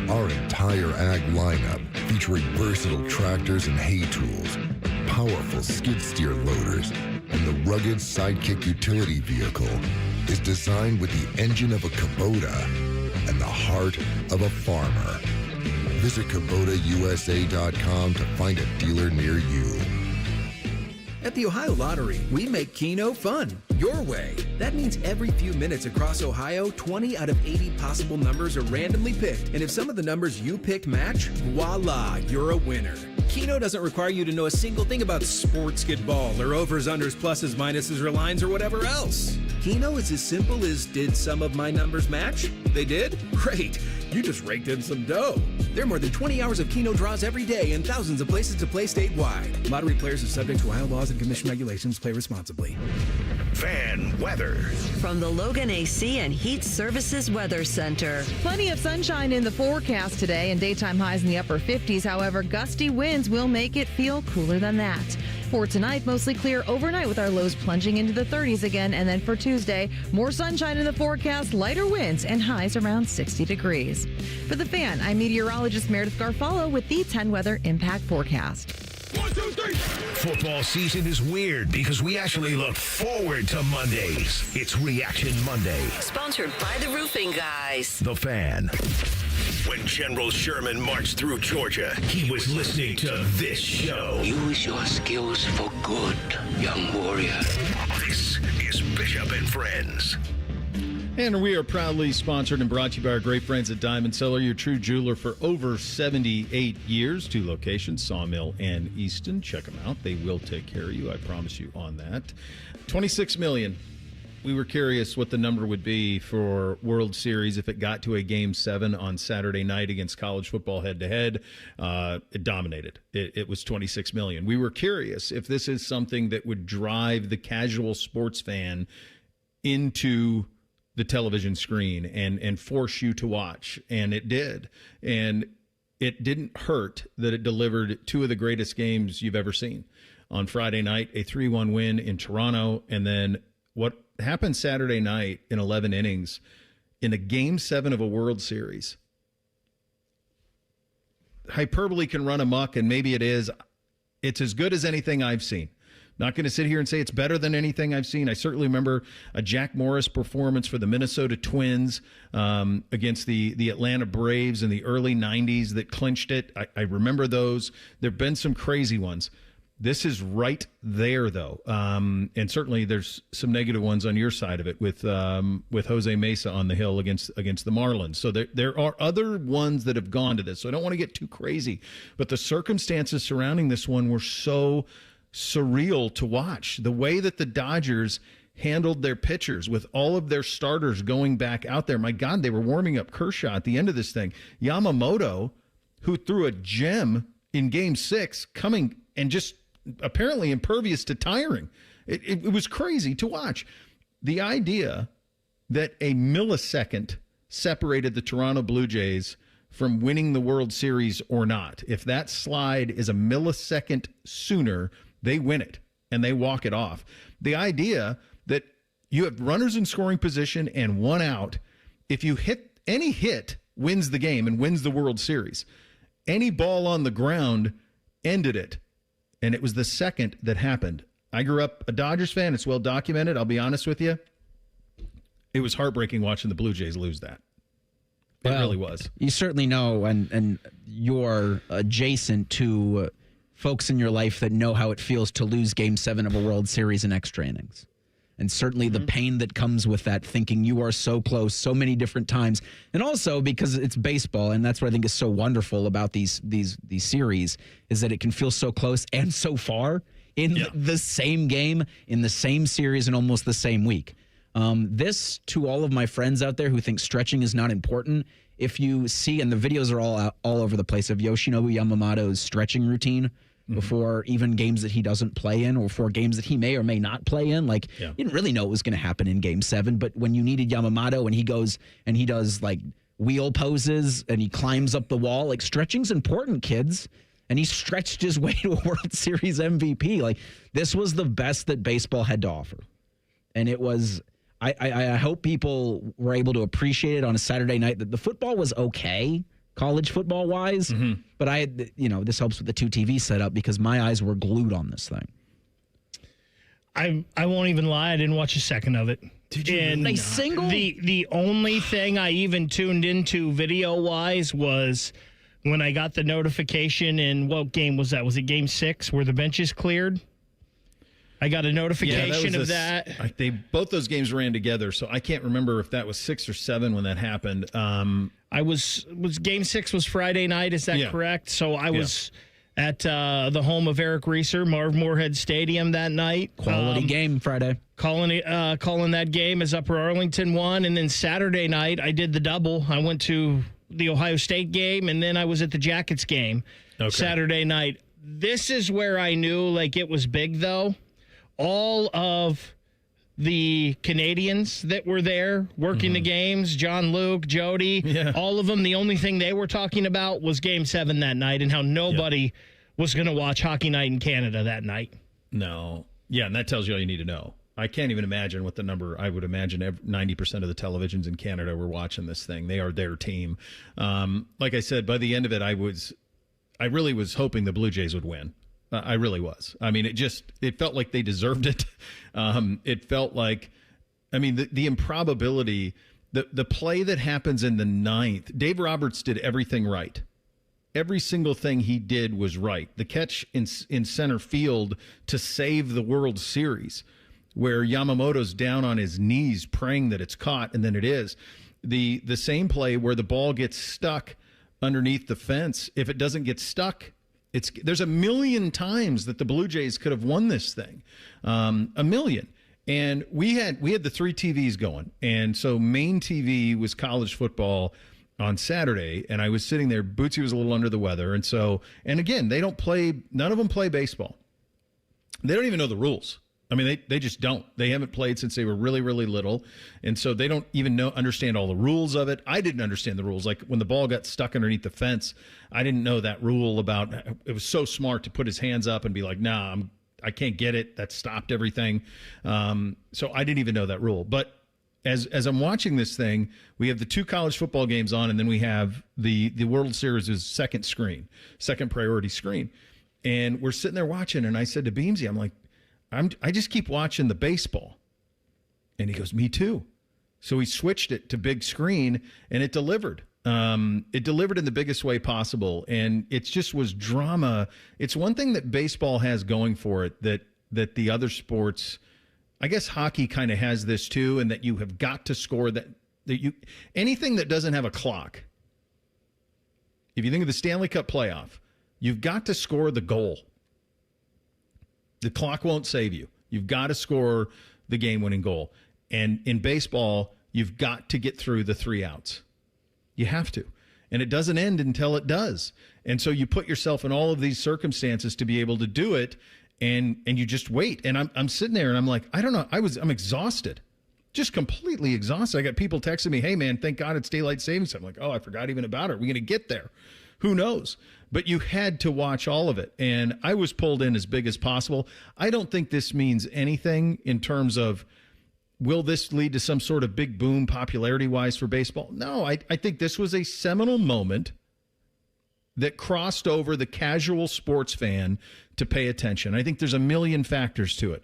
Our entire ag lineup, featuring versatile tractors and hay tools, powerful skid steer loaders, and the rugged Sidekick utility vehicle, is designed with the engine of a Kubota and the heart of a farmer. Visit KubotaUSA.com to find a dealer near you. At the Ohio Lottery, we make Keno fun, your way. That means every few minutes across Ohio, 20 out of 80 possible numbers are randomly picked. And if some of the numbers you picked match, voila, you're a winner. Keno doesn't require you to know a single thing about sports ball or overs, unders, pluses, minuses, or lines, or whatever else. Keno is as simple as, did some of my numbers match? They did? Great. You just raked in some dough. There are more than 20 hours of Keno draws every day and thousands of places to play statewide. Lottery players are subject to Ohio laws and commission regulations. Play responsibly. Fan weather. From the Logan AC and Heat Services Weather Center. Plenty of sunshine in the forecast today and daytime highs in the upper 50s. However, gusty winds will make it feel cooler than that. For tonight, mostly clear overnight with our lows plunging into the 30s again. And then for Tuesday, more sunshine in the forecast, lighter winds, and highs around 60 degrees. For The Fan, I'm meteorologist Meredith Garfalo with the 10 Weather Impact Forecast. 1, 2, 3. Football season is weird because we actually look forward to Mondays. It's Reaction Monday. Sponsored by the Roofing Guys. The Fan. When General Sherman marched through Georgia, he was listening to this show. Use your skills for good, young warrior. This is Bishop and Friends. And we are proudly sponsored and brought to you by our great friends at Diamond Cellar, your true jeweler for over 78 years. 2 locations, Sawmill and Easton. Check them out. They will take care of you. I promise you on that. 26 million. We were curious what the number would be for World Series if it got to a Game 7 on Saturday night against college football head-to-head. It dominated. It was 26 million. We were curious if this is something that would drive the casual sports fan into the television screen and force you to watch. And it did. And it didn't hurt that it delivered 2 of the greatest games you've ever seen. On Friday night, a 3-1 win in Toronto, and then what happened Saturday night in 11 innings in a Game 7 of a World Series. Hyperbole can run amok, and maybe it is. It's as good as anything I've seen. Not going to sit here and say it's better than anything I've seen. I certainly remember a Jack Morris performance for the Minnesota Twins against the Atlanta Braves in the early 90s that clinched it. I remember those. There have been some crazy ones. This is right there, though. And certainly there's some negative ones on your side of it with Jose Mesa on the hill against the Marlins. So there are other ones that have gone to this. So I don't want to get too crazy. But the circumstances surrounding this one were so surreal to watch. The way that the Dodgers handled their pitchers with all of their starters going back out there. My God, they were warming up Kershaw at the end of this thing. Yamamoto, who threw a gem in Game 6, coming and just apparently impervious to tiring. It was crazy to watch. The idea that a millisecond separated the Toronto Blue Jays from winning the World Series or not. If that slide is a millisecond sooner, they win it and they walk it off. The idea that you have runners in scoring position and one out, if you hit any hit wins the game and wins the World Series. Any ball on the ground ended it. And it was the second that happened. I grew up a Dodgers fan. It's well documented. I'll be honest with you. It was heartbreaking watching the Blue Jays lose that. It really was. You certainly know, and you're adjacent to folks in your life that know how it feels to lose Game 7 of a World Series in extra innings. And certainly the pain that comes with that, thinking you are so close so many different times. And also because it's baseball, and that's what I think is so wonderful about these series, is that it can feel so close and so far in the same game, in the same series, in almost the same week. This, to all of my friends out there who think stretching is not important, if you see, and the videos are all over the place, of Yoshinobu Yamamoto's stretching routine before even games that he doesn't play in, or for games that he may or may not play in. Like, you didn't really know what was going to happen in Game 7, but when you needed Yamamoto and he goes and he does like wheel poses and he climbs up the wall, like, stretching's important, kids. And he stretched his way to a World Series MVP. Like, this was the best that baseball had to offer. And it was, I hope people were able to appreciate it on a Saturday night, that the football was okay, college football wise. But this helps with the 2 TV setup because my eyes were glued on this thing. I won't even lie. I didn't watch a second of it. Did you? And a single? The only thing I even tuned into video wise was when I got the notification in, what game was that? Was it Game 6 where the benches cleared? I got a notification of that. Both those games ran together, so I can't remember if that was 6 or 7 when that happened. Was Game 6 was Friday night, is that correct? So I was at the home of Eric Reeser, Marv Moorhead Stadium that night. Quality game Friday. Calling that game as Upper Arlington won, and then Saturday night I did the double. I went to the Ohio State game, and then I was at the Jackets game Saturday night. This is where I knew, like, it was big, though. All of the Canadians that were there working the games, John Luke, Jody, all of them, the only thing they were talking about was Game 7 that night and how nobody was going to watch Hockey Night in Canada that night. No. Yeah, and that tells you all you need to know. I can't even imagine what the number. I would imagine 90% of the televisions in Canada were watching this thing. They are their team. Like I said, by the end of it, I really was hoping the Blue Jays would win. I really was. I mean, it felt like they deserved it. It felt like, I mean, the improbability, the play that happens in the 9th, Dave Roberts did everything right. Every single thing he did was right. The catch in center field to save the World Series, where Yamamoto's down on his knees praying that it's caught, and then it is. The same play where the ball gets stuck underneath the fence. If it doesn't get stuck, there's a million times that the Blue Jays could have won this thing, a million. And we had the 3 TVs going, and so main TV was college football on Saturday, and I was sitting there. Bootsy was a little under the weather, and again, none of them play baseball. They don't even know the rules. I mean, they just don't. They haven't played since they were really, really little, and so they don't even understand all the rules of it. I didn't understand the rules. Like when the ball got stuck underneath the fence, I didn't know that rule about. It was so smart to put his hands up and be like, "Nah, I can't get it. That stopped everything. So I didn't even know that rule. But as I'm watching this thing, we have the 2 college football games on, and then we have the World Series' second priority screen. And we're sitting there watching, and I said to Beamsy, I'm like, I just keep watching the baseball. And he goes, me too. So he switched it to big screen, and it delivered. It delivered in the biggest way possible, and it just was drama. It's one thing that baseball has going for it that the other sports, I guess hockey kind of has this too, and that you have got to score that you anything that doesn't have a clock. If you think of the Stanley Cup playoff, you've got to score the goal. The clock won't save you. You've got to score the game-winning goal. And in baseball, you've got to get through the 3 outs. You have to. And it doesn't end until it does. And so you put yourself in all of these circumstances to be able to do it, and you just wait. And I'm sitting there and I'm like, I don't know. I'm exhausted. Just completely exhausted. I got people texting me, hey man, thank God it's daylight savings time. I'm like, oh, I forgot even about it. Are we going to get there? Who knows? But you had to watch all of it. And I was pulled in as big as possible. I don't think this means anything in terms of, will this lead to some sort of big boom popularity-wise for baseball? No, I think this was a seminal moment that crossed over the casual sports fan to pay attention. I think there's a million factors to it.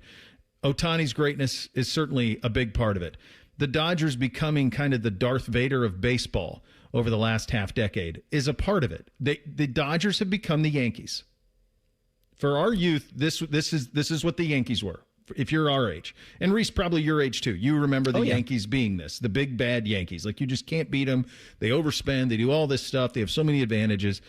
Ohtani's greatness is certainly a big part of it. The Dodgers becoming kind of the Darth Vader of baseball over the last half decade is a part of it. The Dodgers have become the Yankees. For our youth, this is what the Yankees were. If you're our age, and Reese, probably your age too, you remember the Yankees being the big bad Yankees. Like, you just can't beat them. They overspend. They do all this stuff. They have so many advantages.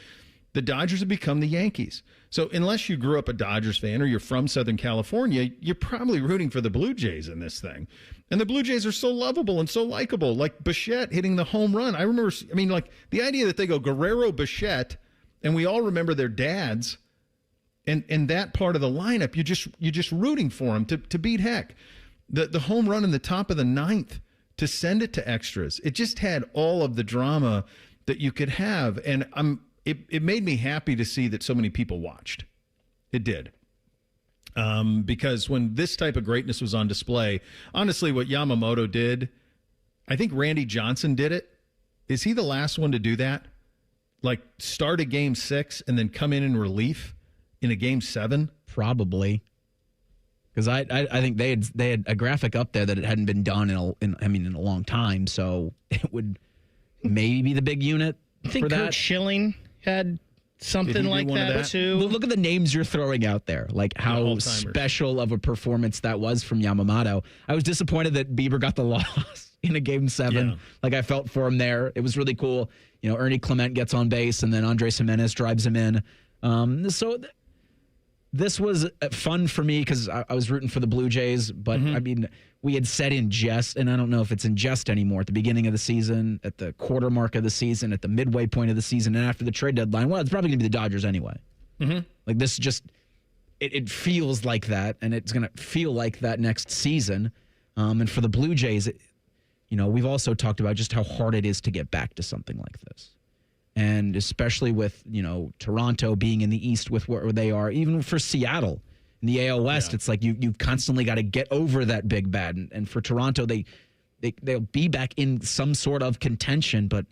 The Dodgers have become the Yankees. So unless you grew up a Dodgers fan or you're from Southern California, you're probably rooting for the Blue Jays in this thing. And the Blue Jays are so lovable and so likable. Like Bichette hitting the home run. I remember, like the idea that they go Guerrero, Bichette, and we all remember their dads. And that part of the lineup, you're just rooting for them to beat heck. The home run in the top of the 9th to send it to extras. It just had all of the drama that you could have. And it made me happy to see that so many people watched. It did. Because when this type of greatness was on display, honestly, what Yamamoto did, I think Randy Johnson did it. Is he the last one to do that? Like, start a game 6 and then come in relief in a game 7? Probably. Because I think they had a graphic up there that it hadn't been done in a long time, so it would maybe be the big unit. I think for that. Kurt Schilling had something like that too. Look at the names you're throwing out there, like how special of a performance that was from Yamamoto. I was disappointed that Bieber got the loss in a game 7. Yeah. Like, I felt for him there. It was really cool. Ernie Clement gets on base, and then Andres Jimenez drives him in. This was fun for me because I was rooting for the Blue Jays, but we had said in jest, and I don't know if it's in jest anymore, at the beginning of the season, at the quarter mark of the season, at the midway point of the season, and after the trade deadline, well, it's probably going to be the Dodgers anyway. Like, this just, it feels like that, and it's going to feel like that next season. And for the Blue Jays, we've also talked about just how hard it is to get back to something like this. And especially with, Toronto being in the East with where they are, even for Seattle in the AL West, it's like you've constantly got to get over that big bad. And for Toronto, they'll be back in some sort of contention, but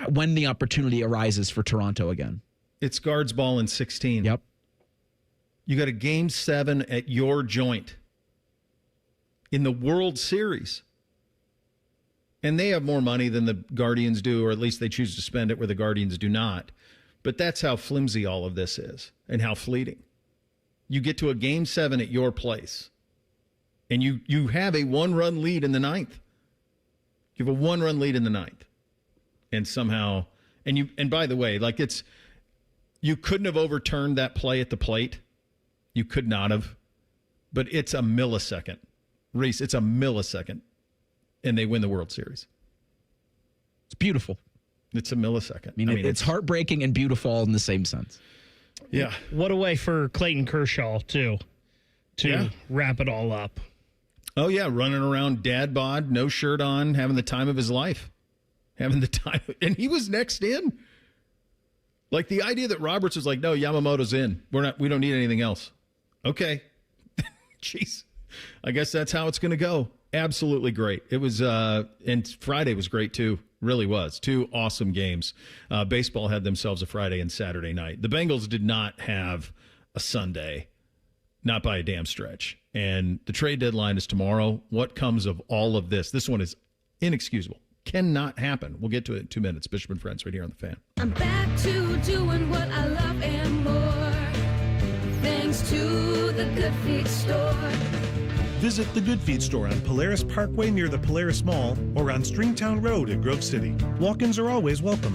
when the opportunity arises for Toronto again. It's guards ball in 16. Yep. You got a game 7 at your joint in the World Series. And they have more money than the Guardians do, or at least they choose to spend it where the Guardians do not. But that's how flimsy all of this is and how fleeting. You get to a game 7 at your place, and you have a 1-run lead in the 9th. You have a 1-run lead in the 9th. And somehow, and by the way, like, you couldn't have overturned that play at the plate. You could not have. But it's a millisecond. Reese, it's a millisecond. And they win the World Series. It's beautiful. It's a millisecond. I mean, it's heartbreaking and beautiful all in the same sense. Yeah. What a way for Clayton Kershaw, too, to wrap it all up. Oh, yeah, running around dad bod, no shirt on, having the time of his life. And he was next in. Like, the idea that Roberts was like, no, Yamamoto's in. We don't need anything else. Okay. Jeez. I guess that's how it's going to go. Absolutely great. It was, and Friday was great too. Really was. 2 awesome games. Baseball had themselves a Friday and Saturday night. The Bengals did not have a Sunday, not by a damn stretch. And the trade deadline is tomorrow. What comes of all of this? This one is inexcusable. Cannot happen. We'll get to it in 2 minutes. Bishop and Friends right here on The Fan. I'm back to doing what I love and more, thanks to the Good Feet store. Visit the Good Feet store on Polaris Parkway near the Polaris Mall or on Stringtown Road in Grove City. Walk-ins are always welcome.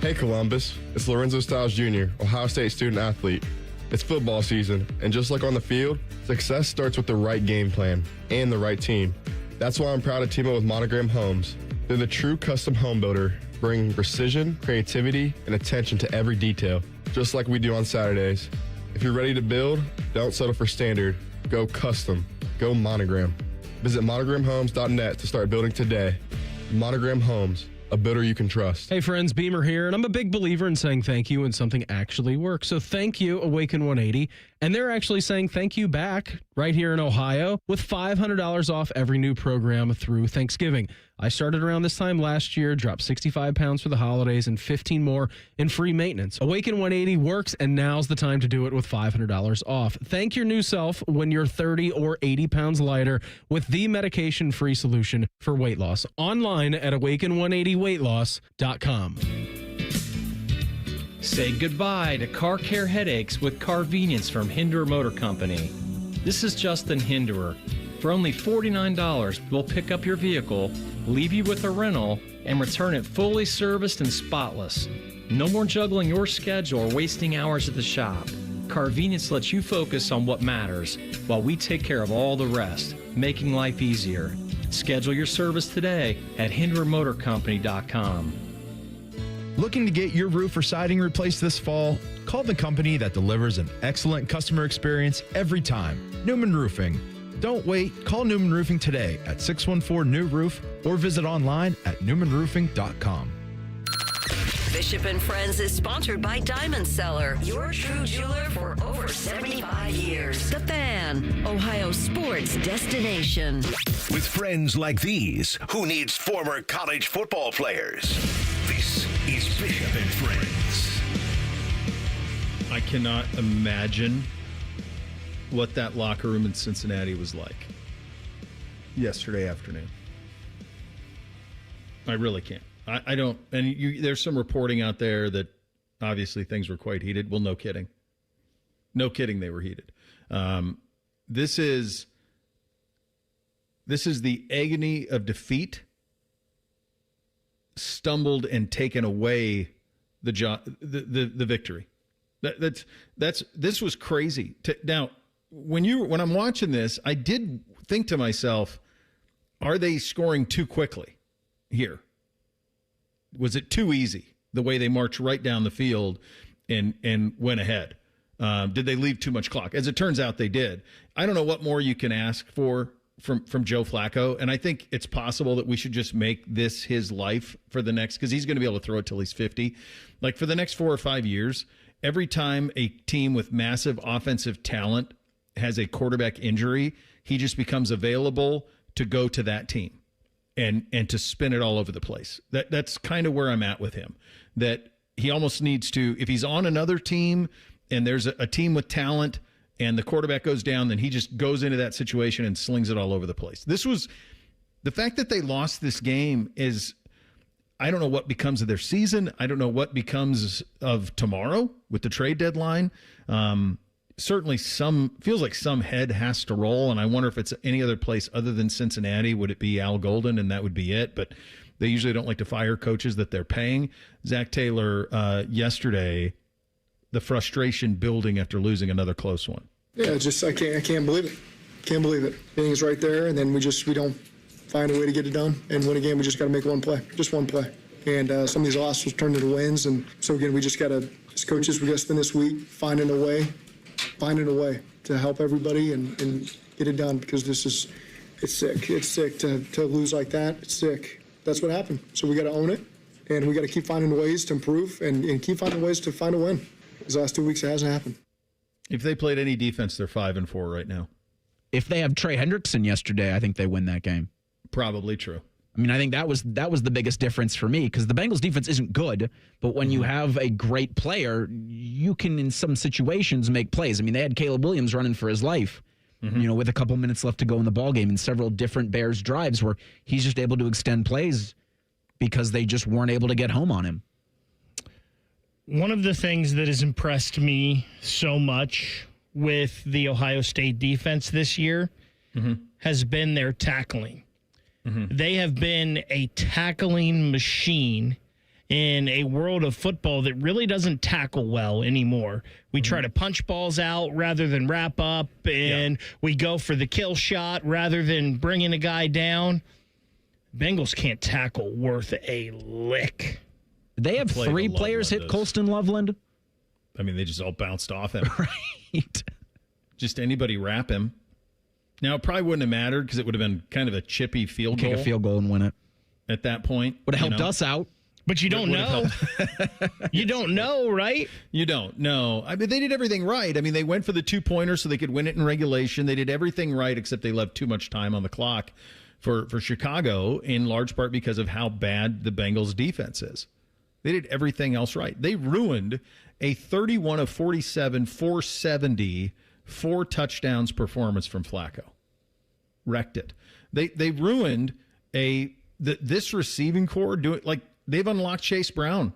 Hey Columbus, it's Lorenzo Stiles Jr., Ohio State student athlete. It's football season, and just like on the field, success starts with the right game plan and the right team. That's why I'm proud to team up with Monogram Homes. They're the true custom home builder, bringing precision, creativity, and attention to every detail, just like we do on Saturdays. If you're ready to build, don't settle for standard. Go custom. Go Monogram. Visit monogramhomes.net to start building today. Monogram Homes, a builder you can trust. Hey friends, Beamer here, and I'm a big believer in saying thank you when something actually works. So thank you, Awaken 180. And they're actually saying thank you back right here in Ohio with $500 off every new program through Thanksgiving. I started around this time last year, dropped 65 pounds for the holidays and 15 more in free maintenance. Awaken 180 works, and now's the time to do it with $500 off. Thank your new self when you're 30 or 80 pounds lighter with the medication-free solution for weight loss. Online at awaken180weightloss.com. Say goodbye to car care headaches with Carvenience from Hinderer Motor Company. This is Justin Hinderer. For only $49, we'll pick up your vehicle, leave you with a rental, and return it fully serviced and spotless. No more juggling your schedule or wasting hours at the shop. Carvenience lets you focus on what matters while we take care of all the rest, making life easier. Schedule your service today at HindererMotorCompany.com. Looking to get your roof or siding replaced this fall? Call the company that delivers an excellent customer experience every time. Newman Roofing. Don't wait. Call Newman Roofing today at 614-NEW-ROOF or visit online at newmanroofing.com. Bishop and Friends is sponsored by Diamond Seller, your true jeweler for over 75 years. The Fan, Ohio sports destination. With friends like these, who needs former college football players? This is Bishop and Friends. I cannot imagine what that locker room in Cincinnati was like yesterday afternoon. I really can't. I don't. And there's some reporting out there that obviously things were quite heated. Well, no kidding. No kidding, they were heated. This is the agony of defeat stumbled and taken away the victory. This was crazy. Now, when I'm watching this, I did think to myself, are they scoring too quickly here? Was it too easy the way they marched right down the field and went ahead? Did they leave too much clock? As it turns out, they did. I don't know what more you can ask for from Joe Flacco, and I think it's possible that we should just make this his life for the next, because he's going to be able to throw it till he's 50. Like for the next 4 or 5 years, every time a team with massive offensive talent has a quarterback injury, he just becomes available to go to that team and to spin it all over the place. That's kind of where I'm at with him, that he almost needs to, if he's on another team and there's a team with talent and the quarterback goes down, then he just goes into that situation and slings it all over the place. This was, the fact that they lost this game is, I don't know what becomes of their season. I don't know what becomes of tomorrow with the trade deadline. Certainly feels like some head has to roll, and I wonder if it's any other place other than Cincinnati. Would it be Al Golden, and that would be it? But they usually don't like to fire coaches that they're paying. Zach Taylor yesterday, the frustration building after losing another close one. Yeah, just I can't believe it. Can't believe it. Everything's right there, and then we don't find a way to get it done and win a game. We just got to make one play, just one play. And some of these losses turned into wins, and so again, we just got to, as coaches, we got to spend this week finding a way to help everybody and get it done, because it's sick. It's sick to lose like that. It's sick. That's what happened. So we got to own it, and we got to keep finding ways to improve and keep finding ways to find a win. These last 2 weeks, it hasn't happened. If they played any defense, they're 5-4 right now. If they have Trey Hendrickson yesterday, I think they win that game. Probably true. I mean, I think that was the biggest difference for me because the Bengals defense isn't good, but when you have a great player, you can in some situations make plays. I mean, they had Caleb Williams running for his life, with a couple minutes left to go in the ballgame in several different Bears drives where he's just able to extend plays because they just weren't able to get home on him. One of the things that has impressed me so much with the Ohio State defense this year has been their tackling. They have been a tackling machine in a world of football that really doesn't tackle well anymore. We try to punch balls out rather than wrap up, and we go for the kill shot rather than bringing a guy down. Bengals can't tackle worth a lick. They have 3 players hit Colston Loveland. I mean, they just all bounced off him. Right. Just anybody wrap him. Now, it probably wouldn't have mattered because it would have been kind of a chippy field goal. Kick a field goal and win it. At that point. Would have helped us out. But you don't know. You don't know, right? You don't know. I mean, they did everything right. I mean, they went for the 2-pointer so they could win it in regulation. They did everything right except they left too much time on the clock for Chicago, in large part because of how bad the Bengals defense is. They did everything else right. They ruined a 31 of 47, 470, 4 touchdowns performance from Flacco. Wrecked it. They ruined this receiving core doing like they've unlocked Chase Brown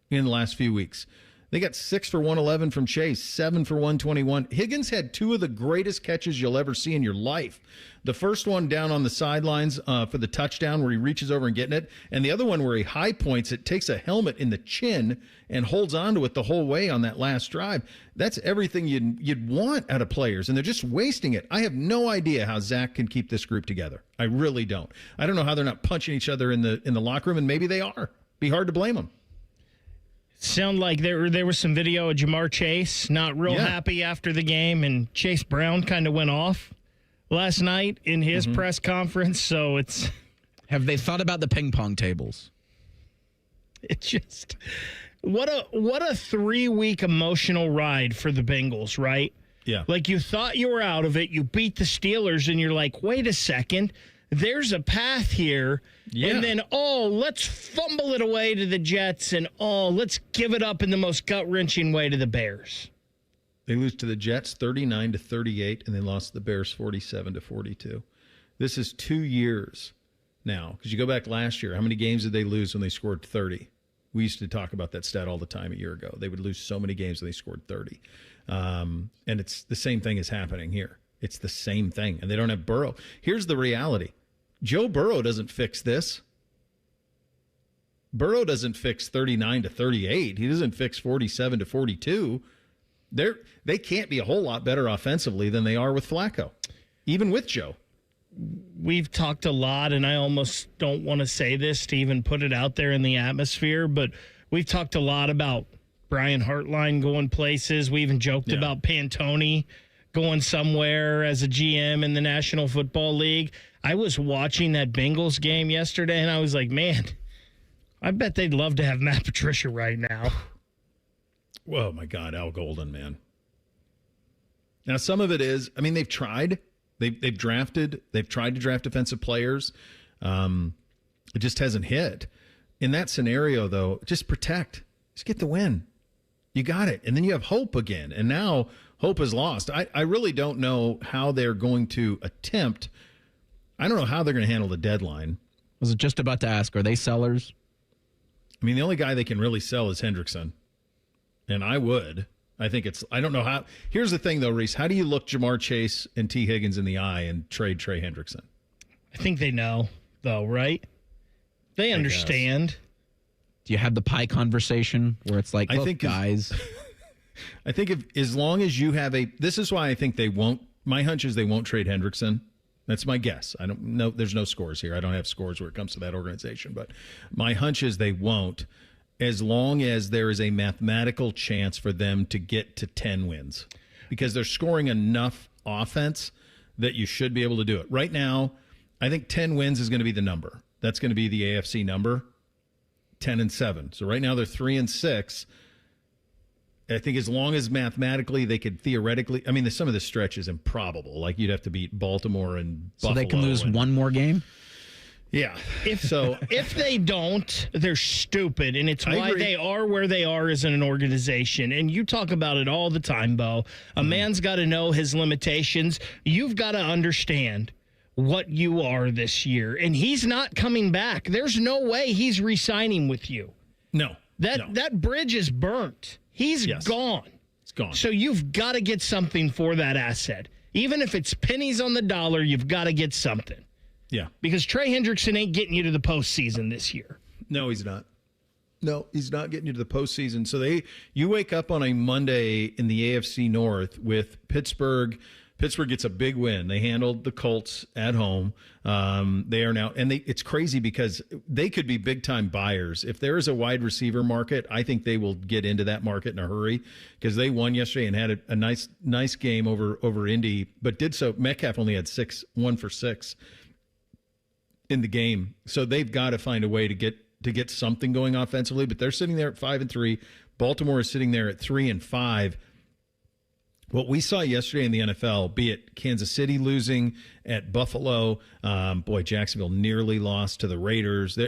in the last few weeks. They got 6 for 111 from Chase, 7 for 121. Higgins had 2 of the greatest catches you'll ever see in your life. The first one down on the sidelines for the touchdown where he reaches over and getting it, and the other one where he high points it, takes a helmet in the chin and holds onto it the whole way on that last drive. That's everything you'd want out of players, and they're just wasting it. I have no idea how Zach can keep this group together. I really don't. I don't know how they're not punching each other in the locker room, and maybe they are. Be hard to blame them. Sound like there was some video of Jamar Chase not real happy after the game, and Chase Brown kind of went off last night in his press conference. So it's have they thought about the ping pong tables? It's just what a 3-week emotional ride for the Bengals, right? Yeah. Like you thought you were out of it, you beat the Steelers, and you're like, wait a second. There's a path here, and then, let's fumble it away to the Jets, and, let's give it up in the most gut-wrenching way to the Bears. They lose to the Jets 39-38, and they lost to the Bears 47-42. This is 2 years now, because you go back last year. How many games did they lose when they scored 30? We used to talk about that stat all the time a year ago. They would lose so many games when they scored 30. And it's the same thing is happening here. It's the same thing, and they don't have Burrow. Here's the reality. Joe Burrow doesn't fix this. Burrow doesn't fix 39-38. He doesn't fix 47-42. They can't be a whole lot better offensively than they are with Flacco, even with Joe. We've talked a lot, and I almost don't want to say this to even put it out there in the atmosphere, but we've talked a lot about Brian Hartline going places. We even joked about Pantone going somewhere as a GM in the National Football League. I was watching that Bengals game yesterday, and I was like, man, I bet they'd love to have Matt Patricia right now. Oh, my God, Al Golden, man. Now, some of it is, I mean, they've tried. They've tried to draft defensive players. It just hasn't hit. In that scenario, though, just protect. Just get the win. You got it. And then you have hope again. And now hope is lost. I really don't know how they're going to attempt. I don't know how they're going to handle the deadline. I was just about to ask, are they sellers? I mean, the only guy they can really sell is Hendrickson. And I would. I don't know how. Here's the thing, though, Reese. How do you look Jamar Chase and T. Higgins in the eye and trade Trey Hendrickson? I think they know, though, right? They understand. Do you have the pie conversation where it's like, look, guys. I think as long as you have this is why I think they won't. My hunch is they won't trade Hendrickson. That's my guess. I don't know. There's no scores here. I don't have scores where it comes to that organization. But my hunch is they won't, as long as there is a mathematical chance for them to get to 10 wins. Because they're scoring enough offense that you should be able to do it. Right now, I think 10 wins is going to be the number. That's going to be the AFC number, 10-7. So right now they're 3-6. I think as long as mathematically they could theoretically, I mean, some of the stretch is improbable. Like you'd have to beat Baltimore and Buffalo. So they can lose one more game? Yeah. If they don't, they're stupid, and it's why they are where they are as an organization. And you talk about it all the time, Bo. A man's got to know his limitations. You've got to understand what you are this year, and he's not coming back. There's no way he's re-signing with you. No. That bridge is burnt. He's gone. It's gone. So you've got to get something for that asset. Even if it's pennies on the dollar, you've got to get something. Yeah. Because Trey Hendrickson ain't getting you to the postseason this year. No, he's not. No, he's not getting you to the postseason. So you wake up on a Monday in the AFC North with Pittsburgh. Pittsburgh gets a big win. They handled the Colts at home. They are now, and it's crazy because they could be big time buyers. If there is a wide receiver market, I think they will get into that market in a hurry because they won yesterday and had a nice game over Indy, but did so. Metcalf only had 1 for 6 in the game, so they've got to find a way to get something going offensively. But they're sitting there at 5-3. Baltimore is sitting there at 3-5. What we saw yesterday in the NFL, be it Kansas City losing at Buffalo, Jacksonville nearly lost to the Raiders.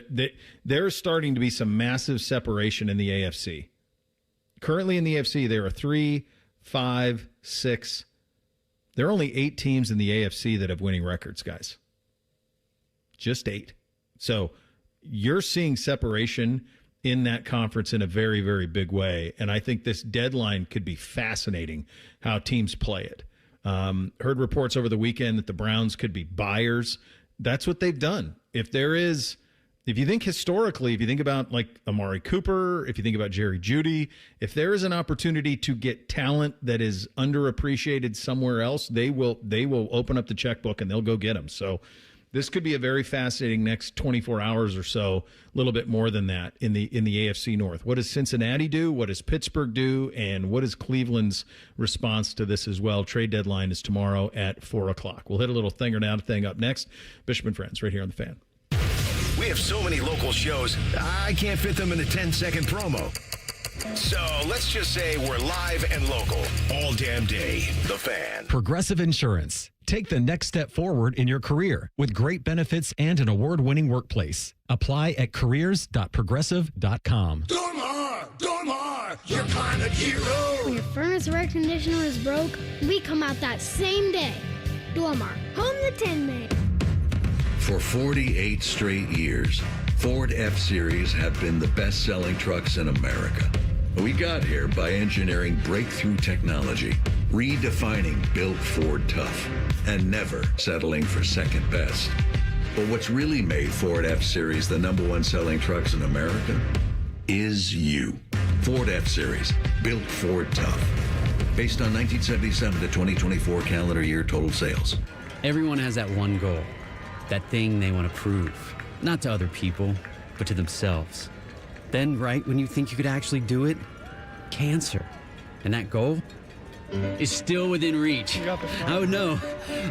There's starting to be some massive separation in the AFC. Currently in the AFC, there are 3, 5, 6. There are only 8 teams in the AFC that have winning records, guys. Just 8. So you're seeing separation in that conference in a very, very big way. And I think this deadline could be fascinating how teams play it. Heard reports over the weekend that the Browns could be buyers. That's what they've done. If you think historically, if you think about like Amari Cooper, if you think about Jerry Jeudy, if there is an opportunity to get talent that is underappreciated somewhere else, they will open up the checkbook and they'll go get them. So this could be a very fascinating next 24 hours or so, a little bit more than that in the AFC North. What does Cincinnati do? What does Pittsburgh do? And what is Cleveland's response to this as well? Trade deadline is tomorrow at 4 o'clock. We'll hit a little thing or down thing up next. Bishop and Friends right here on The Fan. We have so many local shows, I can't fit them in a 10-second promo. So let's just say we're live and local all damn day. The Fan. Progressive Insurance. Take the next step forward in your career with great benefits and an award-winning workplace. Apply at careers.progressive.com. Dormar, your kind of hero. When your furnace or air conditioner is broke, we come out that same day. Dormar, home the Tin Man. For 48 straight years, Ford F-Series have been the best-selling trucks in America. We got here by engineering breakthrough technology, redefining built Ford tough, and never settling for second best. But what's really made Ford F-Series the #1 selling trucks in America is you. Ford F-Series, built Ford tough. Based on 1977 to 2024 calendar year total sales. Everyone has that one goal, that thing they want to prove. Not to other people, but to themselves. Then, right when you think you could actually do it, cancer. And that goal is still within reach. I would know.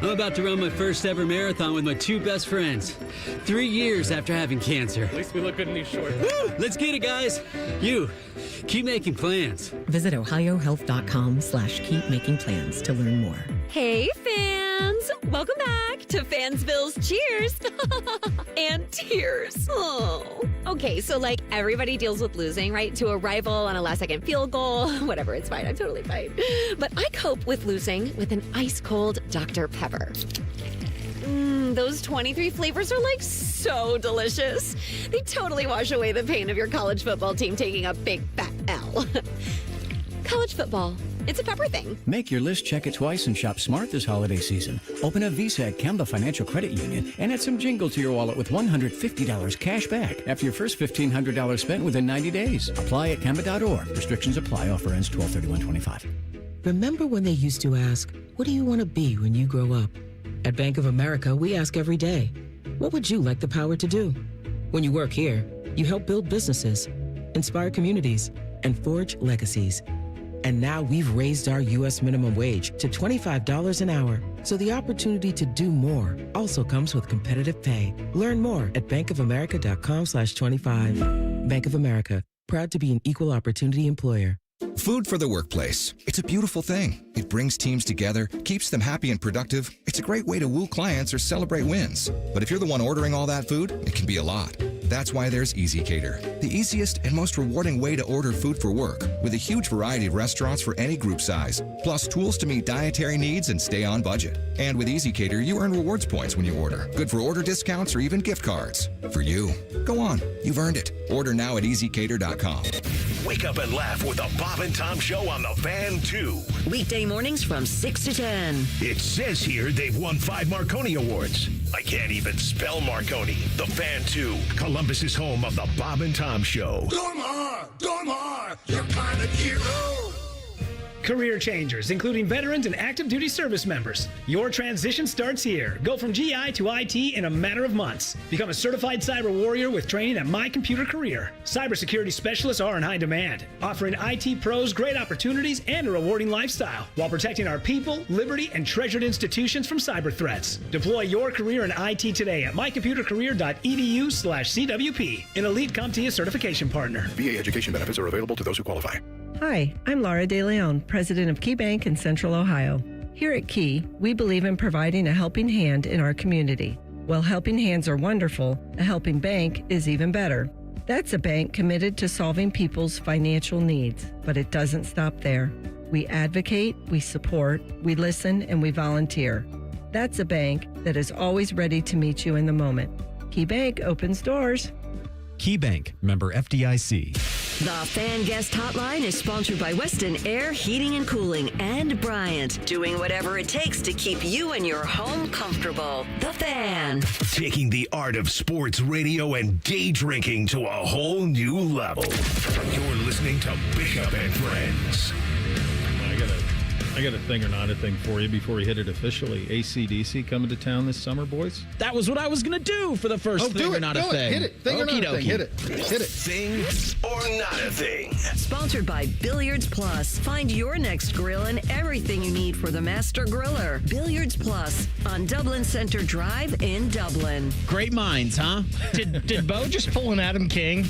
I'm about to run my first ever marathon with my 2 best friends. 3 years after having cancer. At least we look good in these shorts. Woo! Let's get it, guys. You, keep making plans. Visit ohiohealth.com/keepmakingplans to learn more. Hey, fans! Welcome back to Fansville's Cheers and Tears. Oh. Okay, so like everybody deals with losing, right? To a rival on a last-second field goal. Whatever, it's fine. I'm totally fine. But I cope with losing with an ice-cold Dr. Pepper. Those 23 flavors are like so delicious. They totally wash away the pain of your college football team taking a big fat L. College football. It's a pepper thing. Make your list, check it twice, and shop smart this holiday season. Open a Visa at Kemba Financial Credit Union and add some jingle to your wallet with $150 cash back after your first $1,500 spent within 90 days. Apply at Kemba.org. Restrictions apply. Offer ends 12/31/25. Remember when they used to ask, what do you want to be when you grow up? At Bank of America, we ask every day, what would you like the power to do? When you work here, you help build businesses, inspire communities, and forge legacies. And now we've raised our U.S. minimum wage to $25 an hour. So the opportunity to do more also comes with competitive pay. Learn more at bankofamerica.com/25. Bank of America, proud to be an equal opportunity employer. Food for the workplace. It's a beautiful thing. It brings teams together, keeps them happy and productive. It's a great way to woo clients or celebrate wins. But if you're the one ordering all that food, it can be a lot. That's why there's Easy Cater, the easiest and most rewarding way to order food for work, with a huge variety of restaurants for any group size, plus tools to meet dietary needs and stay on budget. And with Easy Cater, you earn rewards points when you order. Good for order discounts or even gift cards. For you. Go on. You've earned it. Order now at easycater.com. Wake up and laugh with the Bob and Tom Show on the Fan 2. Weekday mornings from 6 to 10. It says here they've won 5 Marconi Awards. I can't even spell Marconi. The Fan 2, Columbus's home of the Bob and Tom Show. Dormar, you're kind of hero. Career changers, including veterans and active duty service members. Your transition starts here. Go from GI to IT in a matter of months. Become a certified cyber warrior with training at My Computer Career. Cybersecurity specialists are in high demand, offering IT pros great opportunities and a rewarding lifestyle while protecting our people, liberty, and treasured institutions from cyber threats. Deploy your career in IT today at mycomputercareer.edu/CWP, an elite CompTIA certification partner. VA education benefits are available to those who qualify. Hi, I'm Laura De Leon, president of Key Bank in Central Ohio. Here at Key, we believe in providing a helping hand in our community. While helping hands are wonderful, a helping bank is even better. That's a bank committed to solving people's financial needs, but it doesn't stop there. We advocate, we support, we listen, and we volunteer. That's a bank that is always ready to meet you in the moment. Key Bank opens doors. Key Bank, member FDIC. The Fan Guest Hotline is sponsored by Weston Air Heating and Cooling and Bryant, doing whatever it takes to keep you and your home comfortable. The Fan. Taking the art of sports radio and day drinking to a whole new level. You're listening to Bishop and Friends. I got a thing or not a thing for you before we hit it officially. AC/DC coming to town this summer, boys? That was what I was going to do for the first thing or not a thing. Hit it. Thing or not a thing. Hit it. Thing or not a thing. Sponsored by Billiards Plus. Find your next grill and everything you need for the master griller. Billiards Plus on Dublin Center Drive in Dublin. Great minds, huh? Did Bo just pull an Adam King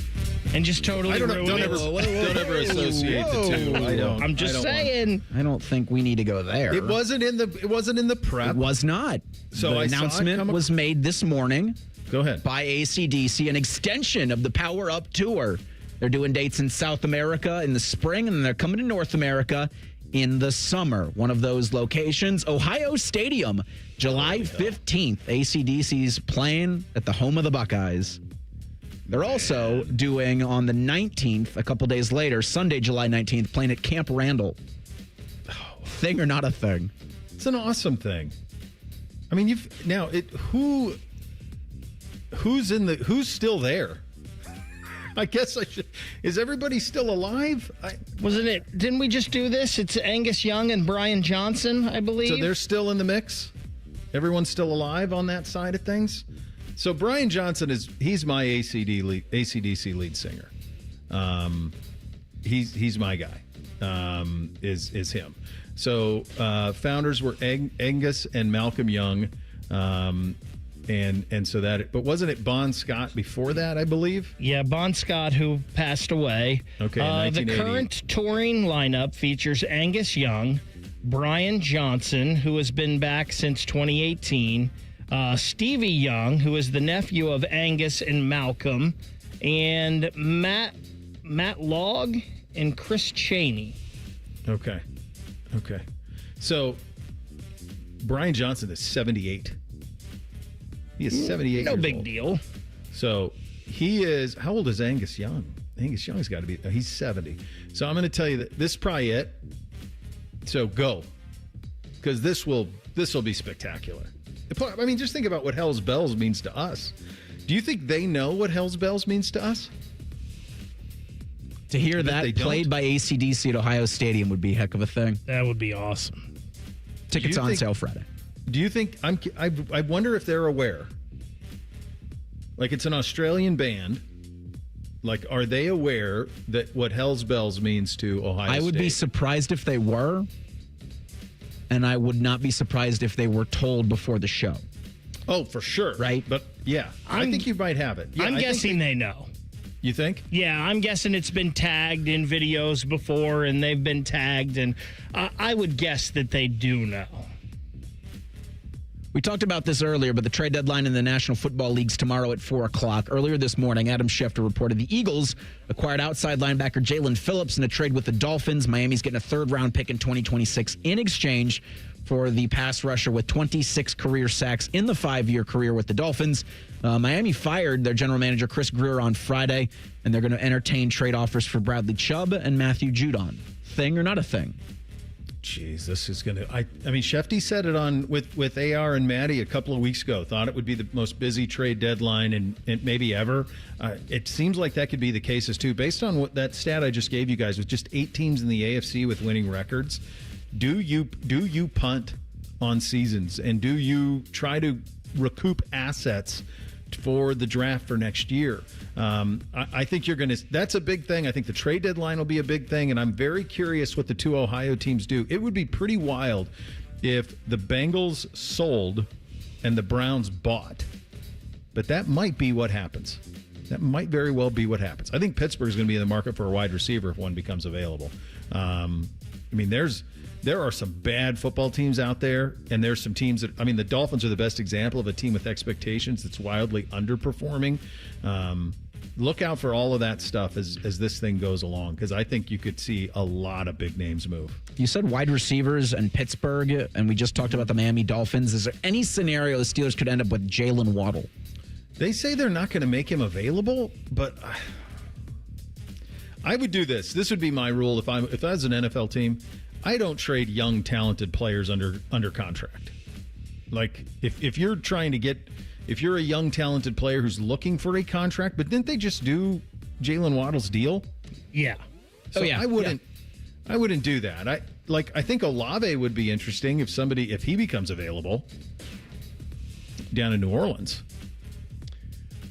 and just totally ruin it? Don't ever associate the two. I'm just saying. I don't think we need to go there. It wasn't in the prep. It was not. So the announcement was made this morning. Go ahead. By AC/DC, an extension of the Power Up Tour. They're doing dates in South America in the spring, and then they're coming to North America in the summer. One of those locations, Ohio Stadium, July 15th. AC/DC's playing at the home of the Buckeyes. They're also doing on the 19th, a couple days later, Sunday, July 19th, playing at Camp Randall. Thing or not a thing? It's an awesome thing. I mean, who's still there? I guess I should. Is everybody still alive? Didn't we just do this? It's Angus Young and Brian Johnson, I believe. So they're still in the mix? Everyone's still alive on that side of things? So Brian Johnson he's my AC/DC lead singer. He's my guy. Is him. So founders were Angus and Malcolm Young, and so that. But wasn't it Bon Scott before that? I believe. Yeah, Bon Scott, who passed away. Okay. The current touring lineup features Angus Young, Brian Johnson, who has been back since 2018, Stevie Young, who is the nephew of Angus and Malcolm, and Matt Logg and Chris Chaney. Okay. So, Brian Johnson is 78. He is 78 No years big old. deal. So, he is... How old is Angus Young? Angus Young's got to be... He's 70. So, I'm going to tell you that this is probably it. So, go. Because this will be spectacular. I mean, just think about what Hell's Bells means to us. Do you think they know what Hell's Bells means to us? To hear that played by AC/DC at Ohio Stadium would be a heck of a thing. That would be awesome. Tickets on sale Friday. Do you think I wonder if they're aware? Like, it's an Australian band. Like, are they aware that what Hell's Bells means to Ohio State? I would be surprised if they were, and I would not be surprised if they were told before the show. Oh, for sure. Right? But yeah, I think you might have it. Yeah, I'm guessing they know. You think? Yeah, I'm guessing it's been tagged in videos before, and they've been tagged, and I would guess that they do know. We talked about this earlier, but the trade deadline in the National Football League's tomorrow at 4 o'clock. Earlier this morning, Adam Schefter reported the Eagles acquired outside linebacker Jalen Phillips in a trade with the Dolphins. Miami's getting a third-round pick in 2026 in exchange for the pass rusher with 26 career sacks in the 5-year career with the Dolphins. Miami fired their general manager, Chris Greer, on Friday, and they're going to entertain trade offers for Bradley Chubb and Matthew Judon. Thing or not a thing? Jeez, this is going to... I mean, Shefty said it on with AR and Maddie a couple of weeks ago. Thought it would be the most busy trade deadline and maybe ever. It seems like that could be the cases, too. Based on what that stat I just gave you guys, with just 8 teams in the AFC with winning records, do you punt on seasons? And do you try to recoup assets for the draft for next year? I think you're going to... That's a big thing. I think the trade deadline will be a big thing, and I'm very curious what the 2 Ohio teams do. It would be pretty wild if the Bengals sold and the Browns bought. But that might be what happens. That might very well be what happens. I think Pittsburgh's going to be in the market for a wide receiver if one becomes available. I mean, there are some bad football teams out there, and there's some teams that... I mean, the Dolphins are the best example of a team with expectations that's wildly underperforming. Look out for all of that stuff as this thing goes along, because I think you could see a lot of big names move. You said wide receivers and Pittsburgh, and we just talked about the Miami Dolphins. Is there any scenario the Steelers could end up with Jalen Waddle? They say they're not going to make him available, but I would do this. This would be my rule if I was an NFL team. I don't trade young, talented players under contract. Like, if you're trying to get... If you're a young, talented player who's looking for a contract, but didn't they just do Jalen Waddle's deal? Yeah. So I wouldn't do that. I think Olave would be interesting if he becomes available down in New Orleans.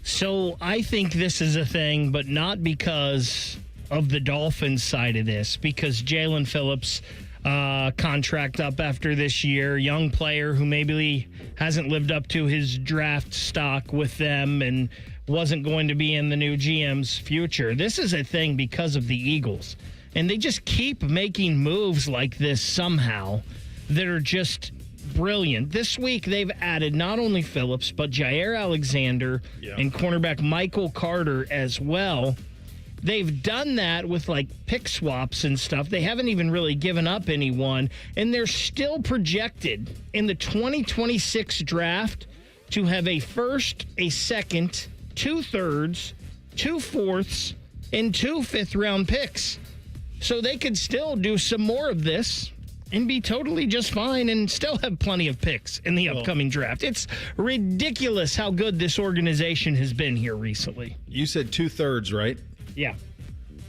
So I think this is a thing, but not because of the Dolphins side of this, because Jalen Phillips contract up after this year, young player who maybe hasn't lived up to his draft stock with them and wasn't going to be in the new GM's future. This is a thing because of the Eagles. And they just keep making moves like this somehow that are just brilliant. This week, they've added not only Phillips, but Jair Alexander and cornerback Michael Carter as well. They've done that with like pick swaps and stuff. They haven't even really given up anyone, and they're still projected in the 2026 draft to have a first, a second, 2 thirds, 2 fourths, and 2 fifth-round picks. So they could still do some more of this and be totally just fine and still have plenty of picks in the upcoming draft. It's ridiculous how good this organization has been here recently. You said 2 thirds, right? Yeah.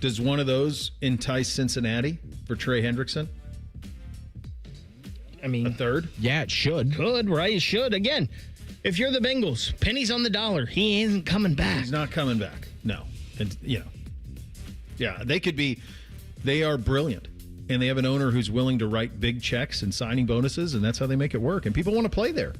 Does one of those entice Cincinnati for Trey Hendrickson? I mean, a third? Yeah, it should. Could, right? It should. Again, if you're the Bengals, pennies on the dollar. He isn't coming back. He's not coming back. No. And, yeah, they are brilliant. And they have an owner who's willing to write big checks and signing bonuses, and that's how they make it work. And people want to play there.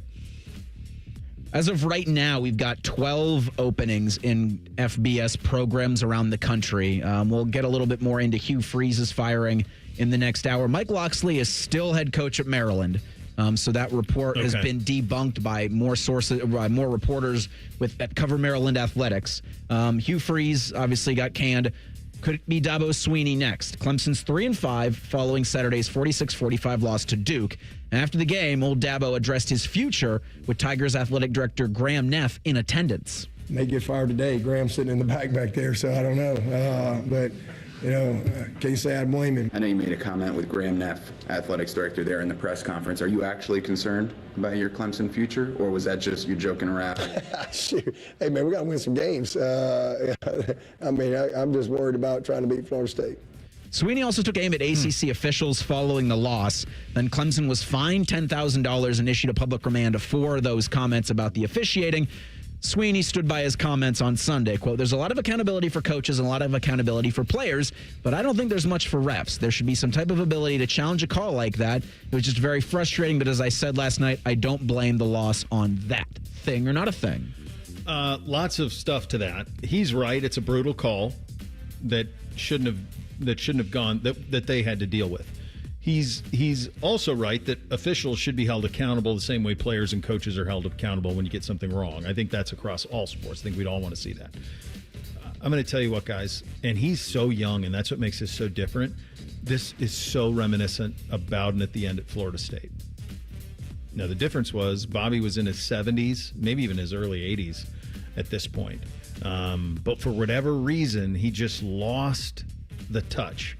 As of right now, we've got 12 openings in FBS programs around the country. We'll get a little bit more into Hugh Freeze's firing in the next hour. Mike Locksley is still head coach at Maryland. So that report has been debunked by more sources, by more reporters that cover Maryland athletics. Hugh Freeze obviously got canned. Could it be Dabo Swinney next? Clemson's 3-5 following Saturday's 46-45 loss to Duke. And after the game, old Dabo addressed his future with Tigers athletic director Graham Neff in attendance. May get fired today. Graham's sitting in the back there, so I don't know. But can't say I blame him. I know you made a comment with Graham Neff, athletics director there in the press conference. Are you actually concerned about your Clemson future, or was that just you joking around? Shoot. Hey, man, we got to win some games. I'm just worried about trying to beat Florida State. Swinney also took aim at ACC officials following the loss. Then Clemson was fined $10,000 and issued a public remand for those comments about the officiating. Swinney stood by his comments on Sunday, quote, "There's a lot of accountability for coaches and a lot of accountability for players, but I don't think there's much for refs. There should be some type of ability to challenge a call like that. It was just very frustrating, but as I said last night, I don't blame the loss on that. Thing or not a thing?" Lots of stuff to that. He's right. It's a brutal call that shouldn't have gone, that they had to deal with. He's also right that officials should be held accountable the same way players and coaches are held accountable when you get something wrong. I think that's across all sports. I think we'd all want to see that. I'm going to tell you what, guys, and he's so young, and that's what makes this so different. This is so reminiscent of Bowden at the end at Florida State. Now, the difference was Bobby was in his 70s, maybe even his early 80s at this point. But for whatever reason, he just lost the touch.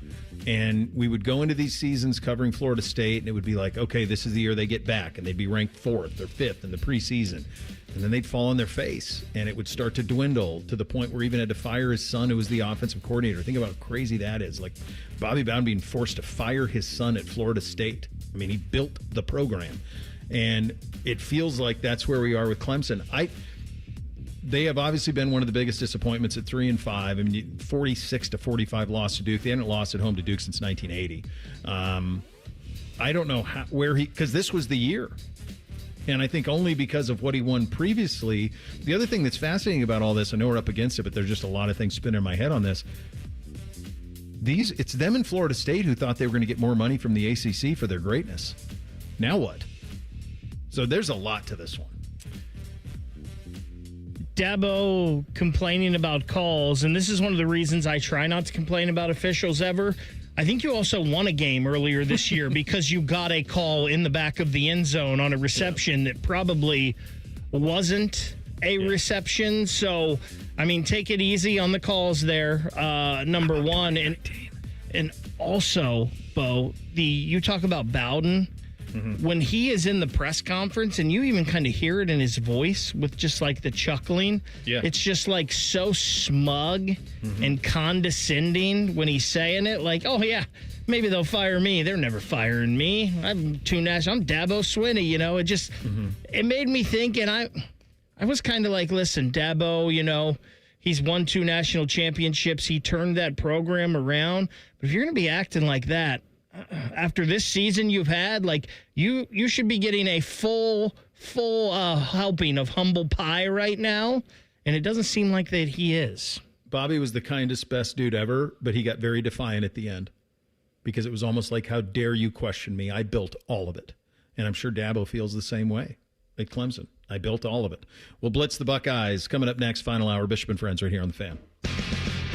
And we would go into these seasons covering Florida State, and it would be like, okay, this is the year they get back, and they'd be ranked 4th or 5th in the preseason. And then they'd fall on their face, and it would start to dwindle to the point where he even had to fire his son, who was the offensive coordinator. Think about how crazy that is. Like Bobby Bowden being forced to fire his son at Florida State. I mean, he built the program. And it feels like that's where we are with Clemson. They have obviously been one of the biggest disappointments at 3-5. I mean, 46-45 loss to Duke. They hadn't lost at home to Duke since 1980. I don't know because this was the year. And I think only because of what he won previously. The other thing that's fascinating about all this, I know we're up against it, but there's just a lot of things spinning in my head on this. It's them in Florida State who thought they were going to get more money from the ACC for their greatness. Now what? So there's a lot to this one. Dabo complaining about calls, and this is one of the reasons I try not to complain about officials ever. I think you also won a game earlier this year because you got a call in the back of the end zone on a reception that probably wasn't a reception. So, I mean, take it easy on the calls there, number one. And also, Bo, you talk about Bowden. Mm-hmm. When he is in the press conference, and you even kind of hear it in his voice with just like the chuckling, it's just like so smug and condescending when he's saying it. Like, oh, yeah, maybe they'll fire me. They're never firing me. I'm too national. I'm Dabo Swinney, you know. It just it made me think, and I was kind of like, listen, Dabo, you know, he's won 2 national championships. He turned that program around. But if you're going to be acting like that, after this season you've had, like you should be getting a full helping of humble pie right now, and it doesn't seem like that he is. Bobby was the kindest, best dude ever, but he got very defiant at the end because it was almost like, how dare you question me? I built all of it. And I'm sure Dabo feels the same way at Clemson. I built all of it. We'll blitz the Buckeyes coming up next, final hour. Bishop and Friends right here on The Fan.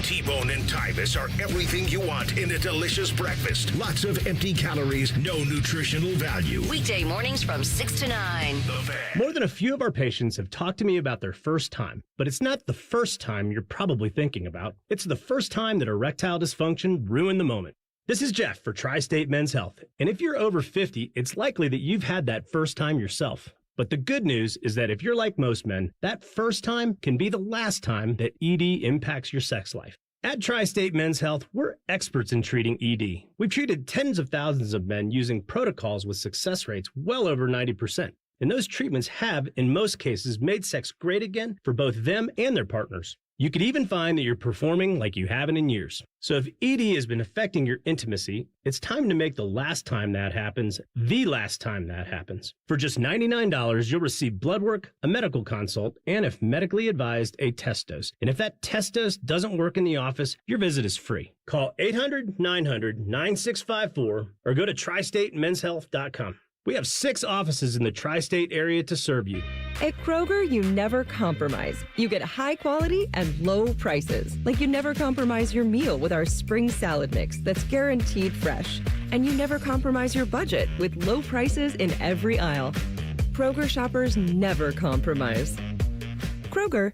T-Bone and Tyvis are everything you want in a delicious breakfast. Lots of empty calories, no nutritional value. Weekday mornings from 6 to 9. The Fan. More than a few of our patients have talked to me about their first time, but it's not the first time you're probably thinking about. It's the first time that erectile dysfunction ruined the moment. This is Jeff for Tri-State Men's Health, and if you're over 50, it's likely that you've had that first time yourself. But the good news is that if you're like most men, that first time can be the last time that ED impacts your sex life. At Tri-State Men's Health, we're experts in treating ED. We've treated tens of thousands of men using protocols with success rates well over 90%. And those treatments have, in most cases, made sex great again for both them and their partners. You could even find that you're performing like you haven't in years. So if ED has been affecting your intimacy, it's time to make the last time that happens the last time that happens. For just $99, you'll receive blood work, a medical consult, and if medically advised, a test dose. And if that test dose doesn't work in the office, your visit is free. Call 800-900-9654 or go to tristatemenshealth.com. We have 6 offices in the tri-state area to serve you. At Kroger, you never compromise. You get high quality and low prices. Like you never compromise your meal with our spring salad mix that's guaranteed fresh. And you never compromise your budget with low prices in every aisle. Kroger shoppers never compromise. Kroger.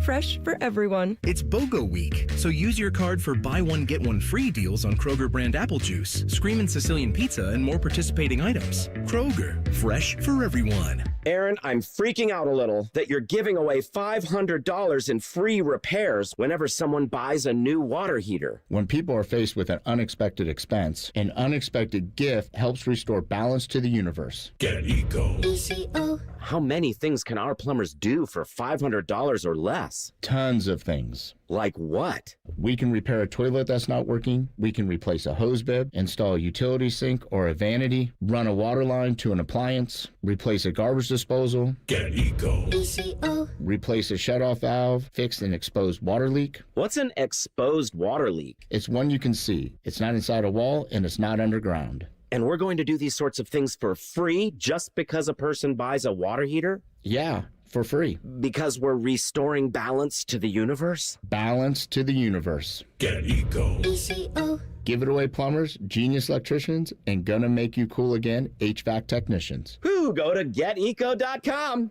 Fresh for everyone. It's BOGO week, so use your card for buy one, get one free deals on Kroger brand apple juice, Screamin' Sicilian pizza, and more participating items. Kroger, fresh for everyone. Aaron, I'm freaking out a little that you're giving away $500 in free repairs whenever someone buys a new water heater. When people are faced with an unexpected expense, an unexpected gift helps restore balance to the universe. Get Eco. ECO. How many things can our plumbers do for $500 or less? Tons of things. Like what? We can repair a toilet that's not working. We can replace a hose bib, install a utility sink or a vanity, run a water line to an appliance, replace a garbage disposal. Get Eco. ECO. Replace a shutoff valve, fix an exposed water leak. What's an exposed water leak? It's one you can see. It's not inside a wall and it's not underground. And we're going to do these sorts of things for free just because a person buys a water heater? Yeah, for free. Because we're restoring balance to the universe? Balance to the universe. Get Eco. ECO. Give it away, plumbers, genius electricians, and gonna make you cool again, HVAC technicians. Who go to geteco.com.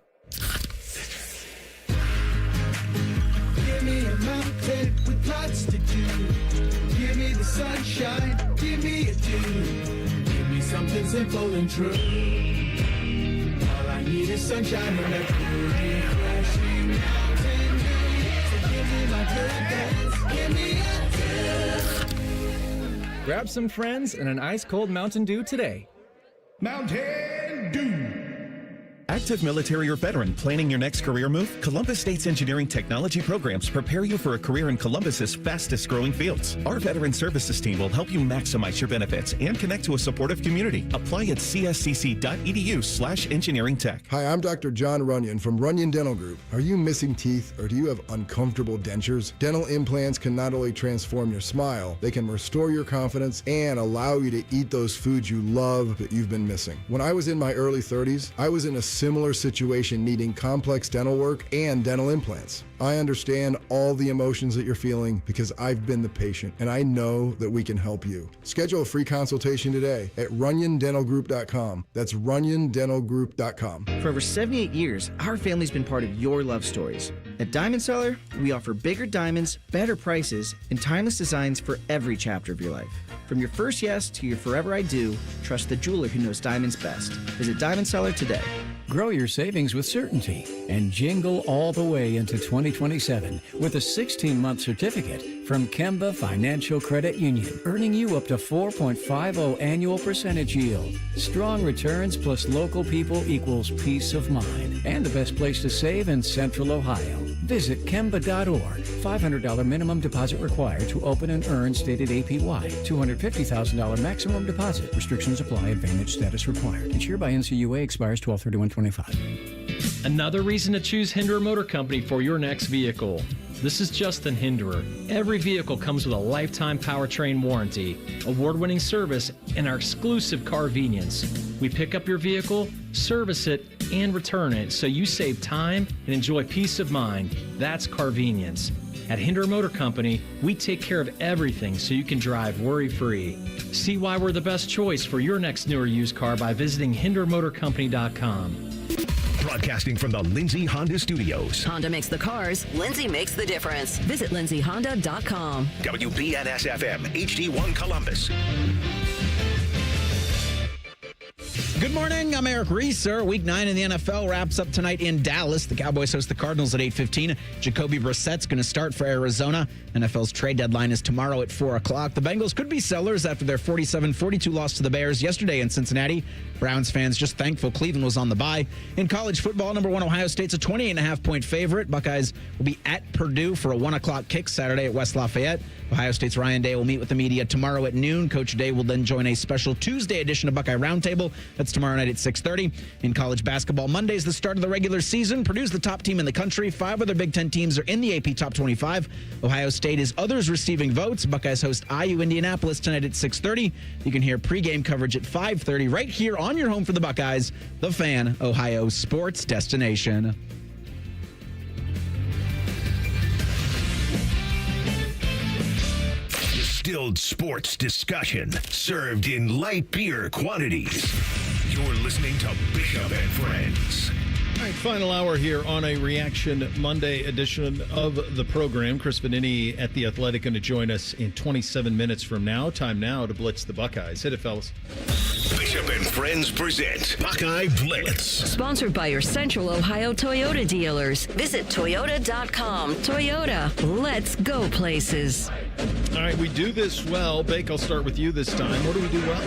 Give me a mountain with lots to do. Give me the sunshine, give me a dew. Give me something simple and true. All I need is sunshine and a cool, refreshing mountain dew. So give me my good days, give me a dew. Grab some friends and an ice-cold Mountain Dew today. Mountain Dew. Active military or veteran planning your next career move? Columbus State's engineering technology programs prepare you for a career in Columbus's fastest growing fields. Our veteran services team will help you maximize your benefits and connect to a supportive community. Apply at cscc.edu/engineering tech. Hi, I'm Dr. John Runyon from Runyon Dental Group. Are you missing teeth or do you have uncomfortable dentures? Dental implants can not only transform your smile, they can restore your confidence and allow you to eat those foods you love that you've been missing. When I was in my early 30s, I was in a similar situation needing complex dental work and dental implants. I understand all the emotions that you're feeling because I've been the patient and I know that we can help you. Schedule a free consultation today at runyondentalgroup.com. That's runyondentalgroup.com. For over 78 years, our family's been part of your love stories. At Diamond Seller, we offer bigger diamonds, better prices, and timeless designs for every chapter of your life. From your first yes to your forever I do, trust the jeweler who knows diamonds best. Visit Diamond Seller today. Grow your savings with certainty and jingle all the way into 2027 with a 16-month certificate from Kemba Financial Credit Union, earning you up to 4.50 annual percentage yield. Strong returns plus local people equals peace of mind and the best place to save in Central Ohio. Visit Kemba.org. $500 minimum deposit required to open and earn stated APY. $250,000 maximum deposit. Restrictions apply. Advantage status required. Insured by NCUA. Expires 12/31/25. Another reason to choose Hinderer Motor Company for your next vehicle. This is Justin Hinderer. Every vehicle comes with a lifetime powertrain warranty, award-winning service, and our exclusive Carvenience. We pick up your vehicle, service it, and return it so you save time and enjoy peace of mind. That's Carvenience. At Hinderer Motor Company, we take care of everything so you can drive worry-free. See why we're the best choice for your next new or used car by visiting hinderermotorcompany.com. Broadcasting from the Lindsay Honda Studios. Honda makes the cars. Lindsay makes the difference. Visit lindsayhonda.com. WBNS-FM, HD1 Columbus. Good morning. I'm Eric Reeser. Week 9 in the NFL wraps up tonight in Dallas. The Cowboys host the Cardinals at 8:15. Jacoby Brissett's going to start for Arizona. NFL's trade deadline is tomorrow at 4 o'clock. The Bengals could be sellers after their 47-42 loss to the Bears yesterday in Cincinnati. Browns fans just thankful Cleveland was on the bye. In college football, number 1 Ohio State's a 28.5-point favorite. Buckeyes will be at Purdue for a 1 o'clock kick Saturday at West Lafayette. Ohio State's Ryan Day will meet with the media tomorrow at noon. Coach Day will then join a special Tuesday edition of Buckeye Roundtable. That's tomorrow night at 6:30. In college basketball, Monday's the start of the regular season. Purdue's the top team in the country. 5 other Big Ten teams are in the AP Top 25. Ohio State is others receiving votes. Buckeyes host IU Indianapolis tonight at 6:30. You can hear pregame coverage at 5:30 right here on your home for the Buckeyes, The Fan, Ohio sports destination. Distilled sports discussion served in light beer quantities. You're listening to Bishop and Friends. All right, final hour here on a Reaction Monday edition of the program. Chris Vannini at The Athletic going to join us in 27 minutes from now. Time now to blitz the Buckeyes. Hit it, fellas. Bishop and Friends present Buckeye Blitz. Sponsored by your Central Ohio Toyota dealers. Visit Toyota.com. Toyota, let's go places. All right, we do this well. Bake, I'll start with you this time. What do we do well?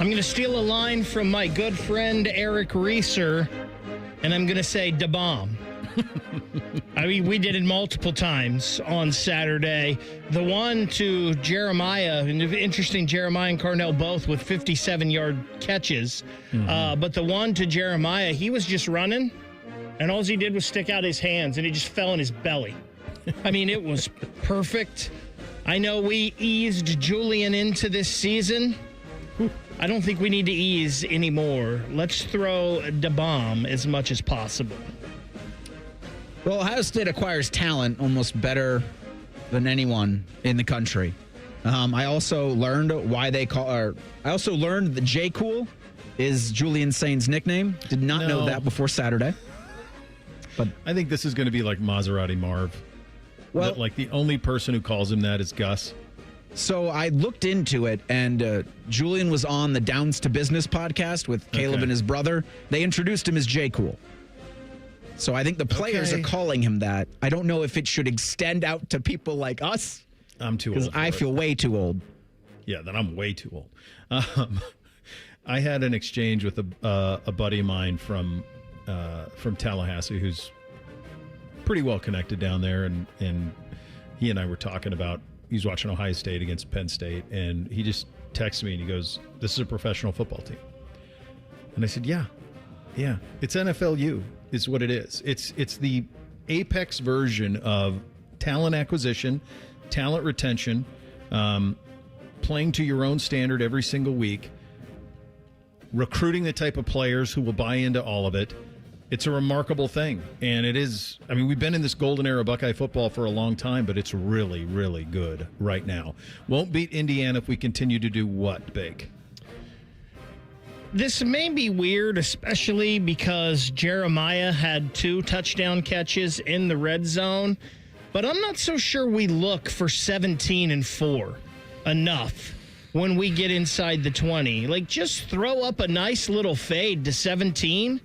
I'm going to steal a line from my good friend Eric Reeser, and I'm going to say da bomb. I mean, we did it multiple times on Saturday. The one to Jeremiah, and interesting, Jeremiah and Carnell both with 57-yard catches. But the one to Jeremiah, he was just running, and all he did was stick out his hands, and he just fell in his belly. I mean, it was perfect. I know we eased Julian into this season. I don't think we need to ease anymore. Let's throw the bomb as much as possible. Well, Ohio State acquires talent almost better than anyone in the country. I also learned why they call. I also learned that J. Cool is Julian Sain's nickname. Did not know that before Saturday. But I think this is going to be like Maserati Marv. Well, like the only person who calls him that is Gus. So I looked into it, and Julian was on the Downs to Business podcast with Caleb and his brother. They introduced him as J. Cool. So I think the players are calling him that. I don't know if it should extend out to people like us. I'm too old. Because I feel way too old. Yeah, then I'm way too old. I had an exchange with a buddy of mine from Tallahassee who's pretty well connected down there, and he and I were talking about, he's watching Ohio State against Penn State, and he just texted me and he goes, "This is a professional football team." And I said, yeah, it's NFLU is what it is. It's the apex version of talent acquisition, talent retention, playing to your own standard every single week, recruiting the type of players who will buy into all of it. It's a remarkable thing. And it is, I mean, we've been in this golden era of Buckeye football for a long time, but it's really, really good right now. Won't beat Indiana if we continue to do what, Bake? This may be weird, especially because Jeremiah had 2 touchdown catches in the red zone, but I'm not so sure we look for 17-4 enough when we get inside the 20. Like, just throw up a nice little fade to 17.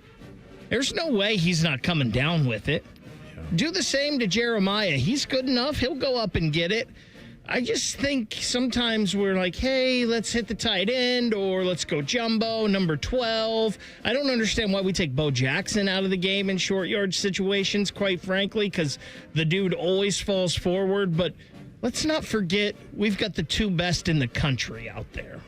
There's no way he's not coming down with it. Yeah. Do the same to Jeremiah. He's good enough. He'll go up and get it. I just think sometimes we're like, hey, let's hit the tight end, or let's go jumbo, number 12. I don't understand why we take Bo Jackson out of the game in short yard situations, quite frankly, because the dude always falls forward. But let's not forget, we've got the 2 best in the country out there.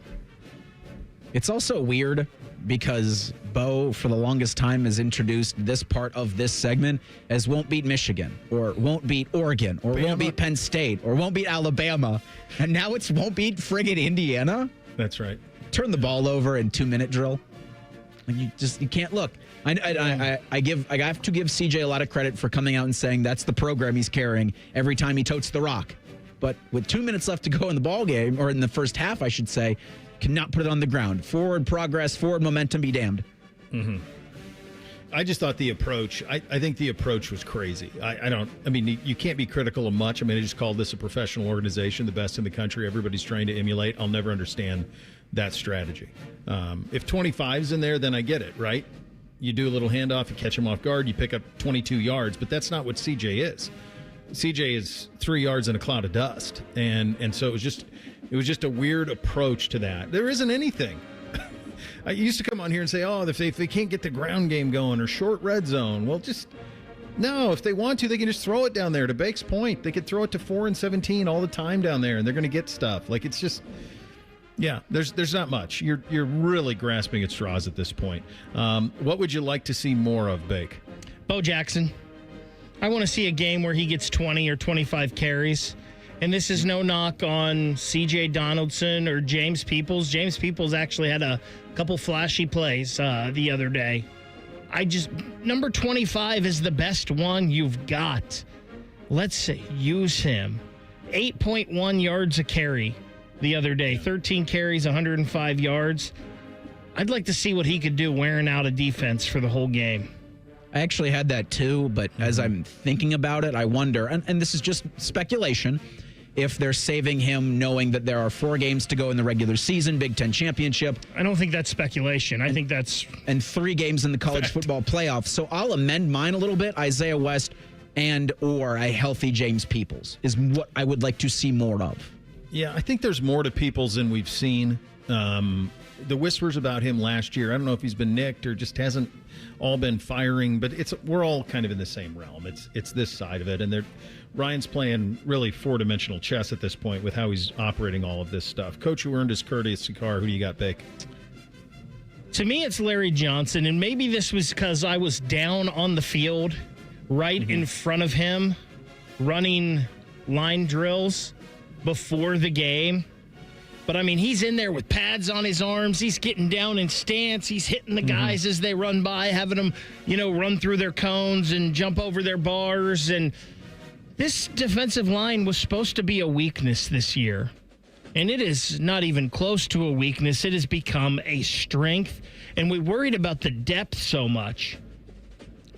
It's also weird because Bo, for the longest time, has introduced this part of this segment as won't beat Michigan, or won't beat Oregon, or won't beat Penn State, or won't beat Alabama. And now it's won't beat friggin' Indiana? That's right. Turn the ball over in 2-minute drill. Like, you can't look. I have to give CJ a lot of credit for coming out and saying that's the program he's carrying every time he totes the rock. But with 2 minutes left to go in the ball game, or in the first half, I should say, cannot put it on the ground. Forward progress, forward momentum, be damned. Mm-hmm. I just thought the approach, I think the approach was crazy. I mean, you can't be critical of much. I mean, I just called this a professional organization, the best in the country. Everybody's trying to emulate. I'll never understand that strategy. If 25's in there, then I get it, right? You do a little handoff, you catch him off guard, you pick up 22 yards, but that's not what CJ is. CJ is 3 yards in a cloud of dust. And so it was just a weird approach to that. There isn't anything. I used to come on here and say, if they can't get the ground game going or short red zone, well, no, if they want to, they can just throw it down there. To Bake's point, they could throw it to 4 and 17 all the time down there, and they're going to get stuff. Like, it's just, yeah, there's not much. You're really grasping at straws at this point. What would you like to see more of, Bake? Bo Jackson. I want to see a game where he gets 20 or 25 carries. And this is no knock on C.J. Donaldson or James Peoples. James Peoples actually had a couple flashy plays the other day. Number 25 is the best one you've got. Let's use him. 8.1 yards a carry the other day. 13 carries, 105 yards. I'd like to see what he could do wearing out a defense for the whole game. I actually had that too, but as I'm thinking about it, I wonder, and this is just speculation, if they're saving him knowing that there are 4 games to go in the regular season, Big Ten championship. I don't think that's speculation. I think that's... And 3 games in the college football playoff. So I'll amend mine a little bit. Isaiah West and or a healthy James Peoples is what I would like to see more of. Yeah, I think there's more to Peoples than we've seen. the whispers about him last year, I don't know if he's been nicked or just hasn't all been firing, but we're all kind of in the same realm. It's this side of it, and Ryan's playing really four-dimensional chess at this point with how he's operating all of this stuff. Coach who earned his courtesy car, who do you got, Bake? To me, it's Larry Johnson, and maybe this was because I was down on the field right in front of him running line drills before the game. But, I mean, he's in there with pads on his arms. He's getting down in stance. He's hitting the guys as they run by, having them, run through their cones and jump over their bars. And this defensive line was supposed to be a weakness this year. And it is not even close to a weakness. It has become a strength. And we worried about the depth so much.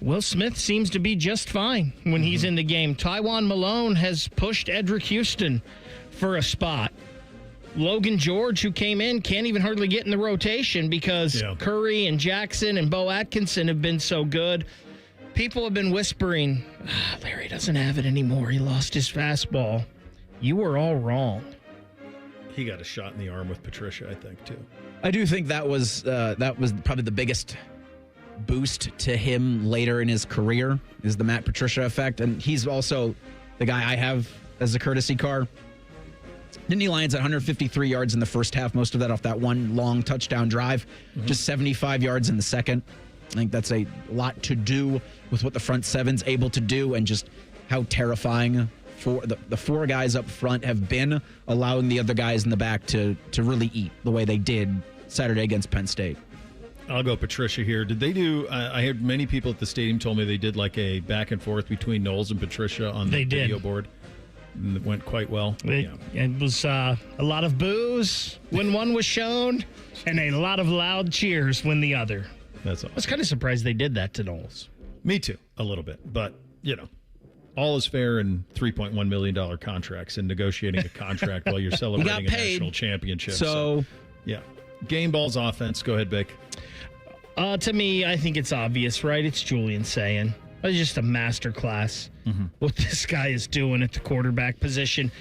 Will Smith seems to be just fine when he's in the game. Tywan Malone has pushed Edric Houston for a spot. Logan George, who came in, can't even hardly get in the rotation because Curry and Jackson and Bo Atkinson have been so good. People have been whispering, Larry doesn't have it anymore. He lost his fastball. You were all wrong. He got a shot in the arm with Patricia, I think, too. I do think that was probably the biggest boost to him later in his career is the Matt Patricia effect. And he's also the guy I have as a courtesy car. Nittany Lions at 153 yards in the first half, most of that off that one long touchdown drive, just 75 yards in the second. I think that's a lot to do with what the front seven's able to do and just how terrifying for the four guys up front have been, allowing the other guys in the back to really eat the way they did Saturday against Penn State. I'll go Patricia here. Did they do, I heard many people at the stadium told me they did like a back and forth between Knowles and Patricia on the video board. And it went quite well. It was a lot of boos when one was shown and a lot of loud cheers when the other. That's all. I was kind of surprised they did that to Knowles. Me too, a little bit. But, all is fair in $3.1 million contracts and negotiating a contract while you're celebrating a national championship. So, yeah. Game ball's offense. Go ahead, Bick. To me, I think it's obvious, right? It's Julian Sayin. It's just a masterclass what this guy is doing at the quarterback position.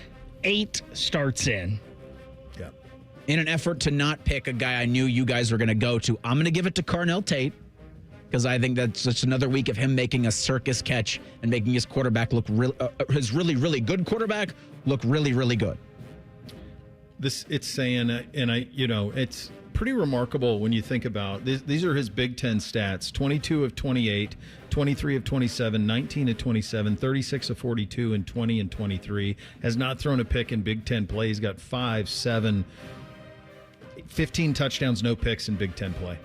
8 starts in. Yeah. In an effort to not pick a guy I knew you guys were going to go to, I'm going to give it to Carnell Tate because I think that's just another week of him making a circus catch and making his quarterback look his really, really good quarterback look really, really good. It's saying, and it's pretty remarkable when you think about this. These are his Big Ten stats: 22 of 28, 23 of 27, 19 of 27, 36 of 42, and 20 and 23. Has not thrown a pick in Big Ten play. He's got 5, 7, 15 touchdowns, no picks in Big Ten play.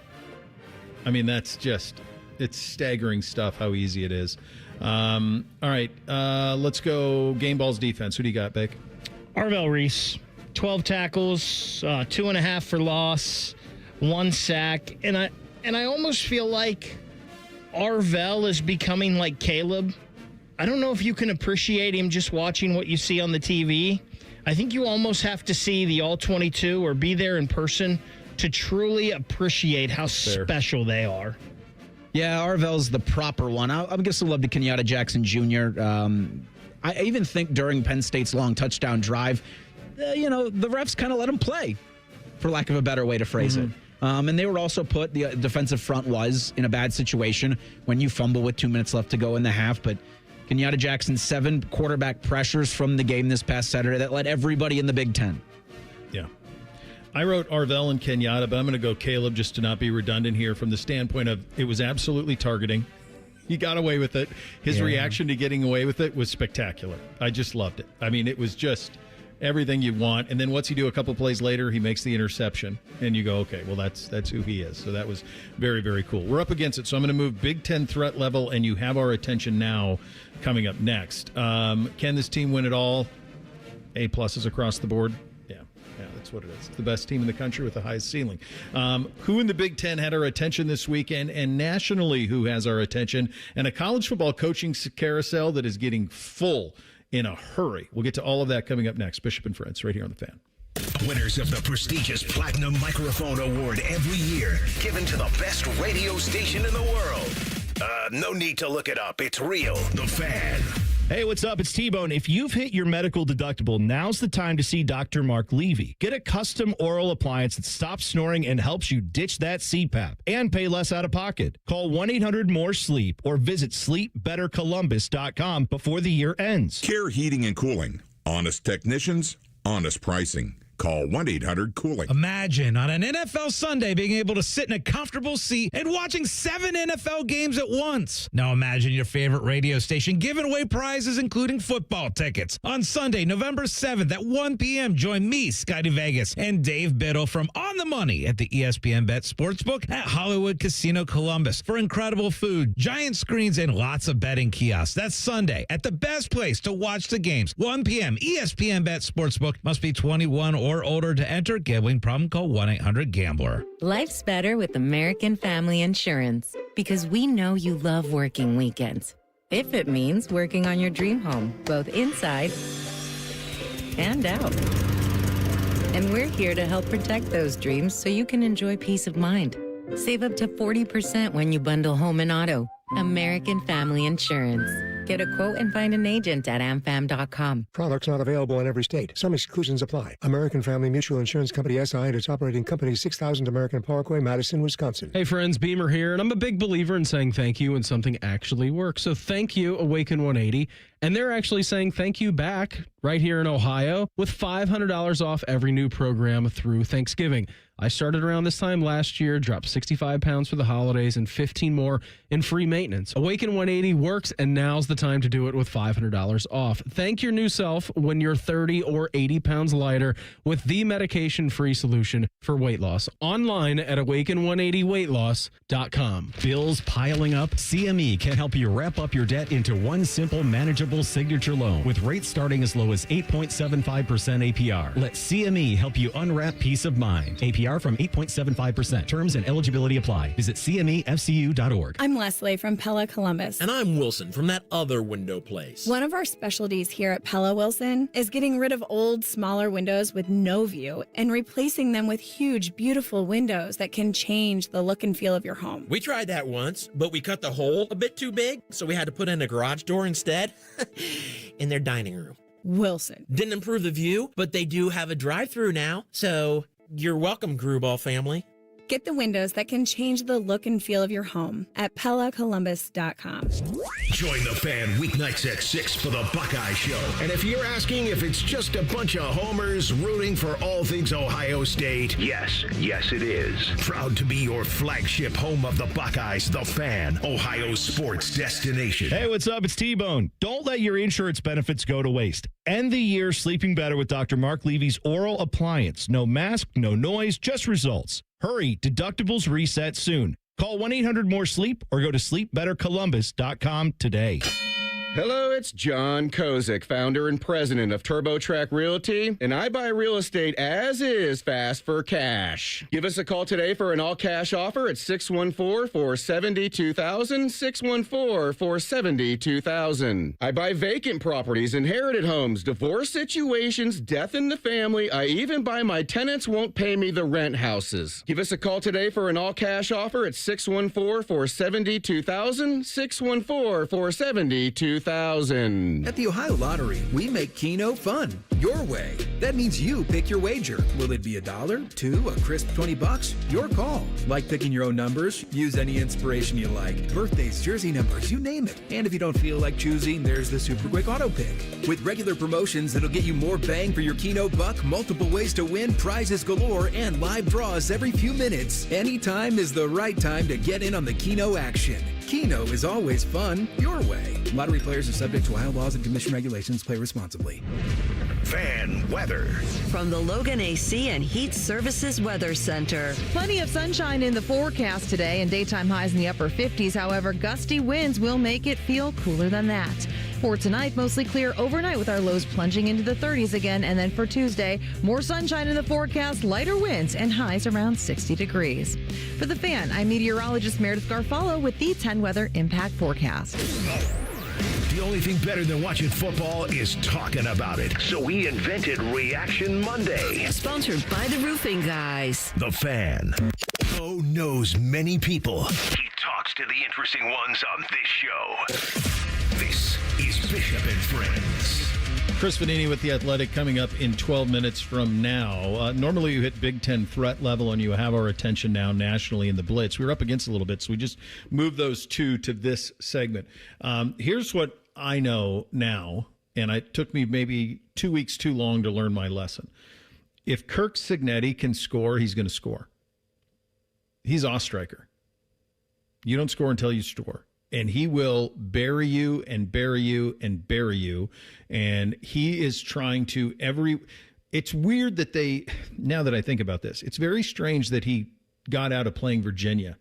I mean, it's staggering stuff how easy it is. All right, let's go game balls defense. Who do you got, Beck? Arvell Reese. 12 tackles, 2.5 for loss, 1 sack. And I almost feel like Arvell is becoming like Caleb. I don't know if you can appreciate him just watching what you see on the TV. I think you almost have to see the All-22 or be there in person to truly appreciate how special they are. Yeah, Arvell's the proper one. I guess I love the Kenyatta Jackson Jr. I even think during Penn State's long touchdown drive, the refs kind of let him play, for lack of a better way to phrase it. And they were also the defensive front was in a bad situation when you fumble with 2 minutes left to go in the half. But Kenyatta Jackson, 7 quarterback pressures from the game this past Saturday that led everybody in the Big Ten. Yeah. I wrote Arvell and Kenyatta, but I'm going to go Caleb just to not be redundant here from the standpoint of it was absolutely targeting. He got away with it. His reaction to getting away with it was spectacular. I just loved it. I mean, it was just everything you want. And then what's he do a couple plays later? He makes the interception. And you go, okay, well, that's who he is. So that was very, very cool. We're up against it. So I'm going to move Big Ten threat level, and you have our attention now coming up next. Can this team win it all? A pluses across the board? Yeah, that's what it is. It's the best team in the country with the highest ceiling. Who in the Big Ten had our attention this weekend, and nationally who has our attention? And a college football coaching carousel that is getting full in a hurry. We'll get to all of that coming up next. Bishop and Friends, right here on The Fan. Winners of the prestigious Platinum Microphone Award every year, given to the best radio station in the world. No need to look it up. It's real. The Fan. Hey, what's up? It's T-Bone. If you've hit your medical deductible, now's the time to see Dr. Mark Levy. Get a custom oral appliance that stops snoring and helps you ditch that CPAP and pay less out of pocket. Call 1-800-MORE-SLEEP or visit sleepbettercolumbus.com before the year ends. Care Heating and Cooling. Honest technicians, honest pricing. Call 1-800-COOLING. Imagine on an NFL Sunday being able to sit in a comfortable seat and watching 7 NFL games at once. Now imagine your favorite radio station giving away prizes, including football tickets. On Sunday, November 7th at 1 p.m., join me, Scotty Vegas, and Dave Biddle from On the Money at the ESPN Bet Sportsbook at Hollywood Casino Columbus for incredible food, giant screens, and lots of betting kiosks. That's Sunday at the best place to watch the games. 1 p.m., ESPN Bet Sportsbook. Must be 21 or older to enter. Gambling problem? Call 1-800-GAMBLER. Life's better with American Family Insurance because we know you love working weekends. If it means working on your dream home, both inside and out. And we're here to help protect those dreams so you can enjoy peace of mind. Save up to 40% when you bundle home and auto. American Family Insurance. Get a quote and find an agent at amfam.com. Products not available in every state. Some exclusions apply. American Family Mutual Insurance Company, SI, and its operating company, 6000 American Parkway, Madison, Wisconsin. Hey friends, Beamer here, and I'm a big believer in saying thank you when something actually works. So thank you, Awaken 180. And they're actually saying thank you back right here in Ohio with $500 off every new program through Thanksgiving. I started around this time last year, dropped 65 pounds for the holidays, and 15 more in free maintenance. Awaken 180 works, and now's the time to do it with $500 off. Thank your new self when you're 30 or 80 pounds lighter with the medication-free solution for weight loss. Online at awaken180weightloss.com. Bills piling up? CME can help you wrap up your debt into one simple, manageable signature loan with rates starting as low as 8.75% APR. Let CME help you unwrap peace of mind. APR from 8.75%. Terms and eligibility apply. Visit CMEFCU.org. I'm Leslie from Pella Columbus. And I'm Wilson from that other window place. One of our specialties here at Pella, Wilson, is getting rid of old, smaller windows with no view and replacing them with huge, beautiful windows that can change the look and feel of your home. We tried that once, but we cut the hole a bit too big, so we had to put in a garage door instead in their dining room. Wilson. Didn't improve the view, but they do have a drive-through now, so you're welcome, Gruball family. Get the windows that can change the look and feel of your home at PellaColumbus.com. Join the fan weeknights at 6 for the Buckeye Show. And if you're asking if it's just a bunch of homers rooting for all things Ohio State, yes, it is. Proud to be your flagship home of the Buckeyes, the Fan, Ohio sports destination. Hey, what's up? It's T-Bone. Don't let your insurance benefits go to waste. End the year sleeping better with Dr. Mark Levy's oral appliance. No mask, no noise, just results. Hurry, deductibles reset soon. Call 1-800-MORE-SLEEP or go to sleepbettercolumbus.com today. Hello, it's John Kozik, founder and president of TurboTrack Realty, and I buy real estate as is fast for cash. Give us a call today for an all-cash offer at 614-470-2000, 614-470-2000. I buy vacant properties, inherited homes, divorce situations, death in the family. I even buy my tenants won't pay me the rent houses. Give us a call today for an all-cash offer at 614-470-2000, 614-470-2000. At the Ohio Lottery, we make Keno fun, your way. That means you pick your wager. Will it be $1, $2, a crisp $20? Your call. Like picking your own numbers? Use any inspiration you like. Birthdays, jersey numbers, you name it. And if you don't feel like choosing, there's the Super Quick Auto Pick. With regular promotions that'll get you more bang for your Keno buck, multiple ways to win, prizes galore, and live draws every few minutes. Anytime is the right time to get in on the Keno action. Keno is always fun, your way. Lottery players are subject to Ohio laws and commission regulations. Play responsibly. Fan weather. From the Logan AC and Heat Services Weather Center. Plenty of sunshine in the forecast today and daytime highs in the upper 50s. However, gusty winds will make it feel cooler than that. For tonight, mostly clear overnight with our lows plunging into the 30s again. And then for Tuesday, more sunshine in the forecast, lighter winds, and highs around 60 degrees. For the Fan, I'm meteorologist Meredith Garfalo with the 10 Weather Impact Forecast. The only thing better than watching football is talking about it. So we invented Reaction Monday. Sponsored by the Roofing Guys. The Fan. Bo knows many people. He talks to the interesting ones on this show. This is Bishop and Friends. Chris Vannini with The Athletic coming up in 12 minutes from now. Normally you hit Big Ten threat level and you have our attention now nationally in the Blitz. We were up against a little bit, so we just moved those two to this segment. Here's what I know now, and it took me maybe 2 weeks too long to learn my lesson. If Kirk Cignetti can score, he's going to score. He's a striker. You don't score until you score. And he will bury you and bury you and bury you. And he is trying to it's weird that now that I think about this, it's very strange that he got out of playing Virginia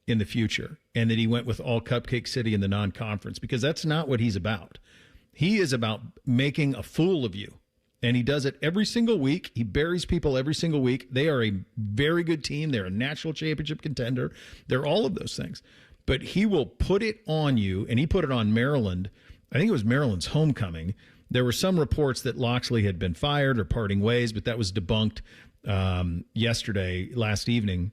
in the future and that he went with all Cupcake City in the non-conference, because that's not what he's about. He is about making a fool of you. And he does it every single week. He buries people every single week. They are a very good team. They're a national championship contender. They're all of those things. But he will put it on you, and he put it on Maryland. I think it was Maryland's homecoming. There were some reports that Loxley had been fired or parting ways, but that was debunked last evening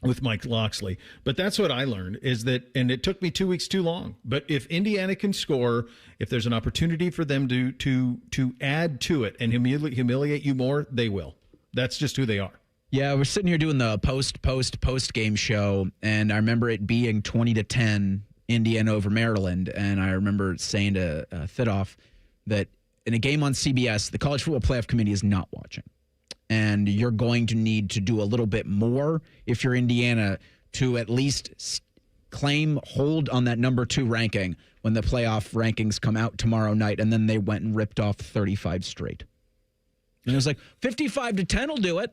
with Mike Loxley. But that's what I learned is that, and it took me 2 weeks too long, but if Indiana can score, if there's an opportunity for them to add to it and humiliate you more, they will. That's just who they are. Yeah, we're sitting here doing the post game show, and I remember it being 20-10 Indiana over Maryland, and I remember saying to Thidoff that in a game on CBS, the College Football Playoff Committee is not watching, and you're going to need to do a little bit more if you're Indiana to at least hold on that number 2 ranking when the playoff rankings come out tomorrow night, and then they went and ripped off 35 straight. And it was like 55-10 will do it.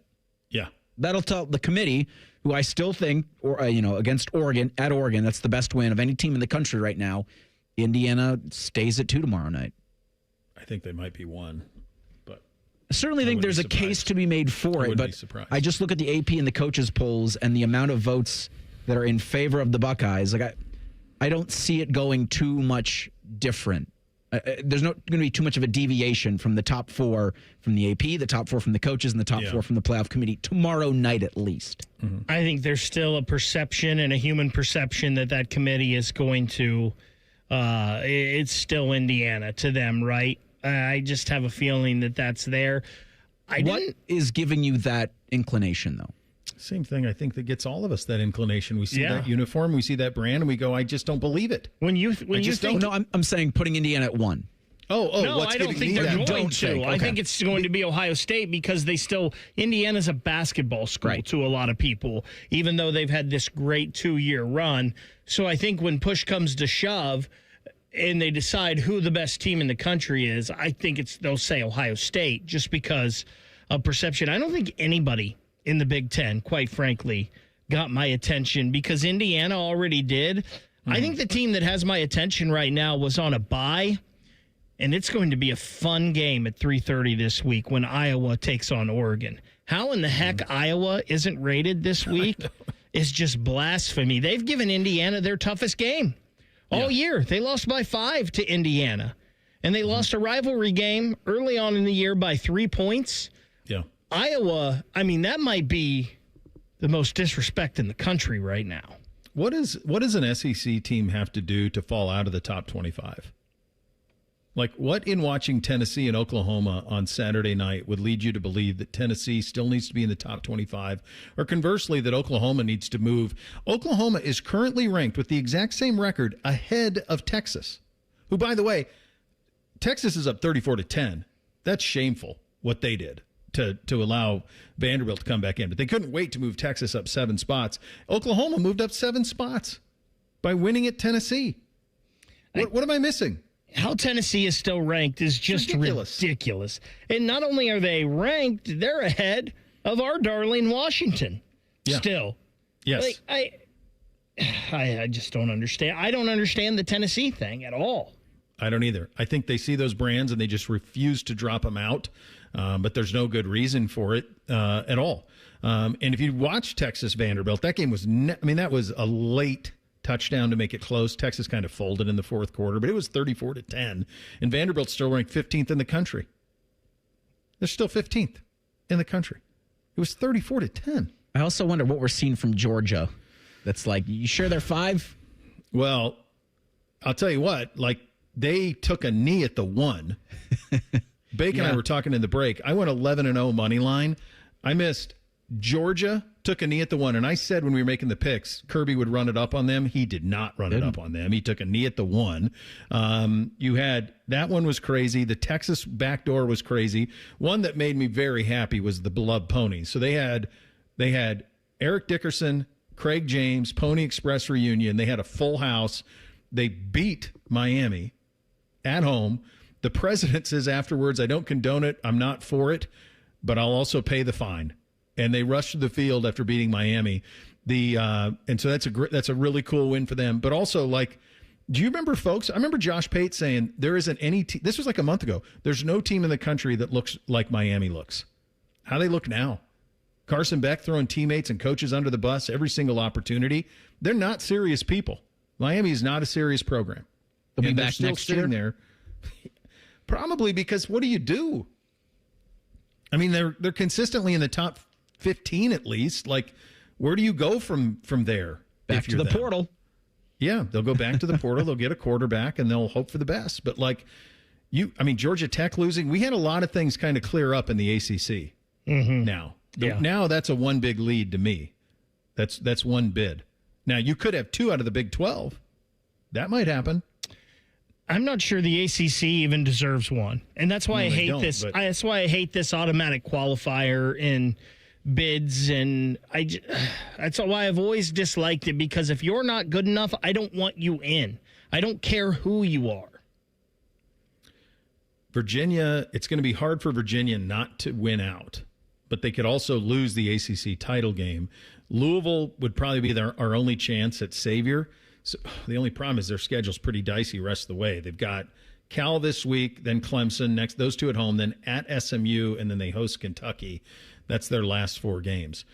Yeah. That'll tell the committee, who I still think, against Oregon, at Oregon, that's the best win of any team in the country right now. Indiana stays at 2 tomorrow night. I think they might be 1. But I certainly think there's a case to be made for it. But I just look at the AP and the coaches' polls and the amount of votes that are in favor of the Buckeyes. I don't see it going too much different. There's not going to be too much of a deviation from the top 4 from the AP, the top 4 from the coaches, and the top 4 from the playoff committee tomorrow night at least. Mm-hmm. I think there's still a perception and a human perception that committee is going to it's still Indiana to them, right? I just have a feeling that that's there. What is giving you that inclination, though? Same thing, I think, that gets all of us that inclination. We see that uniform, we see that brand, and we go, I just don't believe it. I'm saying putting Indiana at 1. No, I don't think they're going to. I think it's going to be Ohio State because Indiana's a basketball school to a lot of people, even though they've had this great 2-year run. So I think when push comes to shove and they decide who the best team in the country is, I think they'll say Ohio State just because of perception. I don't think anybody in the Big Ten, quite frankly, got my attention because Indiana already did. I think the team that has my attention right now was on a bye, and it's going to be a fun game at 3:30 this week when Iowa takes on Oregon. How in the heck Iowa isn't rated this week is just blasphemy. They've given Indiana their toughest game all year. They lost by 5 to Indiana, and they lost a rivalry game early on in the year by 3 points. Yeah. Iowa, that might be the most disrespect in the country right now. What does an SEC team have to do to fall out of the top 25? Like, what in watching Tennessee and Oklahoma on Saturday night would lead you to believe that Tennessee still needs to be in the top 25, or conversely, that Oklahoma needs to move? Oklahoma is currently ranked with the exact same record ahead of Texas, who, by the way, Texas is up 34-10. That's shameful what they did to allow Vanderbilt to come back in. But they couldn't wait to move Texas up 7 spots. Oklahoma moved up 7 spots by winning at Tennessee. What am I missing? How Tennessee is still ranked is just ridiculous. And not only are they ranked, they're ahead of our darling Washington. Yeah. Still. Yes. I just don't understand. I don't understand the Tennessee thing at all. I don't either. I think they see those brands and they just refuse to drop them out. But there's no good reason for it at all. And if you watch Texas Vanderbilt, that game was that was a late touchdown to make it close. Texas kind of folded in the fourth quarter, but it was 34-10, and Vanderbilt's still ranked 15th in the country. They're still 15th in the country. It was 34-10. I also wonder what we're seeing from Georgia. That's like, you sure they're 5? Well, I'll tell you what, like they took a knee at the 1. Bake and I were talking in the break. I went 11-0 money line. I missed Georgia, took a knee at the 1. And I said when we were making the picks, Kirby would run it up on them. He did not run it up on them. He took a knee at the 1. You had that one was crazy. The Texas backdoor was crazy. One that made me very happy was the beloved ponies. So they had Eric Dickerson, Craig James, Pony Express reunion. They had a full house. They beat Miami at home. The president says afterwards, I don't condone it. I'm not for it, but I'll also pay the fine. And they rushed to the field after beating Miami. And so that's a really cool win for them. But also, like, do you remember, folks? I remember Josh Pate saying there isn't any team. This was like a month ago. There's no team in the country that looks like Miami looks. How they look now. Carson Beck throwing teammates and coaches under the bus every single opportunity. They're not serious people. Miami is not a serious program. They'll be back next year. There. Probably because what do you do? I mean, they're consistently in the top 15 at least. Like, where do you go from there? Back to the portal. Yeah, they'll go back to the portal. They'll get a quarterback, and they'll hope for the best. But, like, Georgia Tech losing, we had a lot of things kind of clear up in the ACC now. Yeah. Now that's a one big lead to me. That's one bid. Now, you could have 2 out of the Big 12. That might happen. I'm not sure the ACC even deserves one, and that's why I hate this. That's why I hate this automatic qualifier in bids, and that's why I've always disliked it. Because if you're not good enough, I don't want you in. I don't care who you are. Virginia, it's going to be hard for Virginia not to win out, but they could also lose the ACC title game. Louisville would probably be our only chance at savior. So the only problem is their schedule's pretty dicey rest of the way. They've got Cal this week, then Clemson next, those 2 at home, then at SMU, and then they host Kentucky. That's their last 4 games.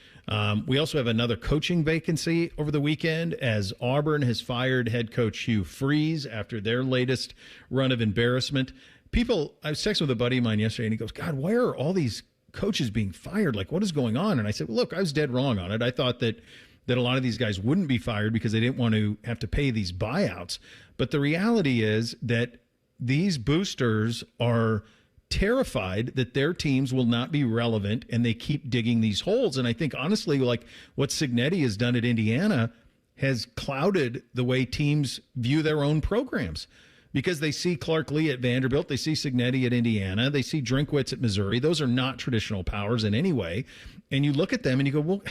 We also have another coaching vacancy over the weekend as Auburn has fired head coach Hugh Freeze after their latest run of embarrassment. I was texting with a buddy of mine yesterday, and he goes, God, why are all these coaches being fired? Like, what is going on? And I said, well, look, I was dead wrong on it. I thought that a lot of these guys wouldn't be fired because they didn't want to have to pay these buyouts. But the reality is that these boosters are terrified that their teams will not be relevant, and they keep digging these holes. And I think, honestly, like what Cignetti has done at Indiana has clouded the way teams view their own programs. Because they see Clark Lee at Vanderbilt, they see Cignetti at Indiana, they see Drinkwitz at Missouri. Those are not traditional powers in any way. And you look at them and you go, well,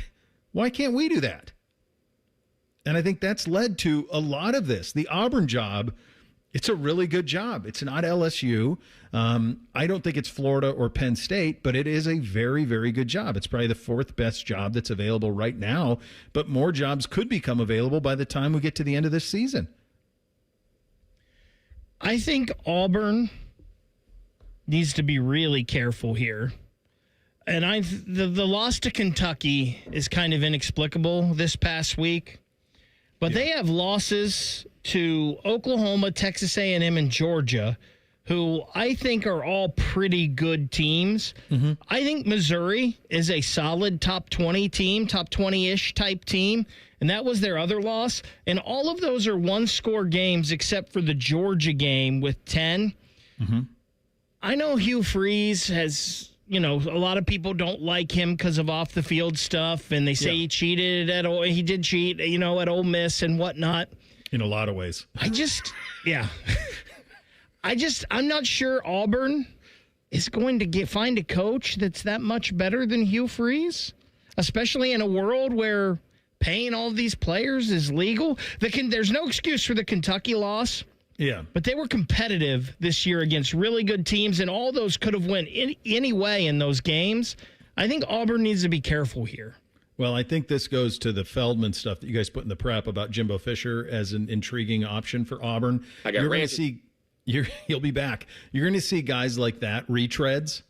why can't we do that? And I think that's led to a lot of this. The Auburn job, it's a really good job. It's not LSU. I don't think it's Florida or Penn State, but it is a very, very good job. It's probably the 4th best job that's available right now, but more jobs could become available by the time we get to the end of this season. I think Auburn needs to be really careful here. And the loss to Kentucky is kind of inexplicable this past week. But they have losses to Oklahoma, Texas A&M, and Georgia, who I think are all pretty good teams. Mm-hmm. I think Missouri is a solid top 20 team, top 20-ish type team, and that was their other loss. And all of those are one-score games except for the Georgia game with 10. Mm-hmm. I know Hugh Freeze has... a lot of people don't like him because of off-the-field stuff, and they say he cheated he did cheat, at Ole Miss and whatnot. In a lot of ways. I'm not sure Auburn is going to find a coach that's that much better than Hugh Freeze, especially in a world where paying all of these players is legal. There's no excuse for the Kentucky loss. Yeah. But they were competitive this year against really good teams, and all those could have went any way in those games. I think Auburn needs to be careful here. Well, I think this goes to the Feldman stuff that you guys put in the prep about Jimbo Fisher as an intriguing option for Auburn. You're going to see he'll be back. You're going to see guys like that retreads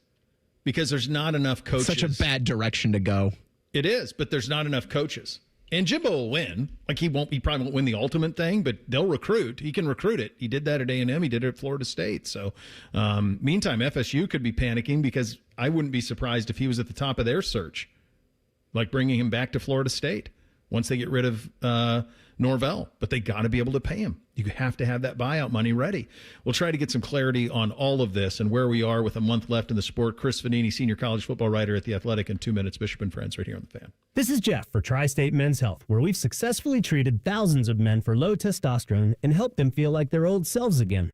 because there's not enough coaches. Such a bad direction to go. It is, but there's not enough coaches. And Jimbo will win. Like he probably won't win the ultimate thing, but they'll recruit. He can recruit it. He did that at A&M. He did it at Florida State. So, meantime, FSU could be panicking because I wouldn't be surprised if he was at the top of their search, like bringing him back to Florida State once they get rid of Norvell. But they got to be able to pay him. You have to have that buyout money ready. We'll try to get some clarity on all of this and where we are with a month left in the sport. Chris Vannini, senior college football writer at The Athletic, in 2 minutes. Bishop and Friends right here on The Fan. This is Jeff for Tri-State Men's Health, where we've successfully treated thousands of men for low testosterone and helped them feel like their old selves again.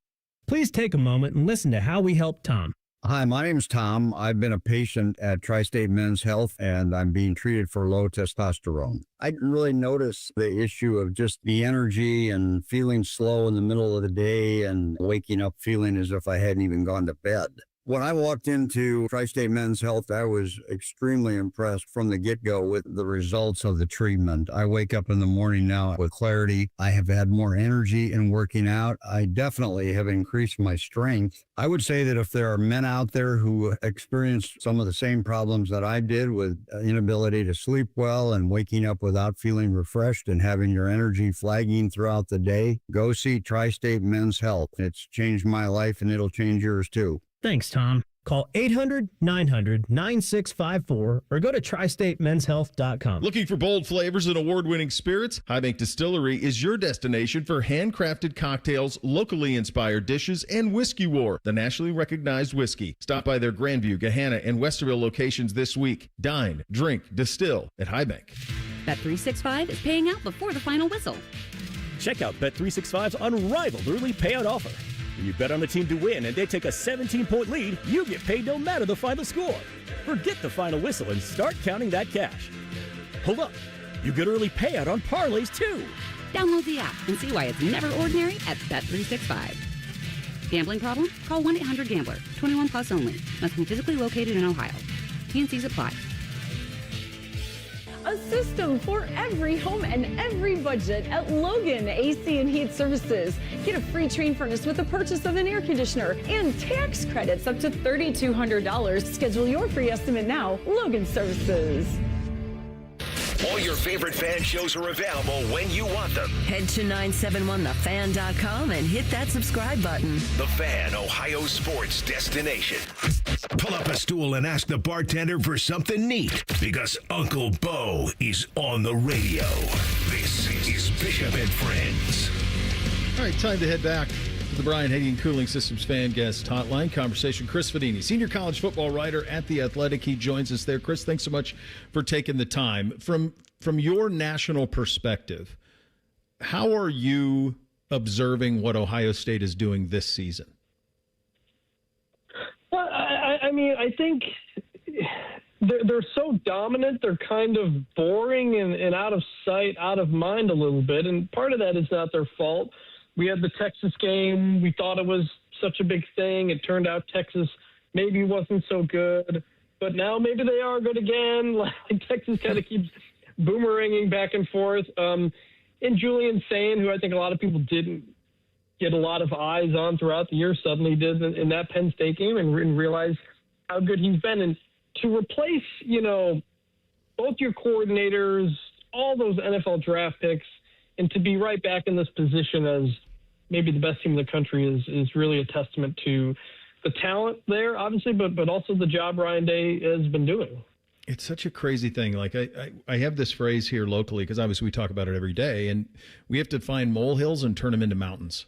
Please take a moment and listen to how we helped Tom. Hi, my name's Tom. I've been a patient at Tri-State Men's Health, and I'm being treated for low testosterone. I didn't really notice the issue of just the energy and feeling slow in the middle of the day and waking up feeling as if I hadn't even gone to bed. When I walked into Tri-State Men's Health, I was extremely impressed from the get-go with the results of the treatment. I wake up in the morning now with clarity. I have had more energy in working out. I definitely have increased my strength. I would say that if there are men out there who experience some of the same problems that I did with inability to sleep well and waking up without feeling refreshed and having your energy flagging throughout the day, go see Tri-State Men's Health. It's changed my life and it'll change yours too. Thanks, Tom. Call 800-900-9654 or go to tristatemenshealth.com. Looking for bold flavors and award-winning spirits? High Bank Distillery is your destination for handcrafted cocktails, locally inspired dishes, and Whiskey War, the nationally recognized whiskey. Stop by their Grandview, Gahanna, and Westerville locations this week. Dine, drink, distill at High Bank. Bet365 is paying out before the final whistle. Check out Bet365's unrivaled early payout offer. When you bet on the team to win and they take a 17-point lead, you get paid no matter the final score. Forget the final whistle and start counting that cash. Hold up. You get early payout on parlays, too. Download the app and see why it's never ordinary at Bet365. Gambling problem? Call 1-800-GAMBLER. 21 plus only. Must be physically located in Ohio. T&Cs apply. A system for every home and every budget at Logan AC and Heat Services. Get a free Trane furnace with the purchase of an air conditioner and tax credits up to $3,200. Schedule your free estimate now. Logan Services. All your favorite fan shows are available when you want them. Head to 971thefan.com and hit that subscribe button. The Fan, Ohio sports destination. Pull up a stool and ask the bartender for something neat, because Uncle Bo is on the radio. This is Bishop and Friends. All right, time to head back to the Brian Hagan Cooling Systems Fan Guest Hotline conversation. Chris Vannini, senior college football writer at The Athletic. He joins us there. Chris, thanks so much for taking the time. From your national perspective, how are you observing what Ohio State is doing this season? Well, I mean, I think they're so dominant. They're kind of boring and out of sight, out of mind a little bit. And part of that is not their fault. We had the Texas game. We thought it was such a big thing. It turned out Texas maybe wasn't so good. But now maybe they are good again. Like Texas kind of keeps boomeranging back and forth. And Julian Sain, who I think a lot of people didn't get a lot of eyes on throughout the year, suddenly did in that Penn State game and realize how good he's been. And to replace, both your coordinators, all those NFL draft picks, and to be right back in this position as maybe the best team in the country is really a testament to the talent there, obviously, but also the job Ryan Day has been doing. It's such a crazy thing. Like I have this phrase here locally because obviously we talk about it every day, and we have to find molehills and turn them into mountains.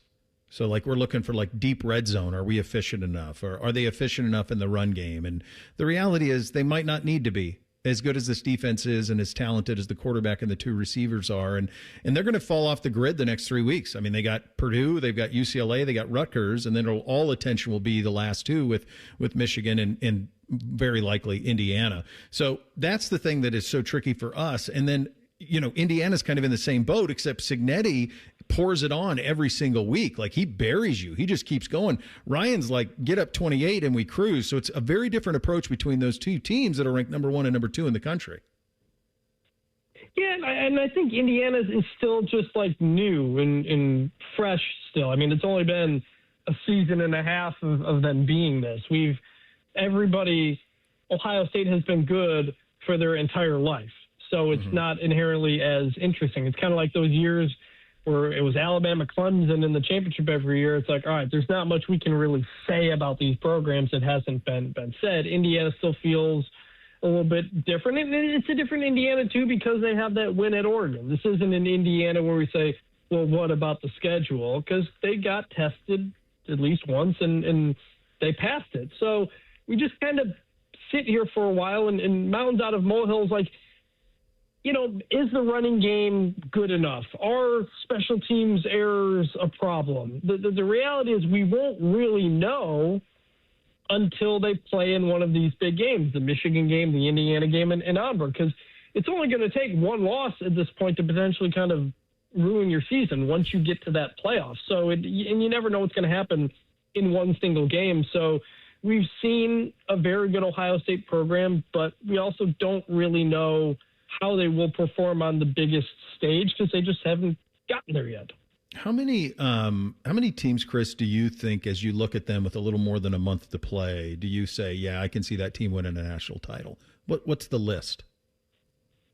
So like we're looking for like deep red zone. Are we efficient enough? Or are they efficient enough in the run game? And the reality is they might not need to be as good as this defense is and as talented as the quarterback and the two receivers are. And they're going to fall off the grid the next 3 weeks. I mean, they got Purdue, they've got UCLA, they got Rutgers, and then all attention will be the last two with Michigan and very likely Indiana. So that's the thing that is so tricky for us. And then, Indiana's kind of in the same boat, except Cignetti pours it on every single week. Like he buries you. He just keeps going. Ryan's like, get up 28 and we cruise. So it's a very different approach between those two teams that are ranked number 1 and number 2 in the country. Yeah, and I think Indiana is still just like new and fresh still. I mean, it's only been a season and a half of them being this. Ohio State has been good for their entire life. So it's not inherently as interesting. It's kind of like those years where it was Alabama, Clemson in the championship every year. It's like, all right, there's not much we can really say about these programs that hasn't been said. Indiana still feels a little bit different. And it's a different Indiana, too, because they have that win at Oregon. This isn't an Indiana where we say, well, what about the schedule? Because they got tested at least once and they passed it. So we just kind of sit here for a while and mountains out of molehills, like, is the running game good enough? Are special teams errors a problem? The reality is we won't really know until they play in one of these big games, the Michigan game, the Indiana game, and Auburn, because it's only going to take one loss at this point to potentially kind of ruin your season once you get to that playoff. So, and you never know what's going to happen in one single game. So we've seen a very good Ohio State program, but we also don't really know how they will perform on the biggest stage because they just haven't gotten there yet. How many teams, Chris, do you think, as you look at them with a little more than a month to play, do you say, yeah, I can see that team winning a national title? What's the list?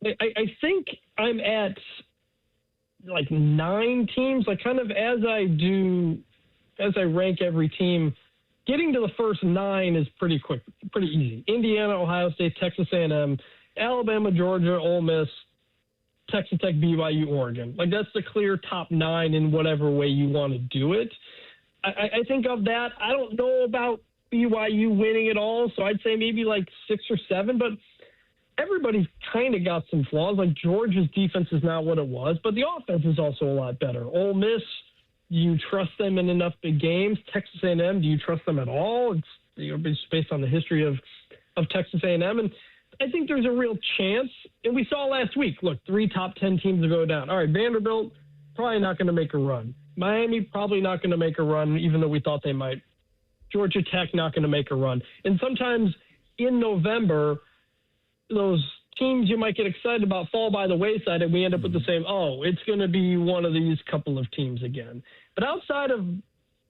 I think I'm at like 9 teams. Like kind of as I rank every team, getting to the first 9 is pretty quick, pretty easy. Indiana, Ohio State, Texas A&M, Alabama, Georgia, Ole Miss, Texas Tech, BYU, Oregon. Like that's the clear top 9 in whatever way you want to do it. I think of that. I don't know about BYU winning it all, so I'd say maybe like 6 or 7, but everybody's kind of got some flaws. Like Georgia's defense is not what it was, but the offense is also a lot better. Ole Miss, do you trust them in enough big games? Texas A&M, do you trust them at all? It's based on the history of Texas A&M, and I think there's a real chance, and we saw last week, look, 3 top 10 teams will go down. All right, Vanderbilt, probably not going to make a run. Miami, probably not going to make a run, even though we thought they might. Georgia Tech, not going to make a run. And sometimes in November, those teams you might get excited about fall by the wayside, and we end up with the same, it's going to be one of these couple of teams again. But outside of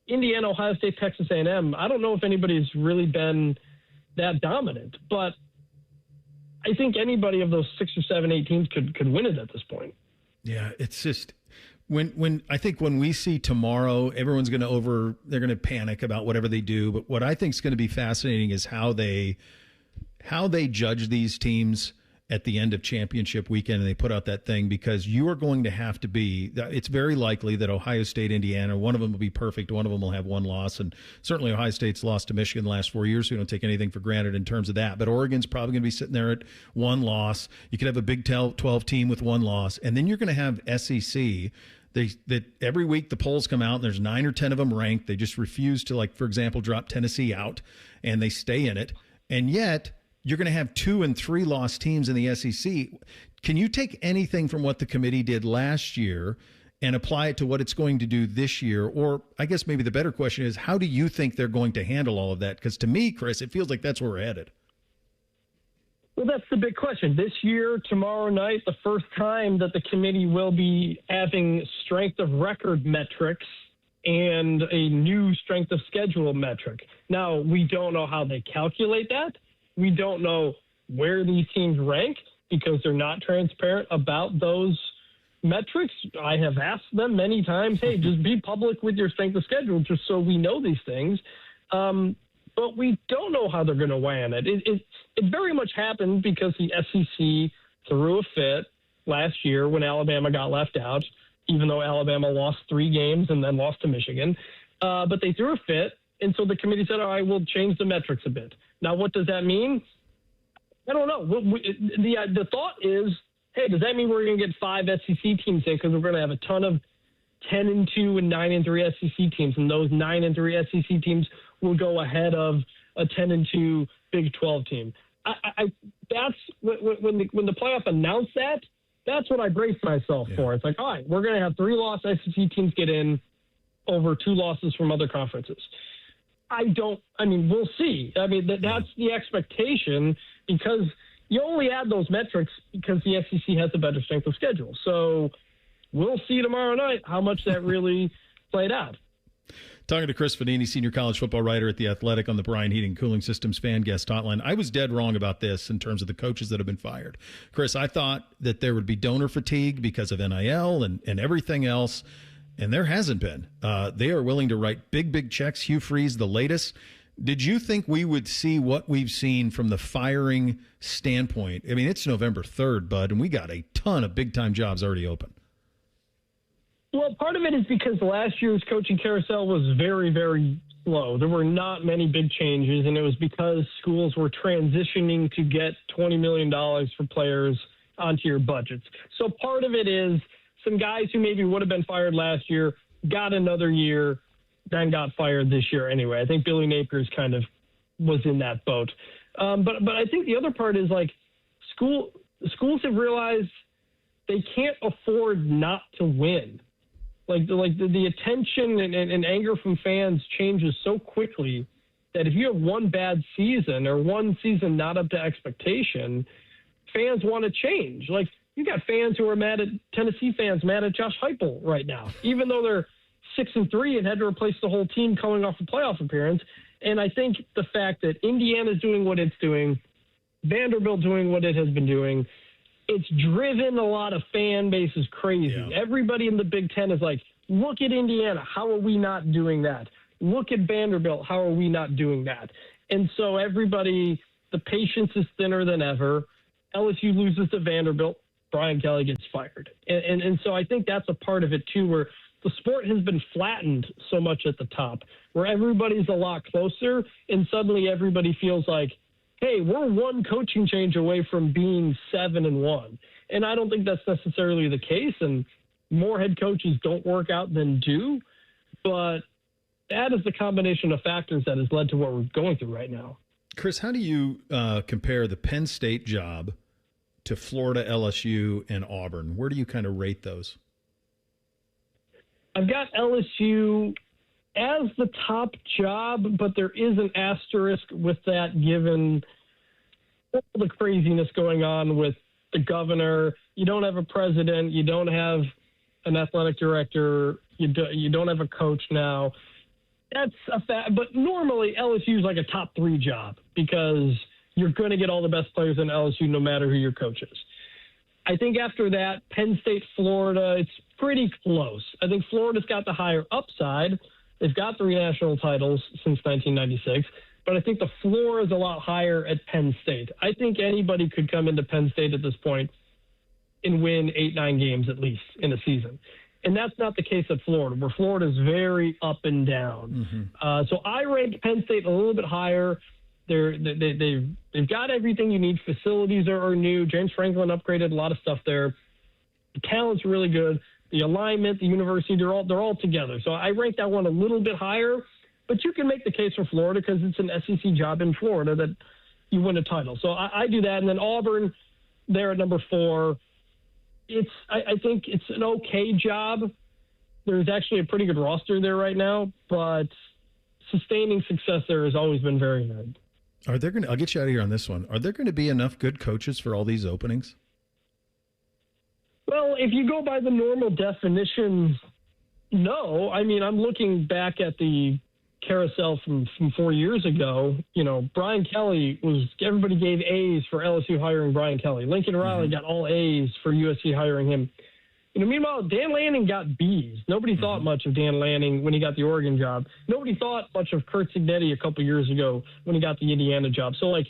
Indiana, Ohio State, Texas A&M, I don't know if anybody's really been that dominant. But I think anybody of those 6 or 7, 8 teams could win it at this point. Yeah, it's just when I think when we see tomorrow, everyone's they're going to panic about whatever they do. But what I think is going to be fascinating is how they judge these teams at the end of championship weekend, and they put out that thing, because you are going to have to be, it's very likely that Ohio State, Indiana, one of them will be perfect, one of them will have one loss, and certainly Ohio State's lost to Michigan the last 4 years, so we don't take anything for granted in terms of that. But Oregon's probably going to be sitting there at one loss. You could have a Big 12 team with one loss, and then you're going to have SEC. That every week the polls come out and there's 9 or 10 of them ranked. They just refuse to, like, for example, drop Tennessee out, and they stay in it. And yet you're going to have 2 and 3 lost teams in the SEC. Can you take anything from what the committee did last year and apply it to what it's going to do this year? Or I guess maybe the better question is, how do you think they're going to handle all of that? Because to me, Chris, it feels like that's where we're headed. Well, that's the big question. This year, tomorrow night, the first time that the committee will be having strength of record metrics and a new strength of schedule metric. Now, we don't know how they calculate that. We don't know where these teams rank because they're not transparent about those metrics. I have asked them many times, hey, just be public with your strength of schedule just so we know these things. But we don't know how they're going to weigh on it. It very much happened because the SEC threw a fit last year when Alabama got left out, even though Alabama lost 3 games and then lost to Michigan. But they threw a fit, and so the committee said, all right, we'll change the metrics a bit. Now, what does that mean? I don't know. The thought is, hey, does that mean we're going to get 5 SEC teams in because we're going to have a ton of 10-2 and 9-3 SEC teams, and those 9-3 SEC teams will go ahead of a 10-2 Big 12 team. That's when the playoff announced that. That's what I braced myself for. It's like, all right, we're going to have 3 lost SEC teams get in over 2 losses from other conferences. We'll see. That's the expectation because you only add those metrics because the SEC has a better strength of schedule. So we'll see tomorrow night how much that really played out. Talking to Chris Vannini, senior college football writer at The Athletic on the Bryan Heating Cooling Systems fan guest hotline. I was dead wrong about this in terms of the coaches that have been fired. Chris, I thought that there would be donor fatigue because of NIL and everything else. And there hasn't been. They are willing to write big checks. Hugh Freeze, the latest. Did you think we would see what we've seen from the firing standpoint? I mean, it's November 3rd, Bud, and we got a ton of big-time jobs already open. Well, part of it is because last year's coaching carousel was very, very slow. There were not many big changes, and it was because schools were transitioning to get $20 million for players onto your budgets. So part of it is some guys who maybe would have been fired last year got another year, then got fired this year anyway. I think Billy Napier's kind of was in that boat. But I think the other part is like schools have realized they can't afford not to win. Like the attention and anger from fans changes so quickly that if you have one bad season or one season not up to expectation, fans want to change. Like you got fans who are mad at Tennessee fans, mad at Josh Heupel right now, even though they're 6-3 and had to replace the whole team coming off a playoff appearance. And I think the fact that Indiana's doing what it's doing, Vanderbilt doing what it has been doing, it's driven a lot of fan bases crazy. Yeah. Everybody in the Big Ten is like, look at Indiana. How are we not doing that? Look at Vanderbilt. How are we not doing that? And so everybody, the patience is thinner than ever. LSU loses to Vanderbilt. Brian Kelly gets fired. And so I think that's a part of it, too, where the sport has been flattened so much at the top, where everybody's a lot closer, and suddenly everybody feels like, hey, we're one coaching change away from being 7-1. And I don't think that's necessarily the case, and more head coaches don't work out than do. But that is the combination of factors that has led to what we're going through right now. Chris, how do you compare the Penn State job to Florida, LSU, and Auburn? Where do you kind of rate those? I've got LSU as the top job, but there is an asterisk with that given all the craziness going on with the governor. You don't have a president. You don't have an athletic director. You don't have a coach now. That's a fact. But normally LSU is like a top 3 job because you're going to get all the best players in LSU no matter who your coach is. I think after that, Penn State, Florida, it's pretty close. I think Florida's got the higher upside. They've got 3 national titles since 1996, but I think the floor is a lot higher at Penn State. I think anybody could come into Penn State at this point and win 8-9 games at least in a season. And that's not the case at Florida, where Florida is very up and down. Mm-hmm. So I rank Penn State a little bit higher. They've got everything you need. Facilities are new. James Franklin upgraded a lot of stuff there. The talent's really good. The alignment, the university, they're all together. So I rank that one a little bit higher. But you can make the case for Florida because it's an SEC job in Florida that you win a title. So I do that. And then Auburn, they're at number 4. I think it's an okay job. There's actually a pretty good roster there right now, but sustaining success there has always been very hard. I'll get you out of here on this one. Are there going to be enough good coaches for all these openings? Well, if you go by the normal definition, no. I mean, I'm looking back at the carousel from 4 years ago. You know, Brian Kelly everybody gave A's for LSU hiring Brian Kelly. Lincoln Riley got all A's for USC hiring him. You know, meanwhile, Dan Lanning got B's. Nobody thought much of Dan Lanning when he got the Oregon job. Nobody thought much of Kurt Cignetti a couple years ago when he got the Indiana job. So, like,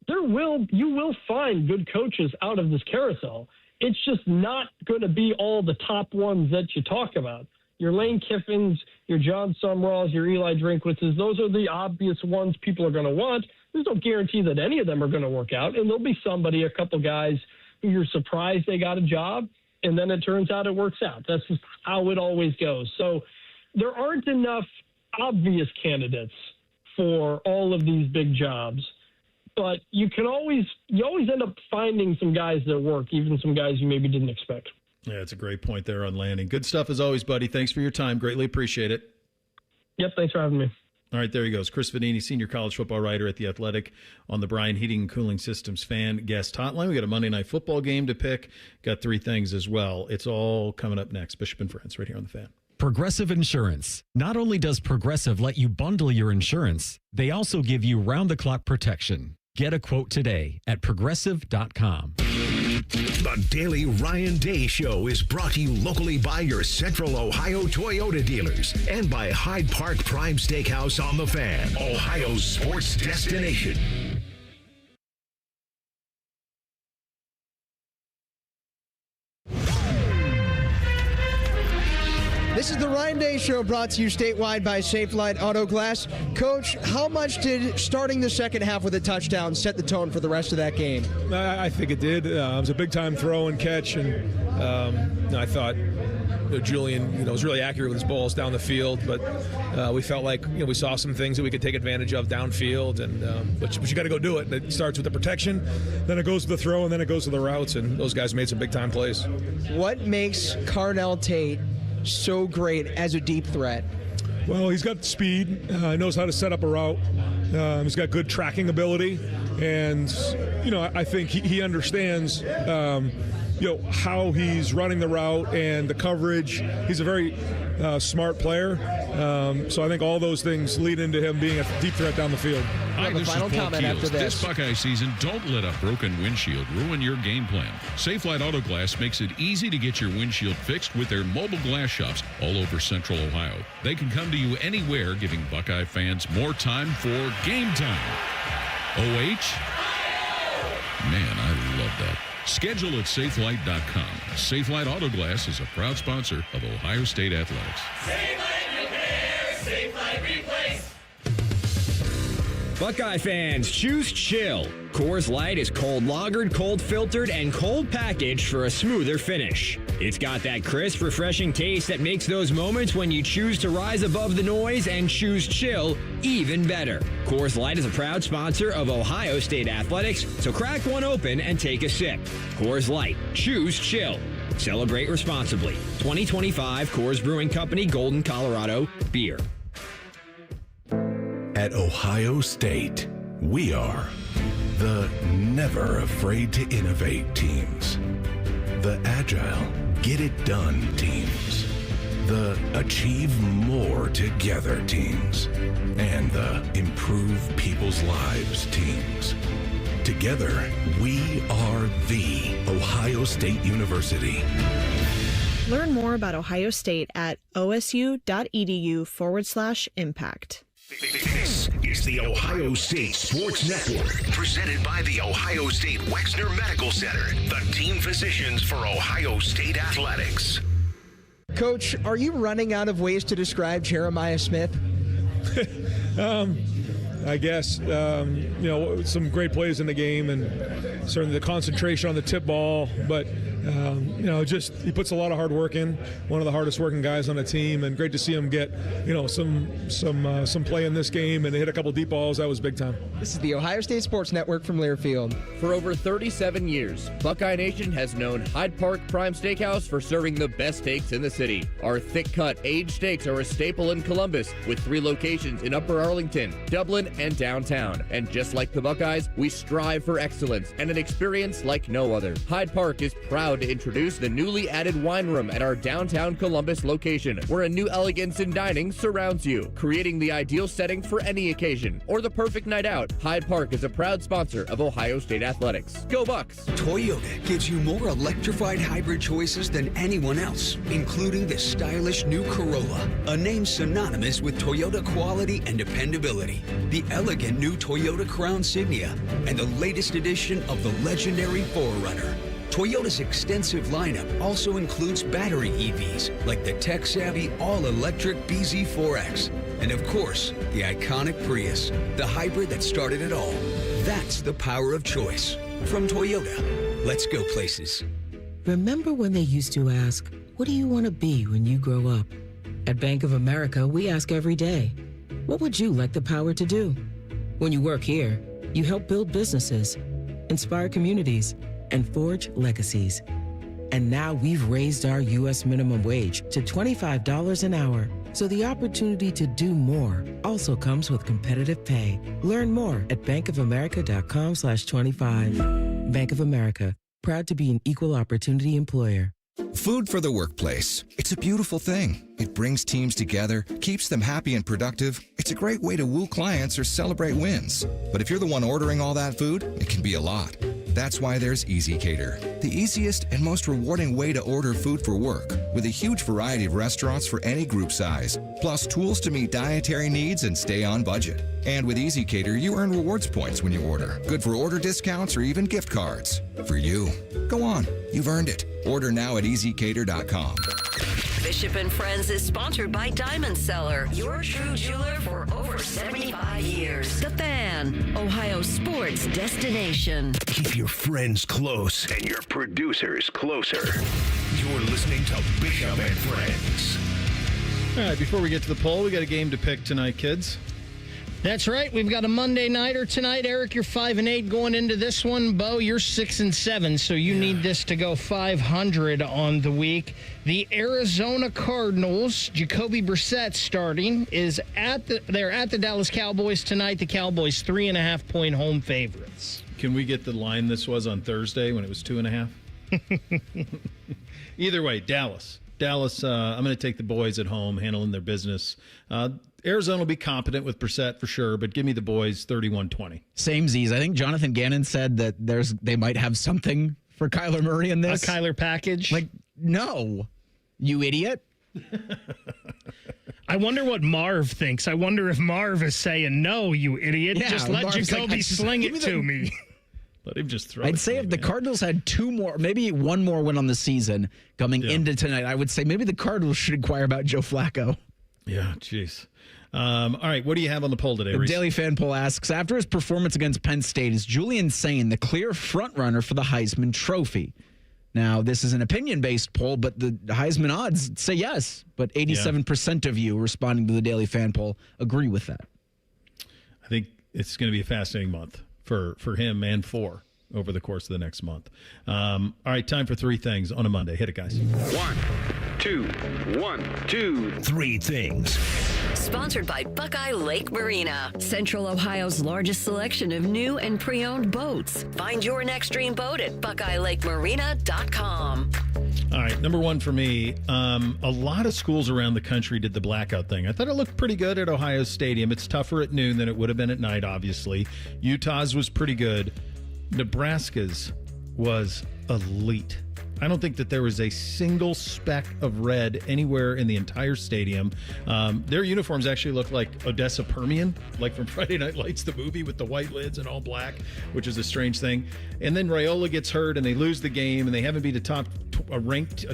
you will find good coaches out of this carousel. It's just not going to be all the top ones that you talk about. Your Lane Kiffins, your John Sumralls, your Eli Drinkwitzes, those are the obvious ones people are going to want. There's no guarantee that any of them are going to work out. And there'll be a couple guys who you're surprised they got a job, and then it turns out it works out. That's just how it always goes. So there aren't enough obvious candidates for all of these big jobs. But you always end up finding some guys that work, even some guys you maybe didn't expect. Yeah, it's a great point there on Lanning. Good stuff as always, buddy. Thanks for your time. Greatly appreciate it. Yep, thanks for having me. All right, there he goes. Chris Vannini, senior college football writer at The Athletic on the Bryan Heating and Cooling Systems fan guest hotline. We got a Monday Night Football game to pick. Got 3 things as well. It's all coming up next. Bishop and Friends right here on the Fan. Progressive Insurance. Not only does Progressive let you bundle your insurance, they also give you round-the-clock protection. Get a quote today at Progressive.com. The Daily Ryan Day Show is brought to you locally by your Central Ohio Toyota dealers and by Hyde Park Prime Steakhouse on the Fan, Ohio's sports destination. This is the Ryan Day Show, brought to you statewide by Safelite Auto Glass. Coach, how much did starting the second half with a touchdown set the tone for the rest of that game? I think it did. It was a big-time throw and catch, and I thought Julian, was really accurate with his balls down the field, but we felt like we saw some things that we could take advantage of downfield, and but you got to go do it. It starts with the protection, then it goes to the throw, and then it goes to the routes, and those guys made some big-time plays. What makes Carnell Tate so great as a deep threat? Well, he's got speed, knows how to set up a route. He's got good tracking ability, and I think he understands how he's running the route and the coverage. He's a very smart player, so I think all those things lead into him being a deep threat down the field. Hi, this is Paul Keels. This Buckeye season, don't let a broken windshield ruin your game plan. Safelite Auto Glass makes it easy to get your windshield fixed with their mobile glass shops all over Central Ohio. They can come to you anywhere, giving Buckeye fans more time for game time. OH? Man, I love that. Schedule at safelite.com. Safelite Auto Glass is a proud sponsor of Ohio State Athletics. Safelite Repair, Safelite Replace. Buckeye fans, choose chill. Coors Light is cold lagered, cold filtered, and cold packaged for a smoother finish. It's got that crisp, refreshing taste that makes those moments when you choose to rise above the noise and choose chill even better. Coors Light is a proud sponsor of Ohio State Athletics, so crack one open and take a sip. Coors Light, choose chill. Celebrate responsibly. 2025 Coors Brewing Company, Golden, Colorado, beer. At Ohio State, we are the never afraid to innovate teams, the agile, get it done teams, the achieve more together teams, and the improve people's lives teams. Together, we are the Ohio State University. Learn more about Ohio State at osu.edu/impact. This is the Ohio State Sports Network, presented by the Ohio State Wexner Medical Center, the team physicians for Ohio State Athletics. Coach, are you running out of ways to describe Jeremiah Smith? I guess, some great plays in the game, and certainly the concentration on the tip ball, but he puts a lot of hard work in. One of the hardest working guys on the team, and great to see him get, some play in this game and hit a couple deep balls. That was big time. This is the Ohio State Sports Network from Learfield. For over 37 years, Buckeye Nation has known Hyde Park Prime Steakhouse for serving the best steaks in the city. Our thick-cut, aged steaks are a staple in Columbus, with 3 locations in Upper Arlington, Dublin, and downtown. And just like the Buckeyes, we strive for excellence and an experience like no other. Hyde Park is proud to introduce the newly added wine room at our downtown Columbus location, where a new elegance in dining surrounds you, creating the ideal setting for any occasion or the perfect night out. Hyde Park is a proud sponsor of Ohio State Athletics. Go Bucks! Toyota gives you more electrified hybrid choices than anyone else, including the stylish new Corolla, a name synonymous with Toyota quality and dependability, the elegant new Toyota Crown Signia, and the latest edition of the legendary 4Runner. Toyota's extensive lineup also includes battery EVs like the tech-savvy all-electric BZ4X, and of course, the iconic Prius, the hybrid that started it all. That's the power of choice. From Toyota, let's go places. Remember when they used to ask, what do you want to be when you grow up? At Bank of America, we ask every day, what would you like the power to do? When you work here, you help build businesses, inspire communities, and forge legacies. And now we've raised our U.S. minimum wage to $25 an hour. So the opportunity to do more also comes with competitive pay. Learn more at bankofamerica.com/25. Bank of America, proud to be an equal opportunity employer. Food for the workplace. It's a beautiful thing. It brings teams together, keeps them happy and productive. It's a great way to woo clients or celebrate wins. But if you're the one ordering all that food, it can be a lot. That's why there's Easy Cater, the easiest and most rewarding way to order food for work, with a huge variety of restaurants for any group size, plus tools to meet dietary needs and stay on budget. And with Easy Cater, you earn rewards points when you order, good for order discounts or even gift cards. For you. Go on, you've earned it. Order now at easycater.com. Bishop and Friends is sponsored by Diamond Seller, your true jeweler for over 75 years. The Fan, Ohio sports destination. Keep your friends close and your producers closer. You're listening to Bishop and Friends. All right, before we get to the poll, we got a game to pick tonight, kids. That's right. We've got a Monday nighter tonight. Eric, you're 5-8 going into this one. Bo, you're 6-7, so you need this to go 500 on the week. The Arizona Cardinals, Jacoby Brissett starting, they're at the Dallas Cowboys tonight. The Cowboys 3.5-point home favorites. Can we get the line this was on Thursday when it was 2.5? Either way, Dallas. I'm going to take the boys at home handling their business. Arizona will be competent with Brissett for sure, but give me the boys 31-20. Samesies. I think Jonathan Gannon said that they might have something for Kyler Murray in this. A Kyler package? Like, no, you idiot. I wonder what Marv thinks. I wonder if Marv is saying, no, you idiot. Yeah, just let Marv's Jacoby sling it to me. Let him just throw I'd it say to if me, the man. Cardinals had two more, maybe one more win on the season coming into tonight, I would say maybe the Cardinals should inquire about Joe Flacco. Yeah, jeez. All right, what do you have on the poll today, The Reese? Daily Fan poll asks, after his performance against Penn State, is Julian Sain the clear frontrunner for the Heisman Trophy? Now, this is an opinion-based poll, but the Heisman odds say yes. But 87% of you responding to the Daily Fan poll agree with that. I think it's going to be a fascinating month for him and over the course of the next month. All right, time for three things on a Monday. Hit it, guys. 1, 2, 1, 2, 3 things. Sponsored by Buckeye Lake Marina, Central Ohio's largest selection of new and pre-owned boats. Find your next dream boat at BuckeyeLakeMarina.com. All right, number one for me, a lot of schools around the country did the blackout thing. I thought it looked pretty good at Ohio Stadium. It's tougher at noon than it would have been at night, obviously. Utah's was pretty good. Nebraska's was elite. I don't think that there was a single speck of red anywhere in the entire stadium. Their uniforms actually look like Odessa Permian, like from Friday Night Lights, the movie with the white lids and all black, which is a strange thing. And then Raiola gets hurt and they lose the game and they haven't beat a ranked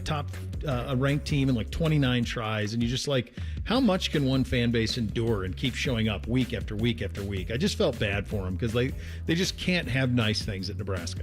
team in like 29 tries. And you're just like, how much can one fan base endure and keep showing up week after week after week? I just felt bad for them because they just can't have nice things at Nebraska.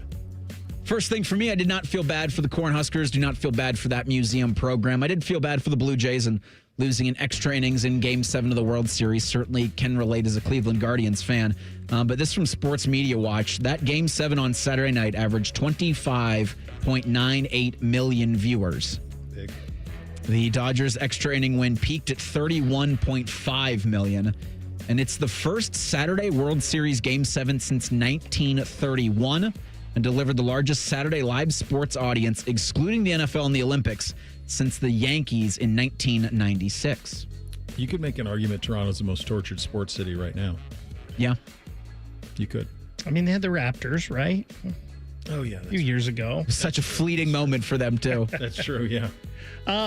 First thing for me, I did not feel bad for the Cornhuskers. Do not feel bad for that museum program. I did feel bad for the Blue Jays and losing in extra innings in Game 7 of the World Series. Certainly can relate as a Cleveland Guardians fan. But this from Sports Media Watch. That Game 7 on Saturday night averaged 25.98 million viewers. Big. The Dodgers' extra inning win peaked at 31.5 million. And it's the first Saturday World Series Game 7 since 1931. And delivered the largest Saturday live sports audience, excluding the NFL and the Olympics, since the Yankees in 1996. You could make an argument Toronto's the most tortured sports city right now. Yeah. You could. I mean, they had the Raptors, right? Oh, yeah. A few years ago. Such a fleeting moment for them, too. That's true, yeah.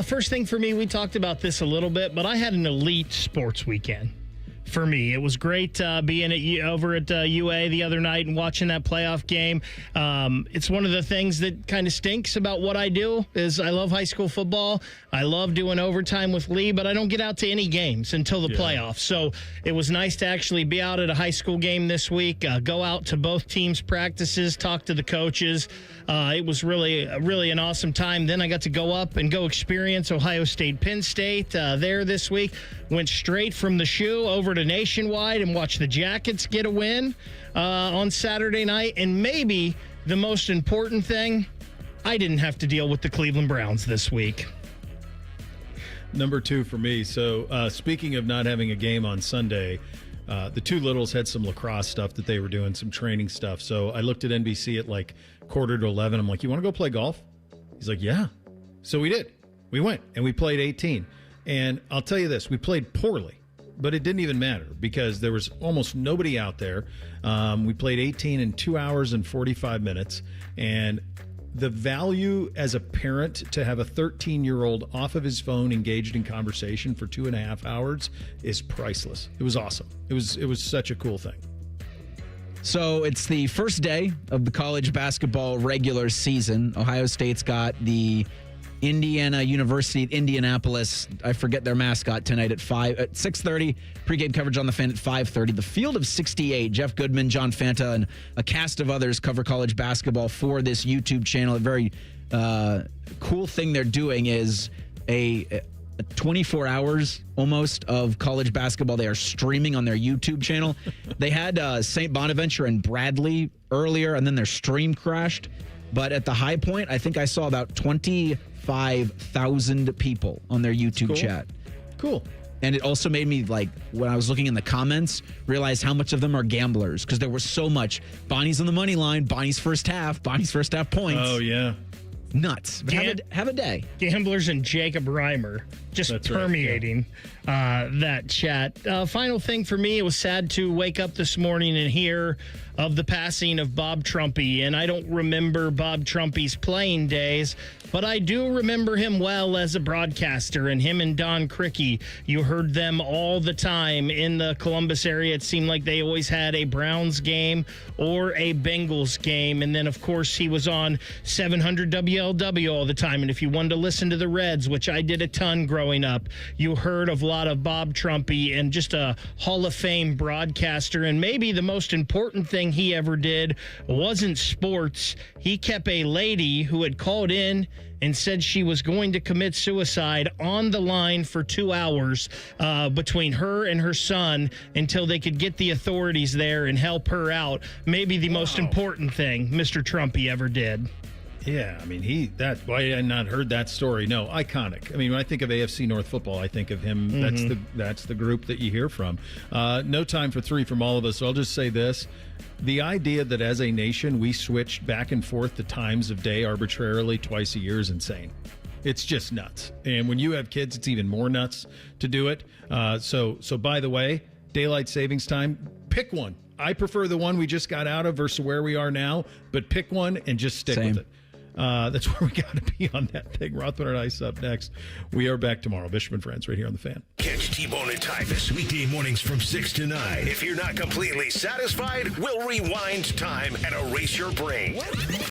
First thing for me, we talked about this a little bit, but I had an elite sports weekend. For me, it was great being over at UA the other night and watching that playoff game. It's one of the things that kind of stinks about what I do is I love high school football. I love doing overtime with Lee, but I don't get out to any games until the playoffs. So it was nice to actually be out at a high school game this week, go out to both teams' practices, talk to the coaches. It was really an awesome time. Then I got to go up and go experience Ohio State, Penn State there this week. Went straight from the shoe over to Nationwide and watched the Jackets get a win on Saturday night. And maybe the most important thing, I didn't have to deal with the Cleveland Browns this week. Number two for me. So speaking of not having a game on Sunday, the two littles had some lacrosse stuff that they were doing, some training stuff. So I looked at NBC at like 11:15. I'm like, you want to go play golf? He's like, yeah. So we did. We went and we played 18. And I'll tell you this, we played poorly, but it didn't even matter because there was almost nobody out there. We played 18 in 2 hours and 45 minutes. And the value as a parent to have a 13-year-old off of his phone engaged in conversation for 2.5 hours is priceless. It was awesome. It was such a cool thing. So it's the first day of the college basketball regular season. Ohio State's got the Indiana University, Indianapolis. I forget their mascot tonight at 6:30. Pregame coverage on the Fan at 5:30. The Field of 68. Jeff Goodman, John Fanta, and a cast of others cover college basketball for this YouTube channel. A very cool thing they're doing is a 24 hours almost of college basketball they are streaming on their YouTube channel. They had St. Bonaventure and Bradley earlier, and then their stream crashed. But at the high point, I think I saw about 25,000 people on their YouTube chat. Cool. And it also made me, like, when I was looking in the comments, realize how much of them are gamblers, because there was so much. Bonnie's on the money line, Bonnie's first half points. Oh, yeah. Nuts. But have a day. Gamblers and Jacob Reimer just permeating that chat. Final thing for me, it was sad to wake up this morning and hear of the passing of Bob Trumpy. And I don't remember Bob Trumpy's playing days, but I do remember him well as a broadcaster. And him and Don Crickey, you heard them all the time in the Columbus area. It seemed like they always had a Browns game or a Bengals game. And then, of course, he was on 700 WLW all the time. And if you wanted to listen to the Reds, which I did a ton growing up, you heard of a lot of Bob Trumpy, and just a Hall of Fame broadcaster. And maybe the most important thing he ever did wasn't sports. He kept a lady who had called in and said she was going to commit suicide on the line for 2 hours between her and her son until they could get the authorities there and help her out. Maybe the most important thing Mr. Trumpy ever did. Yeah, I mean, why had I not heard that story? No, iconic. I mean, when I think of AFC North football, I think of him. Mm-hmm. That's the group that you hear from. No time for three from all of us, so I'll just say this. The idea that as a nation we switched back and forth the times of day arbitrarily twice a year is insane. It's just nuts. And when you have kids, it's even more nuts to do it. So by the way, daylight savings time, pick one. I prefer the one we just got out of versus where we are now, but pick one and just stick with it. That's where we got to be on that thing. Rothman and Ice up next. We are back tomorrow. Bishop and Friends right here on The Fan. Catch T-Bone and Tyvus weekday mornings from 6 to 9. If you're not completely satisfied, we'll rewind time and erase your brain.